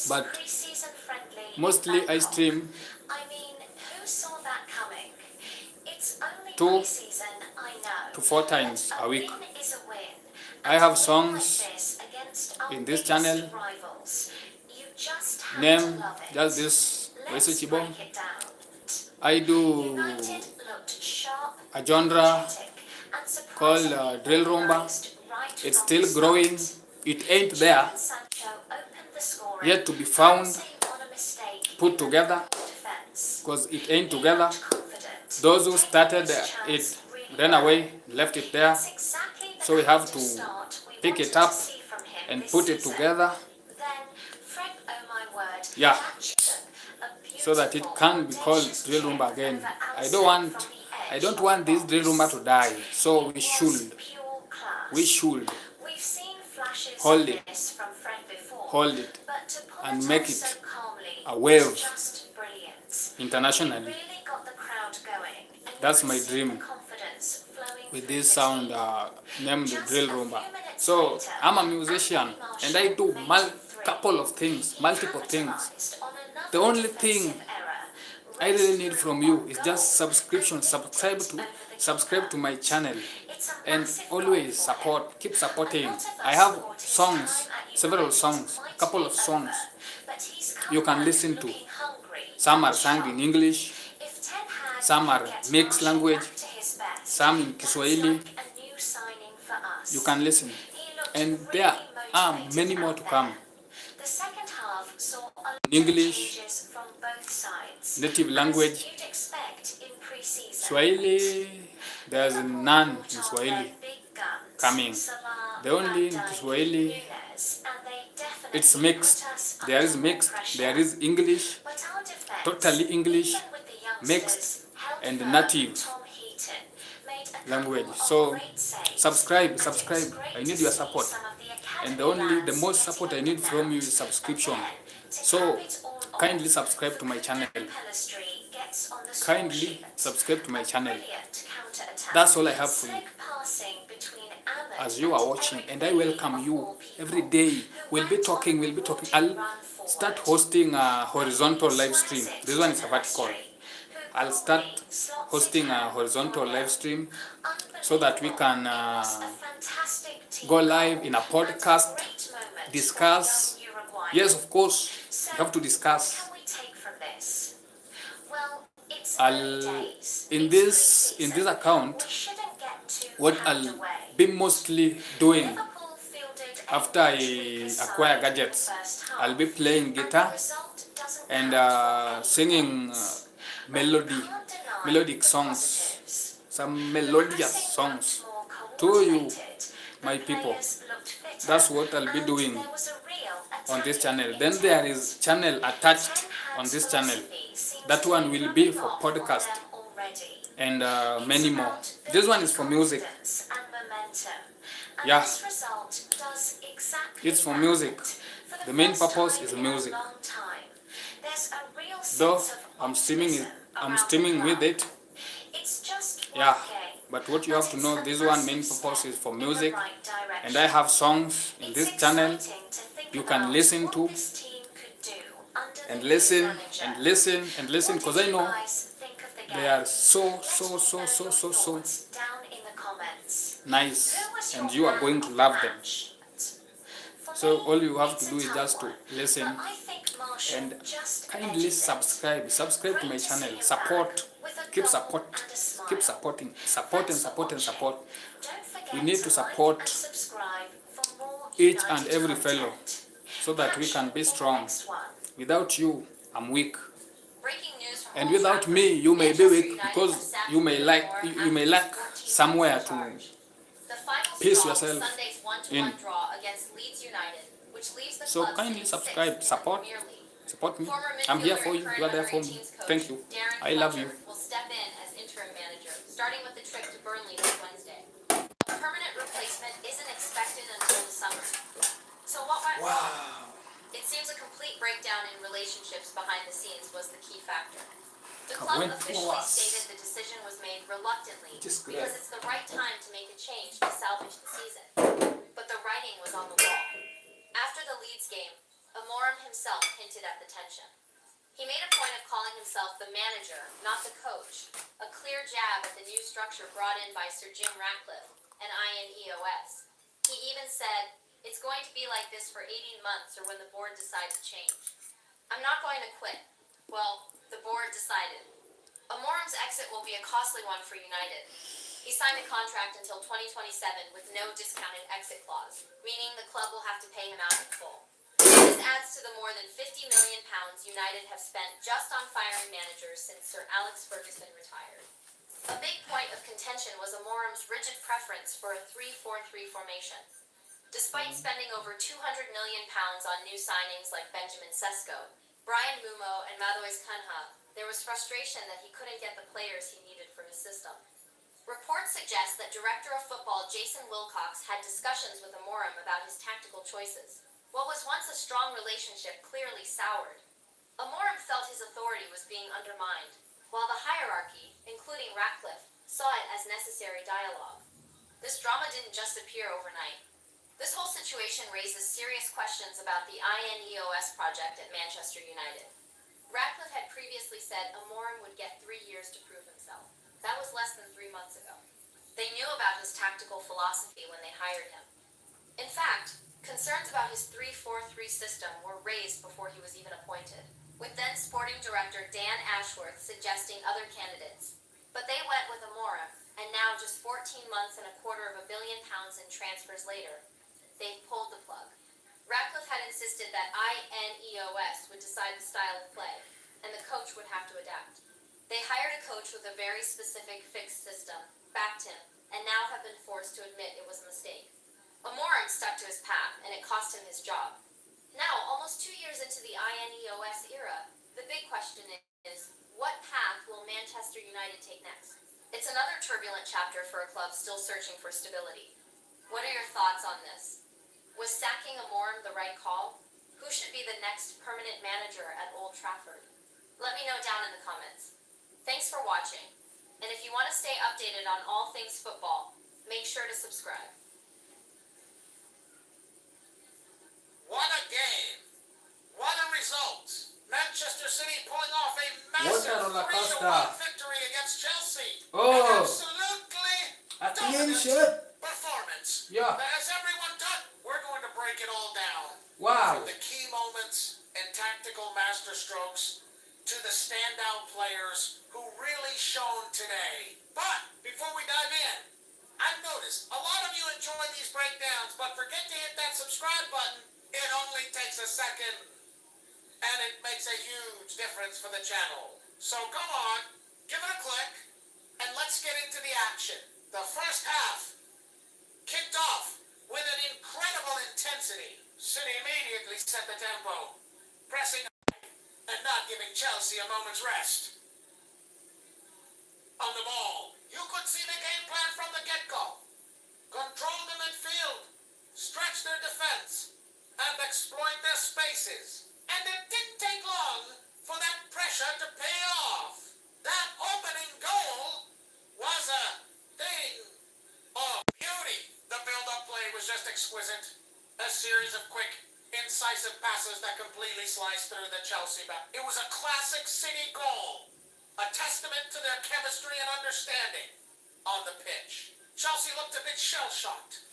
but mostly I stream 2 to 4 times a week. I have songs in this channel, name just this Wesu Chibom. I do a genre called drill rumba. It's still growing. It ain't there yet to be found, put together, because it ain't together. Those who started it ran away, left it there. So we have to pick it up and put it together. Yeah, so that it can be called drill rumba again. I don't want this drill rumba to die. So we should hold it and make it a wave internationally. That's my dream with this sound named drill rumba. So I'm a musician and I do multiple things. The only thing I really need from you is just subscription. Subscribe to my channel and always keep supporting. I have songs, several songs, a couple of songs you can listen to. Some are sung in English, some are mixed language, some in Kiswahili. You can listen, and there are many more to come. English, native language, Swahili, there's none in Swahili coming. The only in Swahili, it's mixed. There is English, totally English, mixed, and native language. So subscribe. I need your support. And the most support I need from you is subscription. So kindly subscribe to my channel. That's all I have for you. as you are watching, and I welcome you every day. We'll be talking. I'll start hosting a horizontal live stream. This one is a vertical. I'll start hosting a horizontal live stream so that we can go live in a podcast, discuss. Yes, of course, we have to discuss. I'll in this account, what I'll be mostly doing after I acquire gadgets, I'll be playing guitar and singing melodic songs, some melodious songs to you, my people. That's what I'll be doing on this channel. Then there is channel attached on this channel. That one will be for podcast and many more. This one is for music. Yeah, it's for music. The main purpose is music. Though I'm streaming with it. Yeah, but what you have to know, this one main purpose is for music, and I have songs in this channel you can listen to and listen and listen and listen, because I know they are so nice and you are going to love them. So all you have to do is just to listen and kindly subscribe to my channel. Keep supporting, support. We need to support each and every fellow so that we can be strong. Without you, I'm weak. And without me, you may be weak because you may lack somewhere to peace yourself in. So kindly subscribe, support me. I'm here for you. You are there for me. Thank you. I love you. Will step in as interim manager, starting with the trip to Burnley this Wednesday. A permanent replacement isn't expected until the summer. So what went wrong? It seems a complete breakdown in relationships behind the scenes was the key factor. The club officially stated the decision was made reluctantly because it's the right time to make a change to salvage the season. But the writing was on the wall. After the Leeds game, Amorim himself hinted at the tension. He made a point of calling himself the manager, not the coach, a clear jab at the new structure brought in by Sir Jim Ratcliffe and INEOS. He even said, "It's going to be like this for 18 months or when the board decides to change. I'm not going to quit." Well, the board decided. Amorim's exit will be a costly one for United. He signed a contract until 2027 with no discounted exit clause, meaning the club will have to pay him out in full. This adds to the more than £50 million United have spent just on firing managers since Sir Alex Ferguson retired. A big point of contention was Amorim's rigid preference for a 3-4-3 formation. Despite spending over £200 million on new signings like Benjamin Sesko, Brian Mumo and Matheus Cunha, there was frustration that he couldn't get the players he needed for his system. Reports suggest that Director of Football Jason Wilcox had discussions with Amorim about his tactical choices. What was once a strong relationship clearly soured. Amorim felt his authority was being undermined, while the hierarchy, including Ratcliffe, saw it as necessary dialogue. This drama didn't just appear overnight. This whole situation raises serious questions about the INEOS project at Manchester United. Ratcliffe had previously said Amorim would get 3 years to prove himself. That was less than 3 months ago. They knew about his tactical philosophy when they hired him. In fact, concerns about his 3-4-3 system were raised before he was even appointed, with then sporting director Dan Ashworth suggesting other candidates. But they went with Amorim, and now just 14 months and £250 million in transfers later, they've pulled the plug. Ratcliffe had insisted that INEOS would decide the style of play, and the coach would have to adapt. They hired a coach with a very specific fixed system, backed him, and now have been forced to admit it was a mistake. Amorim stuck to his path, and it cost him his job. Now, almost 2 years into the INEOS era, the big question is, what path will Manchester United take next? It's another turbulent chapter for a club still searching for stability. What are your thoughts on this? Was sacking Amorim the right call? Who should be the next permanent manager at Old Trafford? Let me know down in the comments. Thanks for watching, and if you want to stay updated on all things football, make sure to subscribe. Ah. victory against Chelsea. Oh. An absolutely A clean dominant shirt. performance. Yeah. But as everyone done, we're going to break it all down. Wow. From the key moments and tactical masterstrokes to the standout players who really shone today. But before we dive in, I've noticed a lot of you enjoy these breakdowns, but forget to hit that subscribe button. It only takes a second, and it makes a huge difference for the channel. So come on, give it a click, and let's get into the action. The first half kicked off with an incredible intensity. City immediately set the tempo, pressing and not giving Chelsea a moment's rest. On the ball, you could see the game plan from the get-go. Control the midfield, stretch their defense, and exploit their spaces. And it didn't take long for that pressure to pay off. That opening goal was a thing of beauty. The build-up play was just exquisite. A series of quick, incisive passes that completely sliced through the Chelsea back. It was a classic City goal. A testament to their chemistry and understanding on the pitch. Chelsea looked a bit shell-shocked,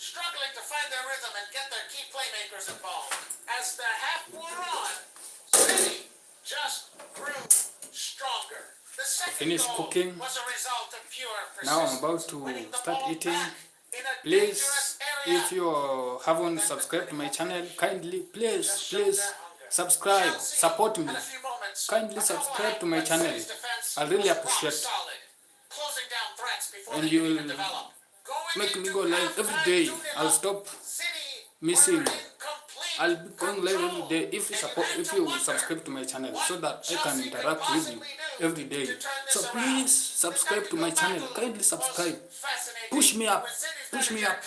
struggling to find their rhythm and get their key playmakers involved. As the half wore on, City just grew stronger. The second Finished goal cooking. was a result of pure Now I'm persistence. about to Winning the start ball eating. back in a Please, dangerous area. if you haven't subscribed to my channel, kindly please subscribe, support me. Kindly subscribe to my channel. I really appreciate it. And you will make me go live every day. I'll stop missing. I'll be going live every day if you subscribe to my channel, so that I can interact with you every day. So please subscribe to my channel. Kindly subscribe. Push me up. Push me up.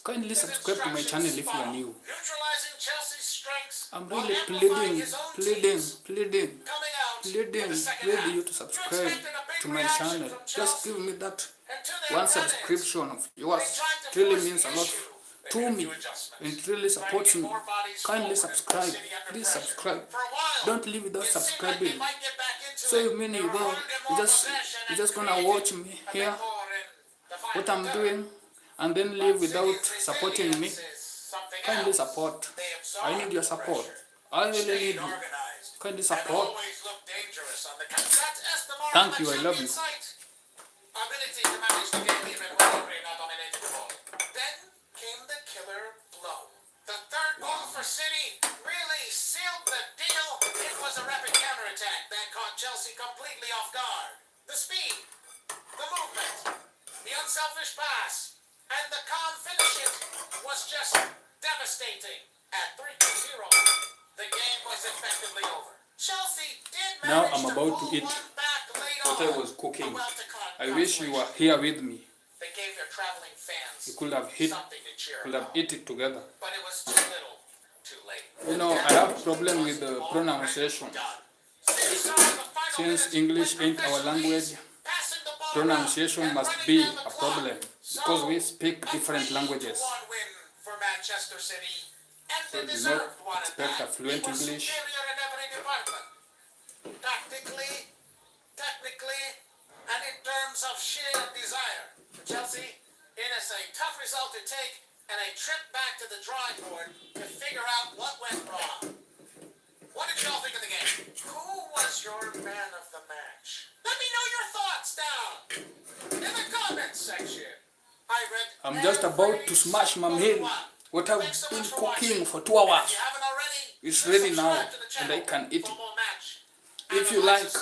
Kindly subscribe to my channel if you are new. I'm really pleading with you to subscribe to my channel. Just give me that one subscription of yours. It really means a lot to me. It really supports me. Kindly subscribe. Please subscribe. Don't leave without subscribing. So you mean you just gonna watch me here, what I'm doing, and then leave without supporting me? Kindly support. I need your support. I really need you. Kindly support. Thank you. I love you. Ability to manage the game even when the Green are dominated the ball. Then came the killer blow. The third goal for City really sealed the deal. It was a rapid counterattack that caught Chelsea completely off guard. The speed, the movement, the unselfish pass, and the calm finish it was just devastating. At 3-0, the game was effectively over. Chelsea did Now manage I'm about to pull eat one back late what on. I was cooking. I Well, wish you were here with me. they gave their traveling fans We could have something to cheer could have about. eaten it together. But it was too little, too late. You know, I have problem with the pronunciation. Since English ain't our language, pronunciation must be a problem because we speak different languages. One win for Manchester City, and So they do deserved not one at expect that. a fluent They were English. superior in every department. Technically, and in terms of sheer desire. For Chelsea, it is a tough result to take and a trip back to the drawing board to figure out what went wrong. What did y'all think of the game? Who was your man of the match? Let me know your thoughts down in the comments section. I read I'm just about to smash my meal. What I've been cooking for 2 hours. If you haven't already, It's ready now, subscribe to the and I channel can eat for it. more match If you like,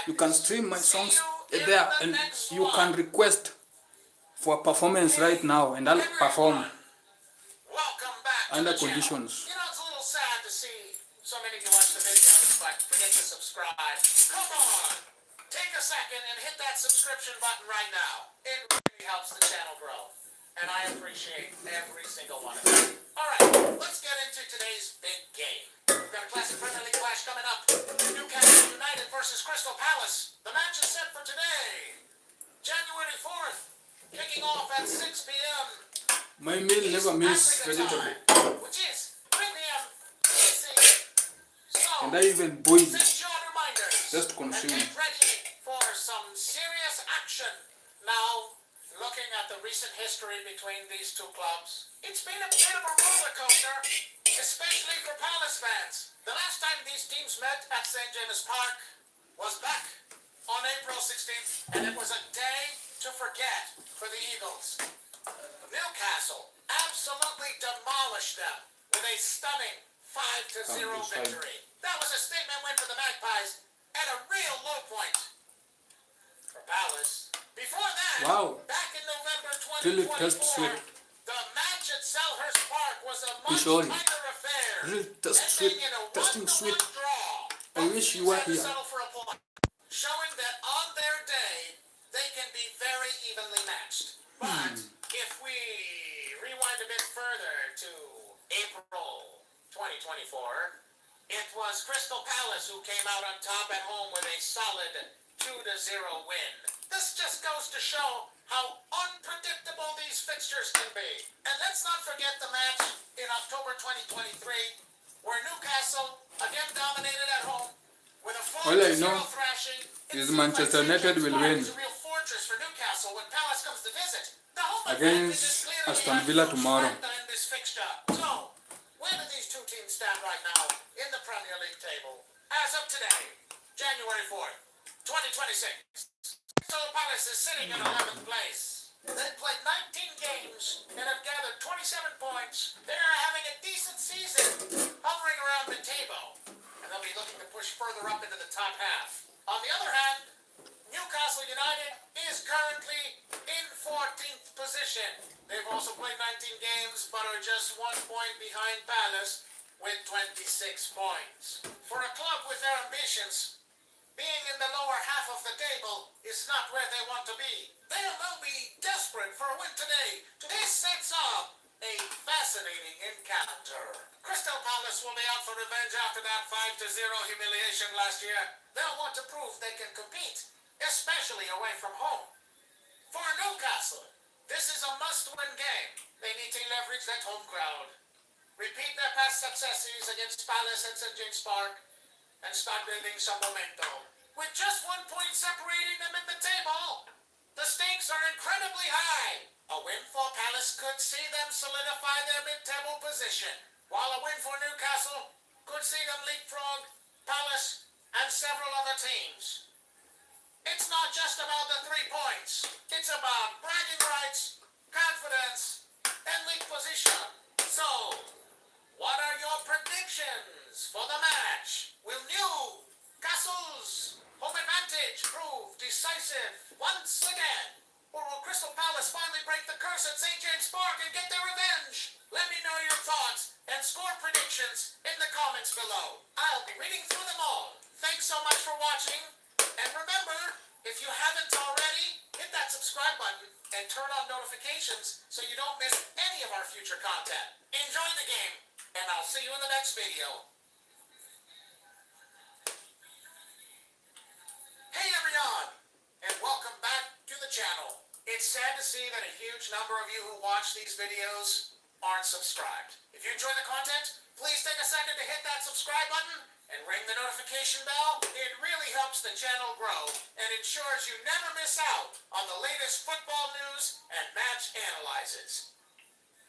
you can stream my songs there, and you can request for a performance right now, and I'll perform Welcome back to under the channel. conditions. You know, it's a little sad to see so many of you watch the videos, but forget to subscribe. Come on, take a second and hit that subscription button right now. It really helps the channel grow, and I appreciate every single one of you. All right, let's get into today's big game. We've got a classic Premier League clash coming up. Newcastle United versus Crystal Palace. The match is set for today, January 4th, kicking off at 6 p.m. My meal never miss vegetable, Which is 3 p.m. EC. So, and I even boil set your reminders. Just and consume. get ready for some serious action. Now, looking at the recent history between these two clubs, it's been a bit of a roller coaster, especially for Palace fans. The last time these teams met at St. James Park was back on April 16th, and it was a day to forget for the Eagles. Newcastle absolutely demolished them with a stunning 5-0 victory. That was a statement win for the Magpies at a real low point for Palace. Before that, Wow. back in November Really test 2024, sweet. the match at Selhurst Park was a much Sorry. tighter affair, Really test ending sweet. in a Testing 1-1 sweet. draw. I wish you were Both teams here. had to settle for a point, showing that on their day, they can be very evenly matched. But if we rewind a bit further to April 2024, it was Crystal Palace who came out on top at home with a solid 2-0 win. This just goes to show how unpredictable these fixtures can be. And let's not forget the match in October 2023, where Newcastle again dominated at home with a All I 4-0 know thrashing. It is seems Manchester like St. United James will Park win is a real fortress for Newcastle when Palace comes to visit. The home against advantage is clearly Aston a Villa huge tomorrow. factor in this fixture. So, where do these two teams stand right now in the Premier League table? As of today, January 4th, 2026, Crystal Palace is sitting in 11th place. They've played 19 games and have gathered 27 points. They're having a decent season, hovering around mid-table, and they'll be looking to push further up into the top half. On the other hand, Newcastle United is currently in 14th position. They've also played 19 games, but are just 1 point behind Palace with 26 points. For a club with their ambitions, being in the lower half of the table is not where they want to be. They will be desperate for a win today. This sets up a fascinating encounter. Crystal Palace will be out for revenge after that 5-0 humiliation last year. They'll want to prove they can compete, especially away from home. For Newcastle, this is a must-win game. They need to leverage that home crowd, repeat their past successes against Palace and St. James Park, and start building some momentum. With just 1 point separating them in the table, the stakes are incredibly high. A win for Palace could see them solidify their mid-table position, while a win for Newcastle could see them leapfrog Palace and several other teams. It's not just about the 3 points. It's about bragging rights, confidence, and league position. So, what are your predictions for the match? Will Newcastle's home advantage prove decisive once again? Or will Crystal Palace finally break the curse at St. James Park and get their revenge? Let me know your thoughts and score predictions in the comments below. I'll be reading through them all. Thanks so much for watching. And remember, if you haven't already, hit that subscribe button and turn on notifications so you don't miss any of our future content. Enjoy the game, and I'll see you in the next video. Hey everyone, and welcome back to the channel. It's sad to see that a huge number of you who watch these videos aren't subscribed. If you enjoy the content, please take a second to hit that subscribe button and ring the notification bell. It really helps the channel grow and ensures you never miss out on the latest football news and match analyses.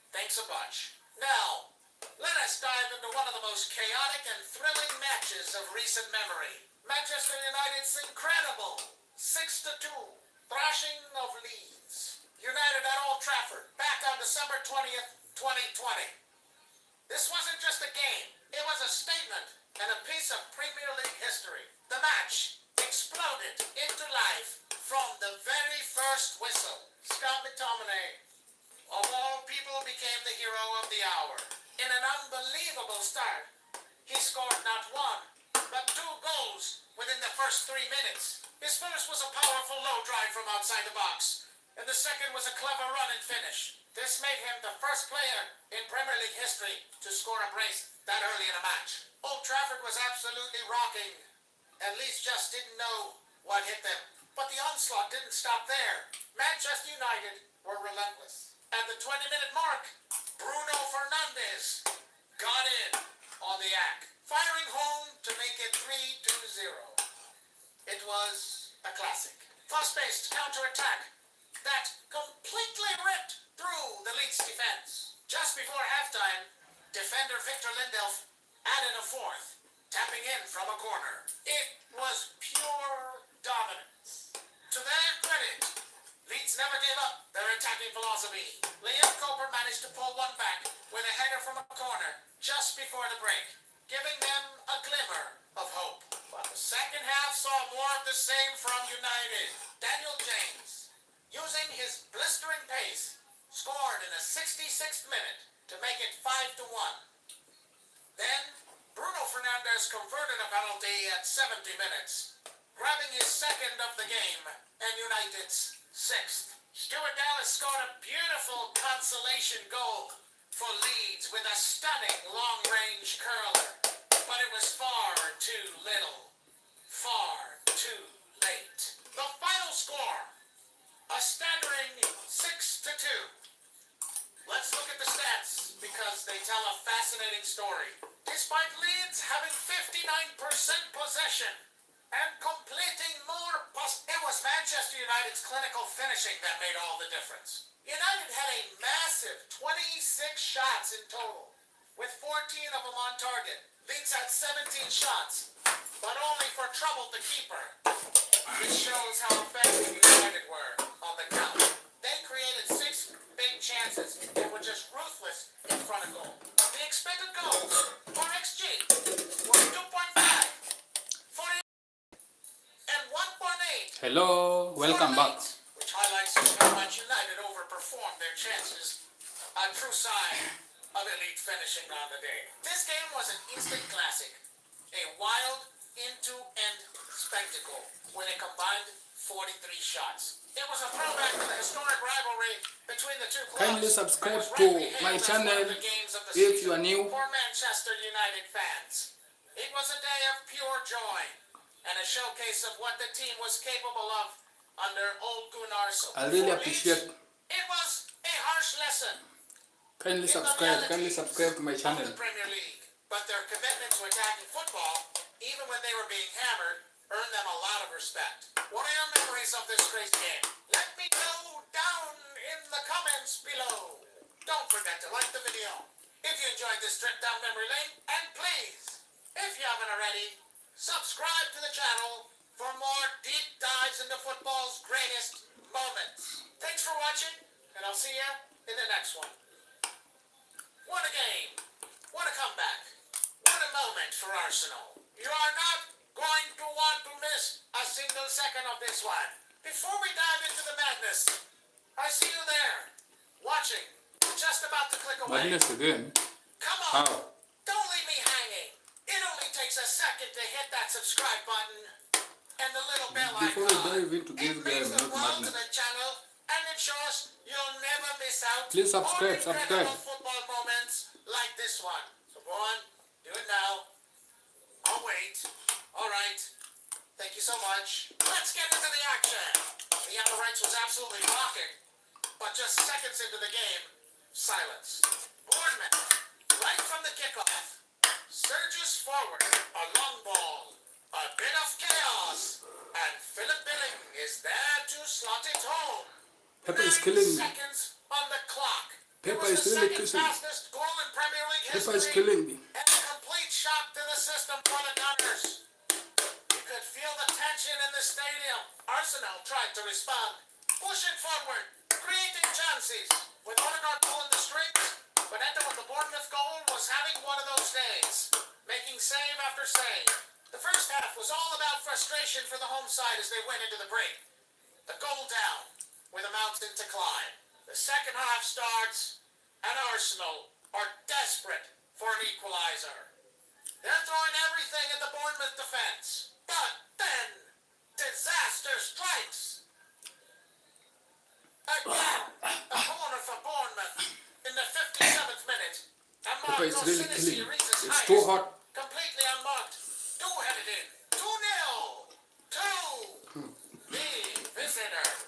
Thanks a bunch. Now, let us dive into one of the most chaotic and thrilling matches of recent memory. Manchester United's incredible 6-2 thrashing of Leeds United at Old Trafford back on December 20th, 2020. This wasn't just a game, it was a statement and a piece of Premier League history. The match exploded into life from the very first whistle. Scott McTominay, of all people, became the hero of the hour. In an unbelievable start, he scored not one, but 2 goals within the first 3 minutes. His first was a powerful low drive from outside the box, and the second was a clever run and finish. This made him the first player in Premier League history to score a brace that early in a match. Old Trafford was absolutely rocking, and Leeds just didn't know what hit them. But the onslaught didn't stop there. Manchester United were relentless. At the 20-minute mark, Bruno Fernandes got in on the act, firing home to make it 3-0. It was a classic. Fast-paced counter-attack that completely ripped through the Leeds defense. Just before halftime, defender Victor Lindelöf added a fourth, tapping in from a corner. It was pure dominance. To their credit, Leeds never gave up their attacking philosophy. Liam Coper managed to pull one back with a header from a corner just before the break, giving them a glimmer of hope. But the second half saw more of the same from United. Daniel James, using his blistering pace, scored in the 66th minute to make it 5-1. Then, Bruno Fernandes converted a penalty at 70 minutes, grabbing his second of the game and United's sixth. Stuart Dallas scored a beautiful consolation goal for Leeds with a stunning long-range curler, but it was far too little, far too late. The final score, a staggering 6-2. Let's look at the stats because they tell a fascinating story. Despite Leeds having 59% possession and completing more it was Manchester United's clinical finishing that made all the difference. United had a massive 26 shots in total, with 14 of them on target. Leeds had 17 shots, but only for trouble the keeper. This shows how effective United were on the count. They created 6 big chances and were just ruthless in front of goal. The expected goals, or XG, was 2.5, 40, and 1.8. Hello, welcome back. Which highlights how much United overperformed their chances. A true sign of elite finishing on the day. This game was an instant classic. A wild, end-to-end spectacle when it combined 43 shots. It was a throwback to the historic rivalry between the two clubs. Kindly subscribe and was to rightly my hailed as channel one of the games of the if you season are new. for Manchester United fans. It was a day of pure joy and a showcase of what the team was capable of under Ole Gunnar Solskjaer. I really For Leeds, appreciate. it was a harsh lesson Kindly in the subscribe to my realities channel. of the Premier League. But their commitment to attacking football, even when they were being hammered, earned them a lot of respect. What are your memories of this crazy game? Let me know down in the comments below. Don't forget to like the video if you enjoyed this trip down memory lane. And please, if you haven't already, subscribe to the channel for more deep dives into football's greatest moments. Thanks for watching, and I'll see you in the next one. What a game. What a comeback. What a moment for Arsenal. You are not going to want to miss a single second of this one. Before we dive into the madness, I see you there, watching, just about to click away. Madness again. Come on. How? Don't leave me hanging. It only takes a second to hit that subscribe button and the little bell Before icon. we dive into this It brings game, the not world to madness. the channel and ensures you'll never miss out Please subscribe, on incredible subscribe. football moments like this one. So go on, do it now. I'll wait. All right. Thank you so much. Let's get into the action. The Emirates was absolutely rocking, but just seconds into the game, silence. Bournemouth, right from the kickoff, surges forward, a long ball, a bit of chaos, and Philip Billing is there to slot it home. Pepper is 9 killing me. seconds on the clock. Pepper It was is the really second kissing me. fastest goal in Premier League Pepper is history, killing me. and a complete shock to the system for the Gunners. You could feel the tension in the stadium. Arsenal tried to respond, pushing forward, creating chances, with Odegaard pulling the strings, but Endo with the Bournemouth goal was having one of those days, making save after save. The first half was all about frustration for the home side as they went into the break. The goal down, with a mountain to climb. The second half starts, and Arsenal are desperate for an equalizer. They're throwing everything at the Bournemouth defense. But then, disaster strikes. Again, a corner for Bournemouth in the 57th minute. And Pepper is Marco really Senesi killing me. reaches It's highest, too hot. completely unmarked. Two-headed in. 2-0 to the visitors.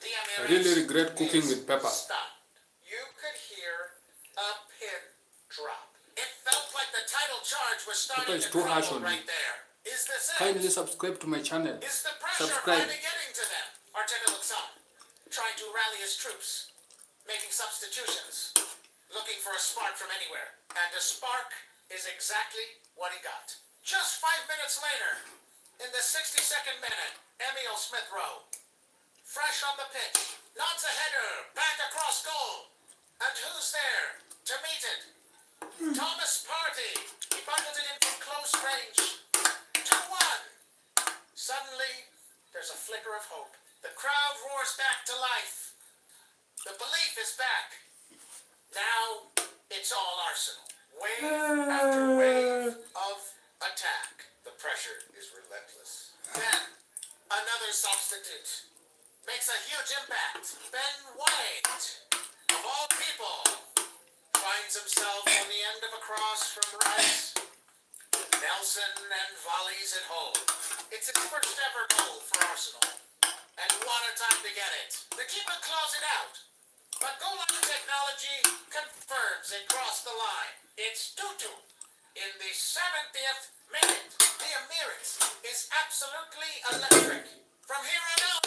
The I really Emirates regret cooking is with pepper. stunned. You could hear a pin drop. It felt like the title charge was starting Pepper is to too harsh crumble on me. right there. Is this it? Kindly subscribe to my channel. Is the pressure Subscribe. finally getting to them? Arteta looks up, trying to rally his troops, making substitutions, looking for a spark from anywhere. And a spark is exactly what he got. Just 5 minutes later, in the 62nd minute, Emil Smith-Rowe, fresh on the pitch, nods a header back across goal. And who's there to meet it? Thomas Partey. He bundled it in from close range. 2-1. Suddenly, there's a flicker of hope. The crowd roars back to life. The belief is back. Now, it's all Arsenal. Wave after wave of attack. The pressure is relentless. Then, another substitute. Makes a huge impact. Ben White, of all people, finds himself on the end of a cross from Rice. Nelson and volleys it home. It's his first ever goal for Arsenal. And what a time to get it. The keeper claws it out. But goal line technology confirms it crossed the line. It's 2-2. In the 70th minute, the Emirates is absolutely electric. From here on out,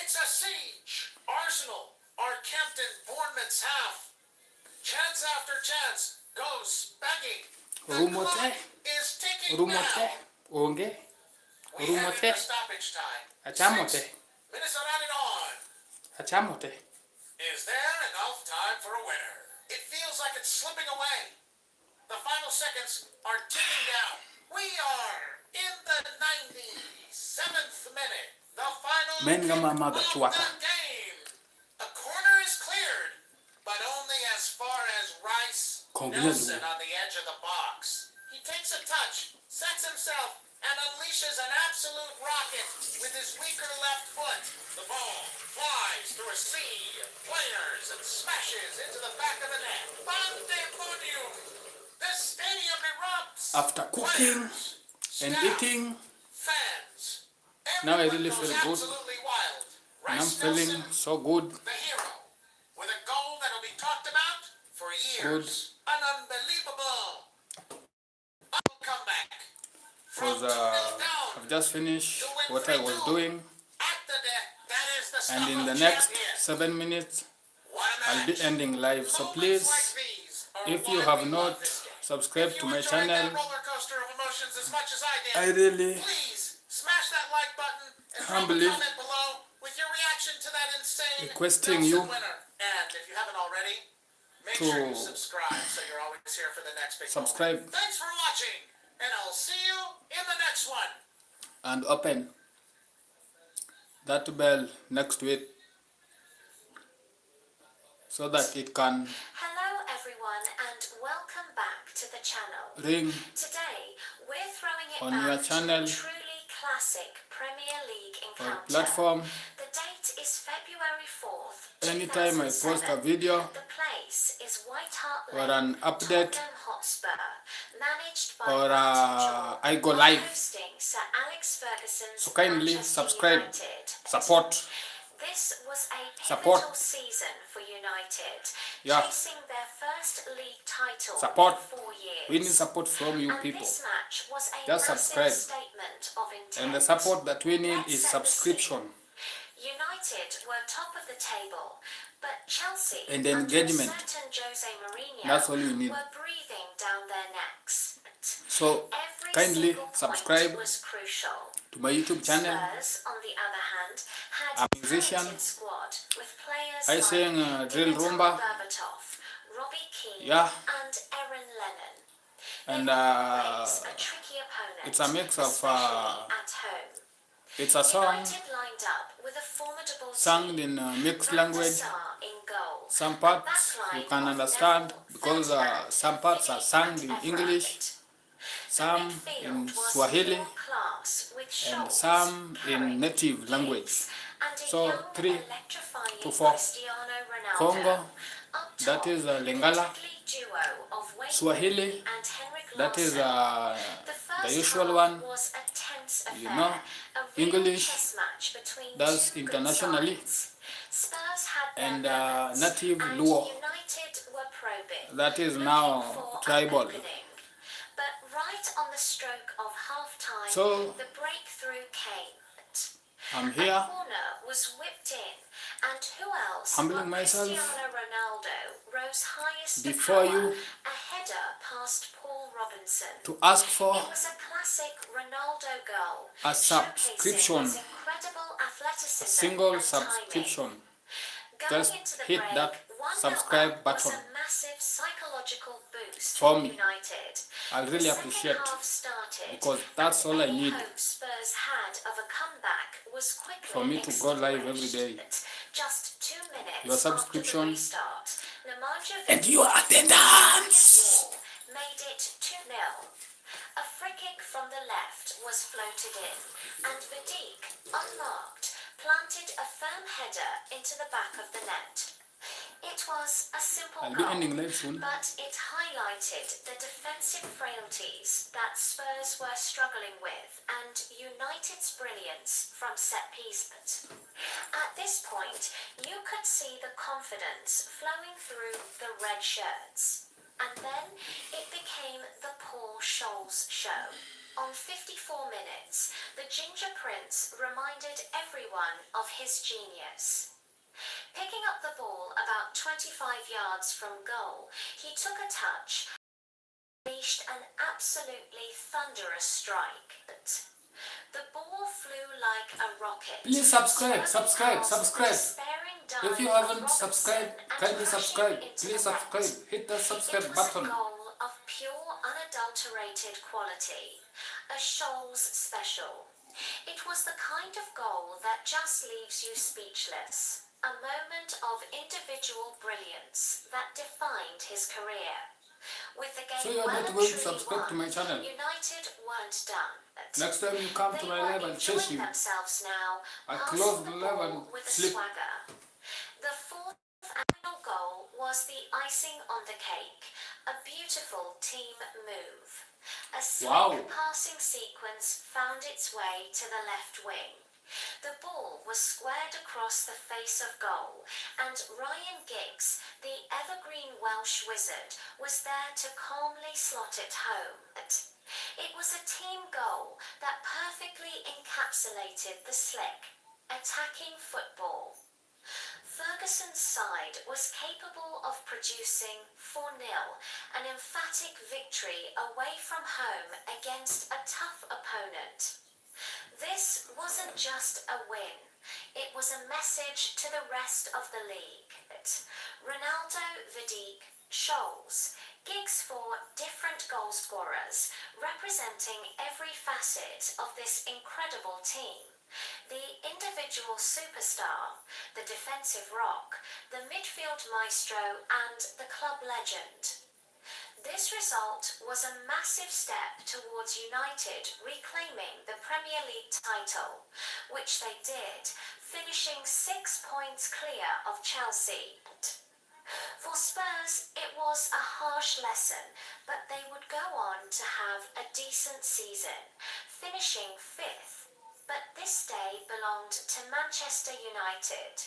it's a siege. Arsenal are camped in Bournemouth's half. Chance after chance goes begging. The Rumote. clock is ticking Rumote. down. Onge. We head Rumote. into stoppage time. Achamote. 6 minutes are added on. Achamote. Is there enough time for a winner? It feels like it's slipping away. The final seconds are ticking down. We are in the 97th minute. The final Menga kick mamaga of chwaka. the game. A corner is cleared, but only as far as Rice Kongina Nelson Lua. on the edge of the box. He takes a touch, sets himself, and unleashes an absolute rocket with his weaker left foot. The ball flies through a sea of players and smashes into the back of the net. Pandemonium! The stadium erupts! After cooking Players, and staff, eating, fans. now I Everyone really goes feel good. absolutely wild. and I'm Rice feeling Nelson, so good. the hero, with a goal that'll be talked about for years. An unbelievable comeback. From Because 2-0 down I've just finished to win what I was 3-2. doing, At the deck, that is the and stuff in of the next champions. 7 minutes What a I'll be match. ending live. So Moments please, like these are if you why have we not love this game. subscribed If to you my enjoyed channel, that roller coaster of emotions as much as I did, I really please smash that like button and drop a humbly comment below with your reaction to that insane requesting Nelson you winner. And if you haven't already, make to sure you subscribe so you're always here for the next big subscribe moment. Thanks for watching, and I'll see you in the next one. and open that bell next to it so that it can Hello everyone and welcome back to the channel. ring Today we're throwing it on back your to channel a truly classic Premier League or encounter. platform. The date is February 4th, Anytime I post a 2007. video The place is White Hart or Lane, an update Tottenham Hotspur, managed by or Martin Jewell, I go while live, hosting Sir Alex Ferguson's so kindly Manchester subscribe, United. support. This was a Support. pivotal season for United, Yeah. chasing their first league title Support. in 4 years. We need support from you And people, this match was a Just massive subscribe. statement of intent. and the support that we need Let's is set the subscription scene. United were top of the table, but Chelsea and under engagement. a certain Jose Mourinho That's all you need. were breathing down their necks. So Every kindly single point subscribe was crucial. to my YouTube channel. Spurs, on the other hand, had I'm a musician. talented squad with players I like sing drill Dimitar rumba. Berbatov, Robbie Keane, Yeah. and Aaron Lennon. And They will face a tricky opponent, it's a mix of especially at home. it's a song United lined up with a formidable sung team. in mixed Van der language. Sar in goal. Some A parts backline you can of understand Neville, because Ferdinand, some parts are sung Figgy in and English, Everett. some The in midfield was Swahili, world-class with and Scholes, some in Carrick, native language. Giggs, and a So, young, 3 electrifying to 4. Cristiano Ronaldo. Congo, Up that top, is the Lingala. deadly duo of Wayne Swahili, Rooney and Henrik that is Larsson. the usual half one. was a tense affair, You know, a real English, chess match between that's two good internationally. sides. Spurs had their And moments, native and Luo, United were probing, that is looking now for an tribal. opening. But right on the stroke of half-time, So the breakthrough came. I'm A here corner was whipped in, and who else humbling but myself Cristiano Ronaldo rose highest to before power, you a header past Paul Robinson. to ask for It was a classic Ronaldo goal, a showcasing subscription, his incredible a athleticism single and subscription. timing. Going Just into the hit break, that 1-0 subscribe up button was a massive psychological boost for for me. United. I'll The really second appreciate half started, because that's all I any need hope Spurs had of a comeback was quickly for me to go live every extinguished. day. Just 2 minutes Your after the subscription restart, Nemanja and your Vidic attendance. made it 2-0. A free kick from the left was floated in, and Vidic, unmarked, planted a firm header into the back of the net. It was a simple I'll be goal, ending live soon. but it highlighted the defensive frailties that Spurs were struggling with and United's brilliance from set pieces. At this point, you could see the confidence flowing through the red shirts. And then it became the Paul Scholes show. On 54 minutes, the Ginger Prince reminded everyone of his genius. Picking up the ball about 25 yards from goal, he took a touch and unleashed an absolutely thunderous strike. The ball flew like a rocket. Please subscribe. If you haven't Robinson subscribed, and kindly crashing subscribe. into Please the net. subscribe. Hit the subscribe It was button. a goal of pure, unadulterated quality, a Scholes special. It was the kind of goal that just leaves you speechless, a moment of individual brilliance that defined his career. With the So game you are well not and going to truly subscribe to won, my channel. United weren't done. Next time you come to They my were live, I'll chase enjoying you. themselves now, I passing close the the live ball and with a sleep. swagger. The fourth and final goal was the icing on the cake, a beautiful team move. A slick Wow. passing sequence found its way to the left wing. The ball was squared across the face of goal, and Ryan Giggs, the evergreen Welsh wizard, was there to calmly slot it home. It was a team goal that perfectly encapsulated the slick, attacking football. Ferguson's side was capable of producing 4-0, an emphatic victory away from home against a tough opponent. This wasn't just a win, it was a message to the rest of the league. Ronaldo, Vidic, Scholes, Giggs for different goal scorers, representing every facet of this incredible team. The individual superstar, the defensive rock, the midfield maestro, and the club legend. This result was a massive step towards United reclaiming the Premier League title, which they did, finishing 6 points clear of Chelsea. For Spurs, it was a harsh lesson, but they would go on to have a decent season, finishing 5th. But this day belonged to Manchester United.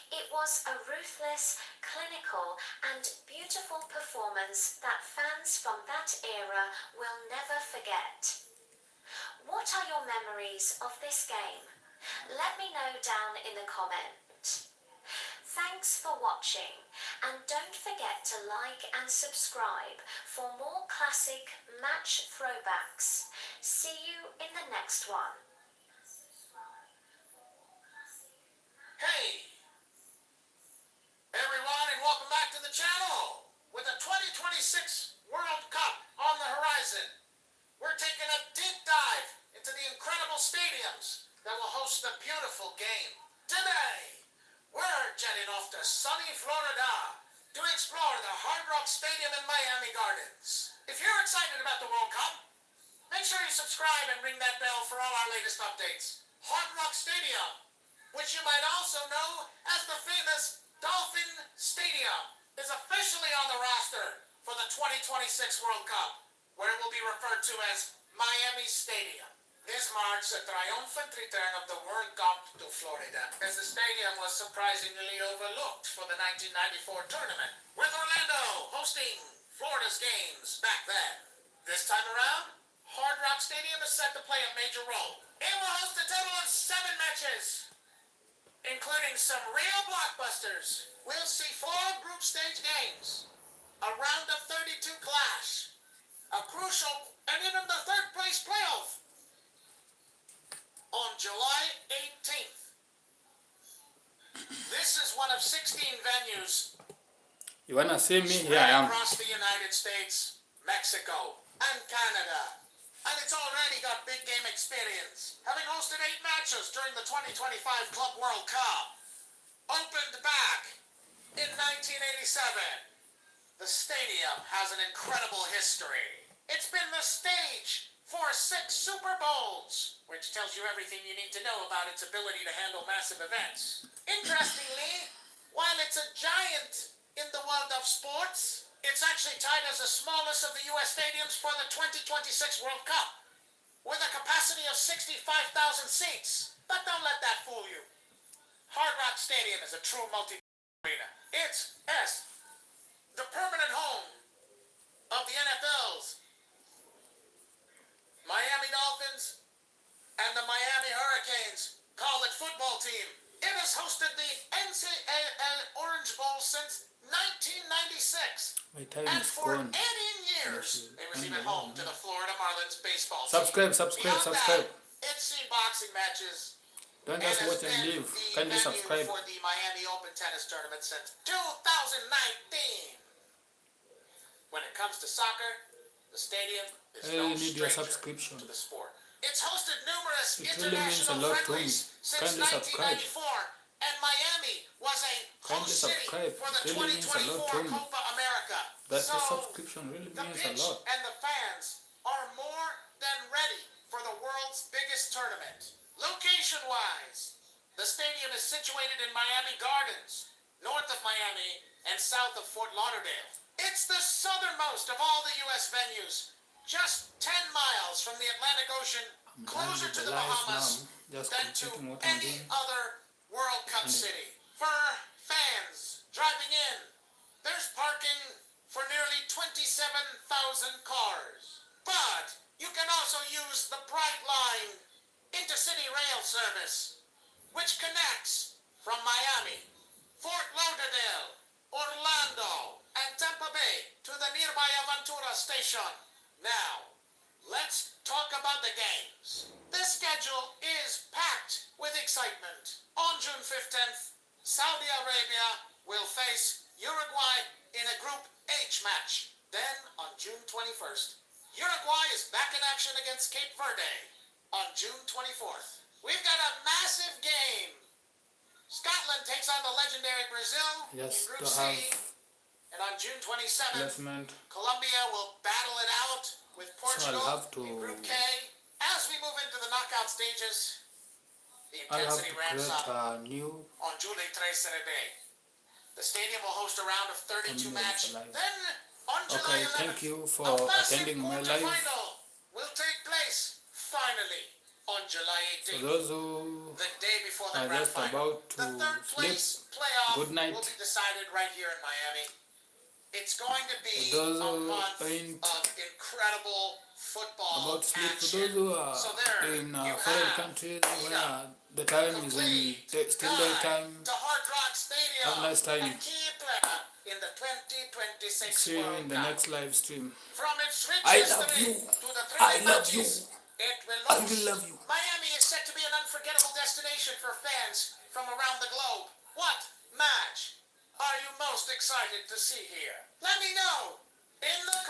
It was a ruthless, clinical, and beautiful performance that fans from that era will never forget. What are your memories of this game? Let me know down in the comment. Thanks for watching, and don't forget to like and subscribe for more classic match throwbacks. See you in the next one. Hey, everyone, and welcome back to the channel. With the 2026 World Cup on the horizon, we're taking a deep dive into the incredible stadiums that will host the beautiful game. Today, we're jetting off to sunny Florida to explore the Hard Rock Stadium in Miami Gardens. If you're excited about the World Cup, make sure you subscribe and ring that bell for all our latest updates. Hard Rock Stadium, which you might also know as the famous Dolphin Stadium, is officially on the roster for the 2026 World Cup, where it will be referred to as Miami Stadium. This marks a triumphant return of the World Cup to Florida, as the stadium was surprisingly overlooked for the 1994 tournament, with Orlando hosting Florida's games back then. This time around, Hard Rock Stadium is set to play a major role. It will host a total of 7 matches, including some real blockbusters. We'll see 4 group stage games, a round of 32 clash, a crucial and even the third place playoff on July 18th. This is one of 16 venues You wanna see me? Here spread I am. across the United States, Mexico, and Canada. And it's already got big game experience, having hosted 8 matches during the 2025 Club World Cup. Opened back in 1987, the stadium has an incredible history. It's been the stage for 6 Super Bowls, which tells you everything you need to know about its ability to handle massive events. Interestingly, while it's a giant in the world of sports, it's actually tied as the smallest of the U.S. stadiums for the 2026 World Cup, with a capacity of 65,000 seats. But don't let that fool you. Hard Rock Stadium is a true multi-arena. It's the permanent home of the NFL's Miami Dolphins and the Miami Hurricanes college football team. It has hosted the NCAA Orange Bowl since 1996. My time And is for 18 gone. years, it was even home to the Florida Marlins baseball team. Subscribe. Beyond that, it's seen boxing matches. Don't It just has watch and been leave. the Kindly venue subscribe. for the Miami Open Tennis Tournament since 2019. When it comes to soccer, the stadium is I no need your stranger subscription. to the sport. It's hosted numerous It really means a international lot to me. friendlies since Kindly subscribe. 1994, and Miami was a Kindly host city subscribe. for the It really means a lot 2024 to me. Copa America. That So, the subscription really the means a pitch lot. and the fans are more than ready for the world's biggest tournament. Location-wise, the stadium is situated in Miami Gardens, north of Miami and south of Fort Lauderdale. It's the southernmost of all the U.S. venues, just 10 miles from the Atlantic Ocean, I'm done closer with to the the live Bahamas now. Just than to completing what I'm any doing. other World Cup city. For fans driving in, there's parking for nearly 27,000 cars. But you can also use the Brightline intercity rail service, which connects from Miami, Fort Lauderdale, Orlando, and Tampa Bay to the nearby Aventura station. Now, let's talk about the games. The schedule is packed with excitement. On June 15th, Saudi Arabia will face Uruguay in a Group H match. Then, on June 21st, Uruguay is back in action against Cape Verde on June 24th. We've got a massive game. Scotland takes on the legendary Brazil Just in Group to C. have And on June 27th, placement. Colombia will battle it out with Portugal have to- in Group K. As we move into the knockout stages, the I have intensity to ramps create up a new on July 13. The stadium will host a round of 32 Thumbnails match. alive. Then, on July Okay, 11th, thank you for a massive attending my live. quarterfinal will take place, finally, on July For 18th. those who The day before the are grand just final. about to The third sleep, place playoff good night. will be decided right here in Miami. It's going to be For those a who month ain't of incredible football about to sleep, for action. those who are So there in you foreign have countries where the time is in still daytime, to Hard Rock Stadium. have a nice time. A key player in the 2026 See you World in the Cup. next live stream. From its rich I love history you. to the I thrilling love you. matches it will I host. will love you. Miami is set to be an unforgettable destination for fans from around the globe. What match are you most excited to see here? Let me know in the